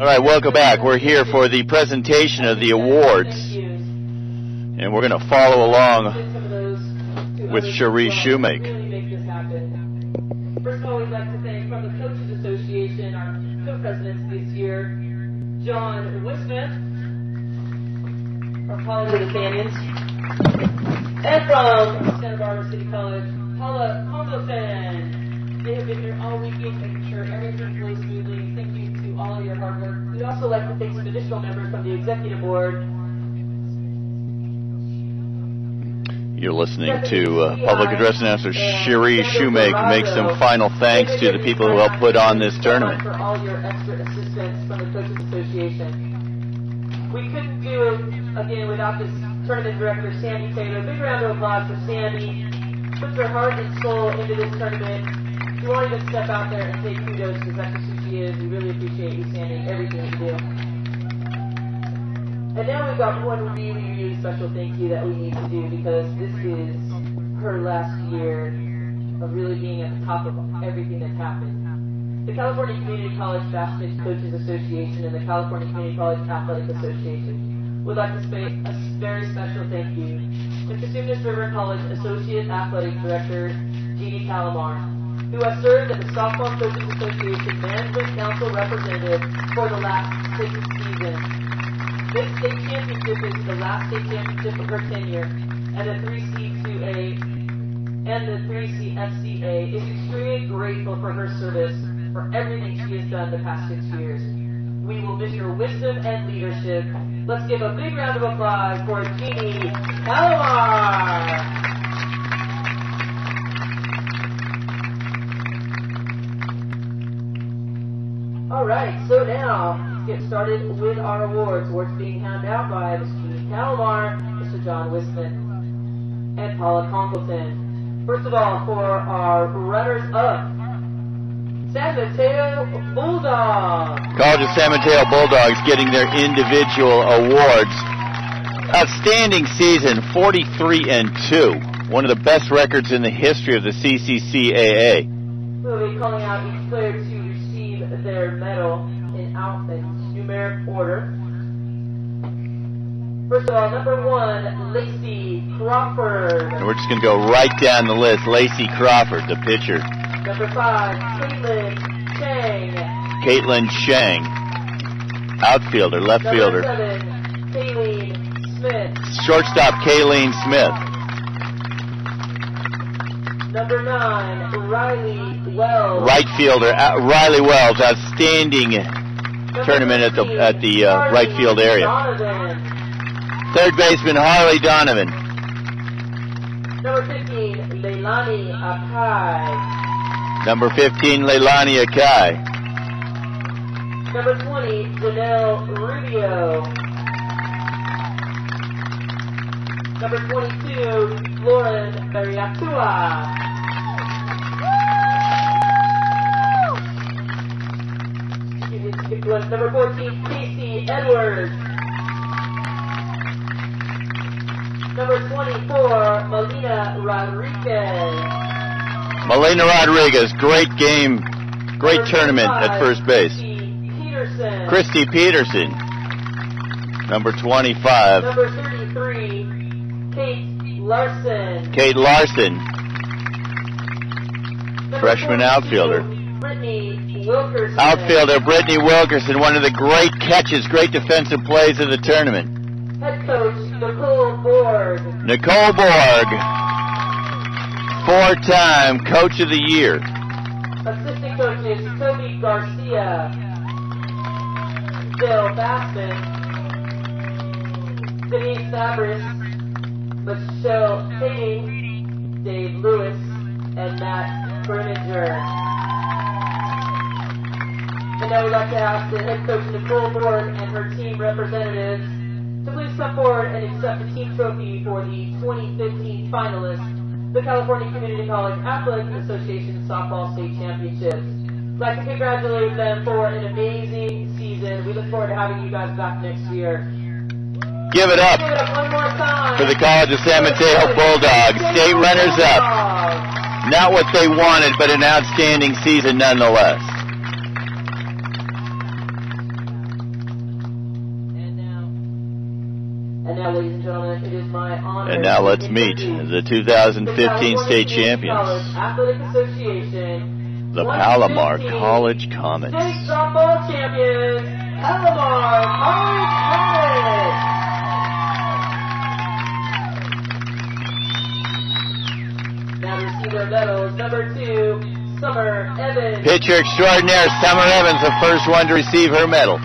Speaker 1: All right, welcome back. We're here for the presentation of the awards, and we're going to follow along with Cherie Shoemake.
Speaker 3: First of all, we'd like to thank from the Coaches Association, our co-presidents this year, John Wisman from College of the Canyons, and from Santa Barbara City College, Paula Congleton. They have been here all weekend making sure everything flows smoothly. Thank you to all of your hard work. We'd also like to thank some additional members from the executive board.
Speaker 1: You're listening to public address announcer Cherie Shoemake make some final thanks to the people who helped put on this tournament.
Speaker 3: For all your extra assistance from the Coaches Association. We couldn't do it again without this tournament director, Sandy Taylor. Big round of applause for Sandy. Puts her heart and soul into this tournament. She won't even step out there and take kudos because that's just who she is. We really appreciate you, Sandy, everything you do. And now we've got one really special thank you that we need to do because this is her last year of really being at the top of everything that's happened. The California Community College Fast Pitch Coaches Association and the California Community College Athletic Association would like to say a very special thank you to Cosumnes River College Associate Athletic Director Jeannie Calamar, who has served as the Softball Coaches Association Management Council Representative for the last 6 seasons. This state championship is the last state championship of her tenure, and the 3C2A and the 3C FCA is extremely grateful for her service, for everything she has done the past 6 years. We will miss her wisdom and leadership. Let's give a big round of applause for Jeannie Calamar. All right, so now let's get started with our awards. Awards being handed out by Mr. Jeannie Calamar, Mr. John Wisman, and Paula Congleton. First of all, for our runners-up, San Mateo Bulldogs.
Speaker 1: College of San Mateo Bulldogs getting their individual awards. Outstanding season, 43-2. One of the best records in the history of the CCCAA.
Speaker 3: We'll be calling out each player to receive their medal in numeric order. First of all, number 1, Lacey Crawford.
Speaker 1: And we're just going to go right down the list. Lacey Crawford, the pitcher.
Speaker 3: Number 5, Caitlin Chang.
Speaker 1: Caitlin Chang, outfielder, left fielder.
Speaker 3: Number 7, Kayleen Smith.
Speaker 1: Shortstop, Kayleen Smith.
Speaker 3: Number 9, Riley Wells.
Speaker 1: Right fielder, Riley Wells, outstanding tournament at the right field area.
Speaker 3: Donovan.
Speaker 1: Third baseman, Harley Donovan.
Speaker 3: Number 15, Leilani Akai.
Speaker 1: Number 15, Leilani Akai.
Speaker 3: Number 20, Janelle Rubio. Number 22, Lauren Mariatua. Number 14, Casey Edwards. Number 24, Melina Rodriguez.
Speaker 1: Melina Rodriguez, great game, great tournament at first base. Christy Peterson. Number 25.
Speaker 3: Number 33, Kate Larson.
Speaker 1: Kate Larson, freshman outfielder.
Speaker 3: Brittany Wilkerson.
Speaker 1: Outfielder Brittany Wilkerson, one of the great catches, great defensive plays of the tournament.
Speaker 3: Head coach Nicole Borg.
Speaker 1: Nicole Borg, 4-time Coach of the Year.
Speaker 3: Assistant coaches Toby Garcia, Bill Bassman, Denise Fabris, Michelle Hayes, Dave Lewis, and Matt Berninger. And now we'd like to ask the head coach Nicole Borg and her team representatives to please come forward and accept the team trophy for the 2015 finalists, the California Community College Athletic Association Softball State Championships. I'd like to congratulate them for an amazing season. We look forward to having you guys back next year.
Speaker 1: Give it up
Speaker 3: One more time
Speaker 1: for the College of San Mateo Bulldogs. State runners up. Not what they wanted, but an outstanding season nonetheless.
Speaker 3: And now, ladies and gentlemen, it is my honor.
Speaker 1: And now let's meet the 2015 state champions,
Speaker 3: Athletic Association,
Speaker 1: the Palomar College Comets.
Speaker 3: State softball champions, Palomar College Comets. Now to receive their medals, number 2, Summer Evans.
Speaker 1: Pitcher extraordinaire Summer Evans, the first one to receive her medal.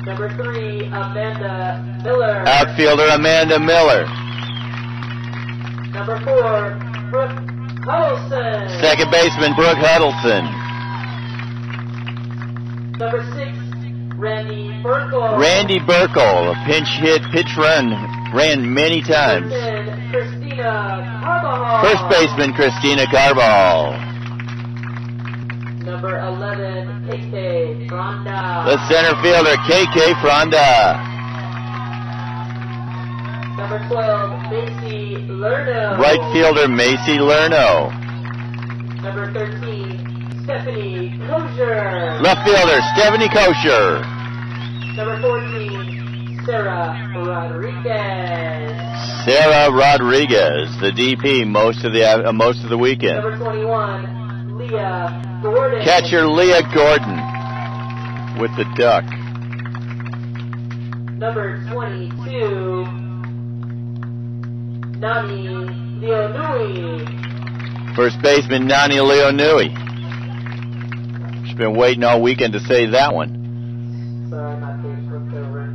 Speaker 3: Number 3, Amanda Miller.
Speaker 1: Outfielder Amanda Miller.
Speaker 3: Number 4, Brooke Huddleston.
Speaker 1: Second baseman Brooke Huddleston.
Speaker 3: Number 6, Randy Burkle.
Speaker 1: Randy Burkle, a pinch hit, pitch run, ran many times.
Speaker 3: Christina Carbajal.
Speaker 1: First baseman Christina Carbajal.
Speaker 3: Number 11, KK Fronda.
Speaker 1: The center fielder KK Fronda.
Speaker 3: Number 12, Macy Lerno.
Speaker 1: Right fielder Macy Lerno.
Speaker 3: Number 13, Stephanie Kosher.
Speaker 1: Left fielder Stephanie Kosher.
Speaker 3: Number 14, Sarah Rodriguez.
Speaker 1: Sarah Rodriguez, the DP most of the weekend.
Speaker 3: Number 21, Leah Gordon.
Speaker 1: Catcher Leah Gordon with the duck.
Speaker 3: Number 22, Nani Leonui.
Speaker 1: First baseman Nani Leonui. She's been waiting all weekend to say that one.
Speaker 3: Sorry, my page flipped over.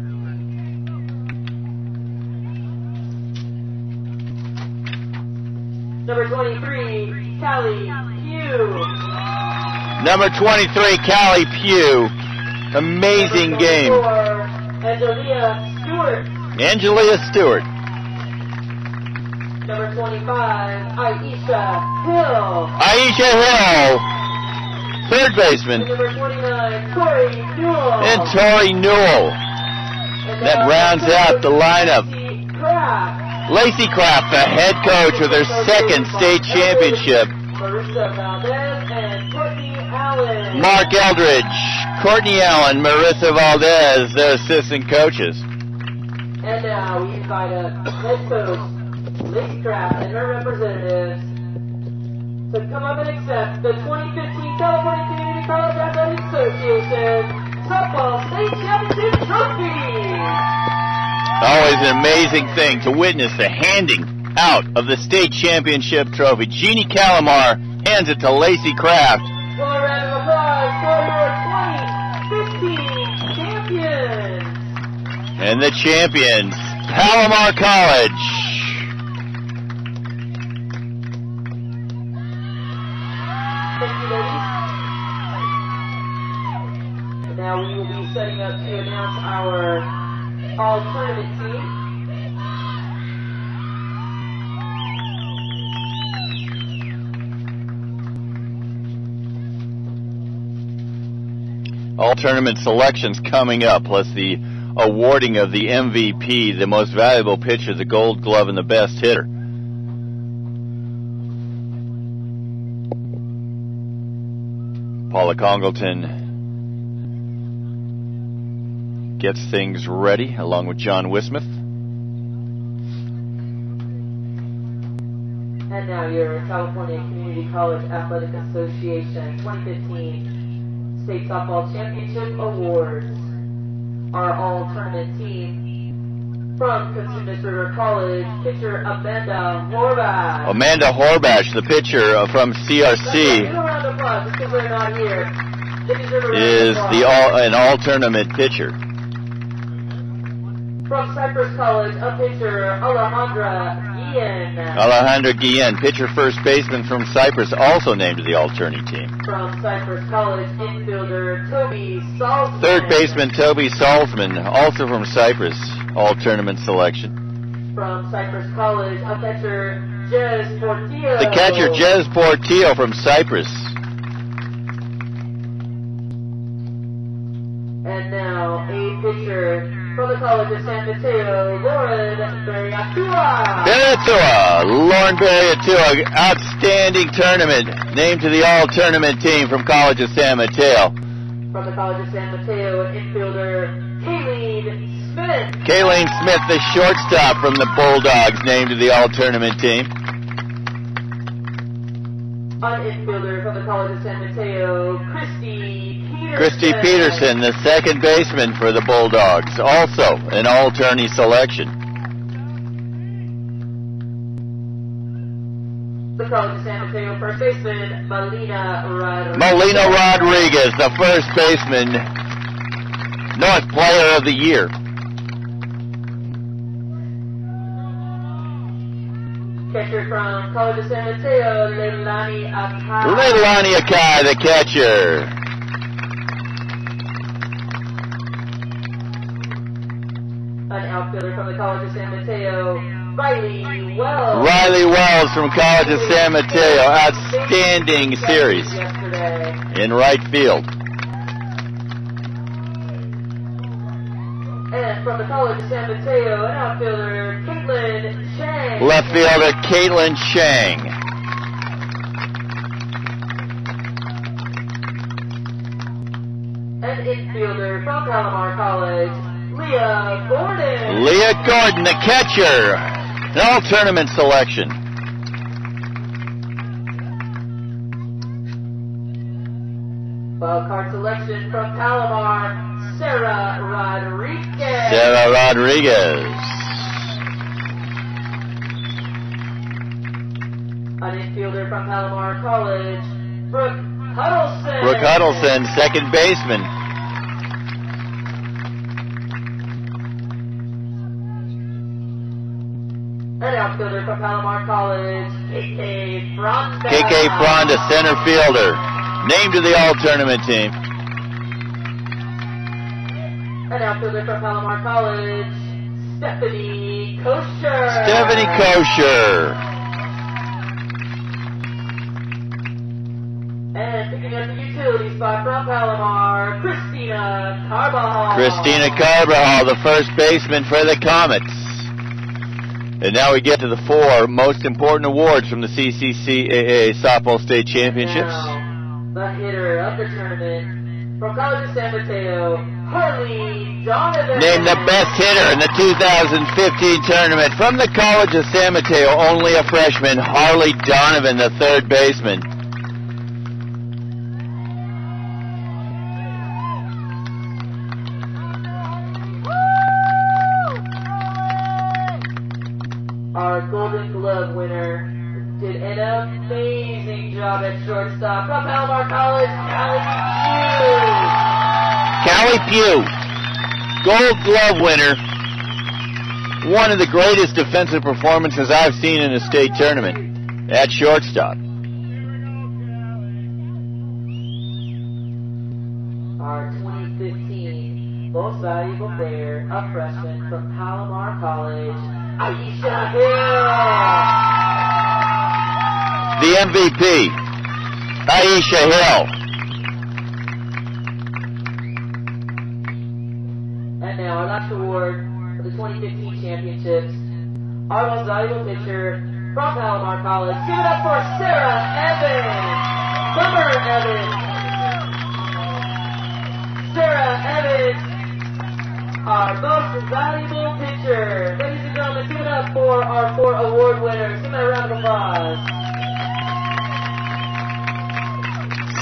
Speaker 3: Number 23, Callie Pugh.
Speaker 1: Number 23, Callie Pugh. Amazing
Speaker 3: Number 24,
Speaker 1: game.
Speaker 3: Angelia Stewart.
Speaker 1: Angelia Stewart.
Speaker 3: Number 25, Aisha Hill.
Speaker 1: Aisha Hill. Third baseman.
Speaker 3: And number 29, Tori Newell.
Speaker 1: And Tori Newell.
Speaker 3: And
Speaker 1: That
Speaker 3: now,
Speaker 1: rounds out the lineup.
Speaker 3: Lacey Kraft.
Speaker 1: Lacey Kraft, the head coach of their second state championship.
Speaker 3: Marissa Valdez and Courtney Allen.
Speaker 1: Mark Eldridge, Courtney Allen, Marissa Valdez, their assistant coaches.
Speaker 3: And now we invite a head coach, Lacey Kraft, and her representatives to come up and accept the 2015 California Community College Athletic Association Softball State Championship Trophy.
Speaker 1: Always an amazing thing to witness the handing out of the state championship trophy. Jeannie Calamar hands it to Lacey Kraft.
Speaker 3: Well, a round of applause for your 2015 champions.
Speaker 1: And the champions, Palomar College.
Speaker 3: Thank you, ladies. And now we will be setting up to announce our all-tournament team.
Speaker 1: All tournament selections coming up, plus the awarding of the MVP, the most valuable pitcher, the Gold Glove, and the best hitter. Paula Congleton gets things ready along with John Wismuth.
Speaker 3: And now your California Community College Athletic Association 2015 State Softball Championship Awards. Our all-tournament team from Cosumnes River College, pitcher Amanda Horvath.
Speaker 1: Amanda Horvath, the pitcher from CRC,
Speaker 3: Give a round of applause because we're not here.
Speaker 1: is an all-tournament pitcher.
Speaker 3: From Cypress College, a pitcher Alejandra Guillen.
Speaker 1: Alejandra Guillen, pitcher first baseman from Cypress, also named to the all-tourney team.
Speaker 3: From Cypress College, infielder Toby Salzman.
Speaker 1: Third baseman Toby Salzman, also from Cypress, all-tournament selection.
Speaker 3: From Cypress College, a catcher Jez Portillo.
Speaker 1: The catcher Jez Portillo from Cypress.
Speaker 3: And now a pitcher from the College of San Mateo, Lauren Berriatua.
Speaker 1: Lauren Berriatua, outstanding tournament, named to the all-tournament team from College of San Mateo.
Speaker 3: From the College of San Mateo, an infielder, Kayleen Smith.
Speaker 1: Kayleen Smith, the shortstop from the Bulldogs, named to the All-Tournament team.
Speaker 3: An infielder from the College of San Mateo, Christy Peterson.
Speaker 1: Christy Peterson, the second baseman for the Bulldogs, also an All-Tourney selection.
Speaker 3: The College of San Mateo first baseman, Melina Rodriguez.
Speaker 1: Melina Rodriguez, the first baseman, North Player of the Year.
Speaker 3: Catcher from College of San Mateo, Leilani Akai.
Speaker 1: Leilani Akai, the catcher.
Speaker 3: An outfielder from the College of San Mateo, Riley Wells.
Speaker 1: Riley Wells from College of San Mateo, outstanding series
Speaker 3: Yesterday.
Speaker 1: in right field.
Speaker 3: And from the College of San Mateo, an outfielder, Caitlin Chang.
Speaker 1: Left fielder Caitlin Chang.
Speaker 3: An infielder from Palomar College, Leah Gordon.
Speaker 1: Leah Gordon, the catcher. An All-Tournament selection.
Speaker 3: Wild card selection from Palomar, Sarah Rodriguez.
Speaker 1: Sarah Rodriguez.
Speaker 3: An infielder from Palomar College, Brooke Huddleston.
Speaker 1: Brooke Huddleston, second baseman.
Speaker 3: An outfielder from Palomar College, KK Fronda.
Speaker 1: KK Fronda, center fielder. Named to the All-Tournament team.
Speaker 3: An outfielder from Palomar College, Stephanie Kosher.
Speaker 1: Stephanie Kosher.
Speaker 3: And picking up the utility spot from Palomar, Christina Carbajal.
Speaker 1: Christina Carbajal, the first baseman for the Comets. And now we get to the four most important awards from the CCCAA Softball State Championships.
Speaker 3: Now, the hitter of the tournament from College of San Mateo, Harley Donovan.
Speaker 1: Named the best hitter in the 2015 tournament from the College of San Mateo, only a freshman, Harley Donovan, the third baseman.
Speaker 3: Our Golden Glove winner did an amazing job at shortstop from Palomar College, Callie
Speaker 1: Callie
Speaker 3: Pugh.
Speaker 1: Pugh, Gold Glove winner. One of the greatest defensive performances I've seen in a state tournament at shortstop.
Speaker 3: Our 2015 most valuable player, a freshman from Palomar College, Aisha Hill.
Speaker 1: The MVP, Aisha Hill.
Speaker 3: And now our last award for the 2015 championships, our most valuable pitcher from Palomar College. Give it up for Sarah Evans. Summer Evans. Sarah Evans, our most valuable pitcher. Ladies and gentlemen, give it up for our four award winners. Give them a round of applause.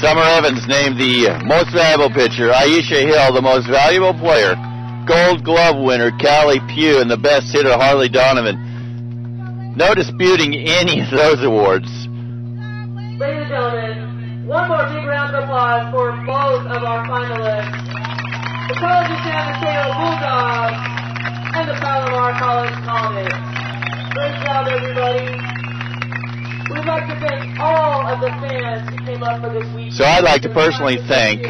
Speaker 1: Summer Evans named the most valuable pitcher. Aisha Hill, the most valuable player. Gold Glove winner, Callie Pugh, and the best hitter, Harley Donovan. No disputing any of those awards.
Speaker 3: Ladies and gentlemen, one more big round of applause for both of our finalists. The College of San Mateo Bulldogs and the Palomar College Comets. Great job, everybody. We'd like to thank all of the fans who came up for this weekend.
Speaker 1: So I'd like to personally thank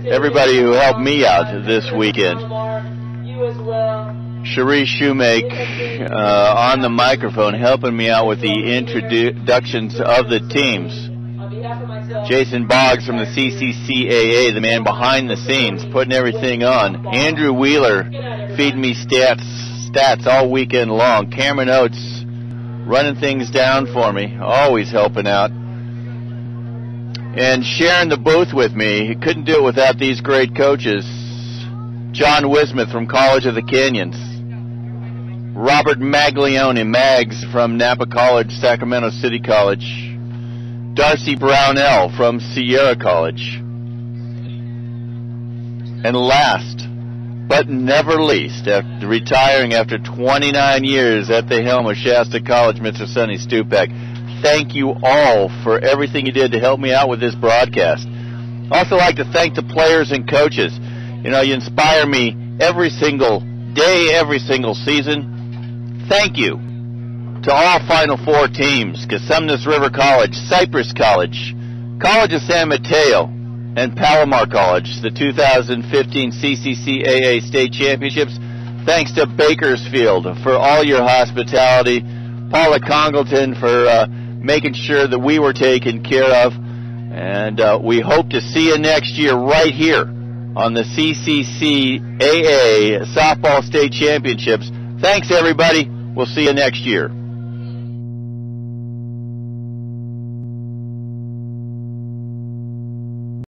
Speaker 1: everybody who helped me out this weekend.
Speaker 3: You as well.
Speaker 1: Cherie Shoemake on the microphone, helping me out with the introductions of the teams.
Speaker 3: On behalf of myself,
Speaker 1: Jason Boggs from the CCCAA, the man behind the scenes, putting everything on. Andrew Wheeler feeding me stats all weekend long. Cameron Oates running things down for me, always helping out. and sharing the booth with me. Couldn't do it without these great coaches. John Wismuth from College of the Canyons, Robert Maglione, Mags from Napa College, Sacramento City College, Darcy Brownell from Sierra College, and last but never least, after retiring after 29 years at the helm of Shasta College, Mr. Sonny Stupak. Thank you all for everything you did to help me out with this broadcast. Also like to thank the players and coaches. You know, you inspire me every single day, every single season. Thank you to all Final Four teams, Cosumnes River College, Cypress College, College of San Mateo, and Palomar College, the 2015 CCCAA State Championships. Thanks to Bakersfield for all your hospitality, Paula Congleton for making sure that we were taken care of, and we hope to see you next year right here on the CCCAA Softball State Championships. Thanks, everybody. We'll see you next year.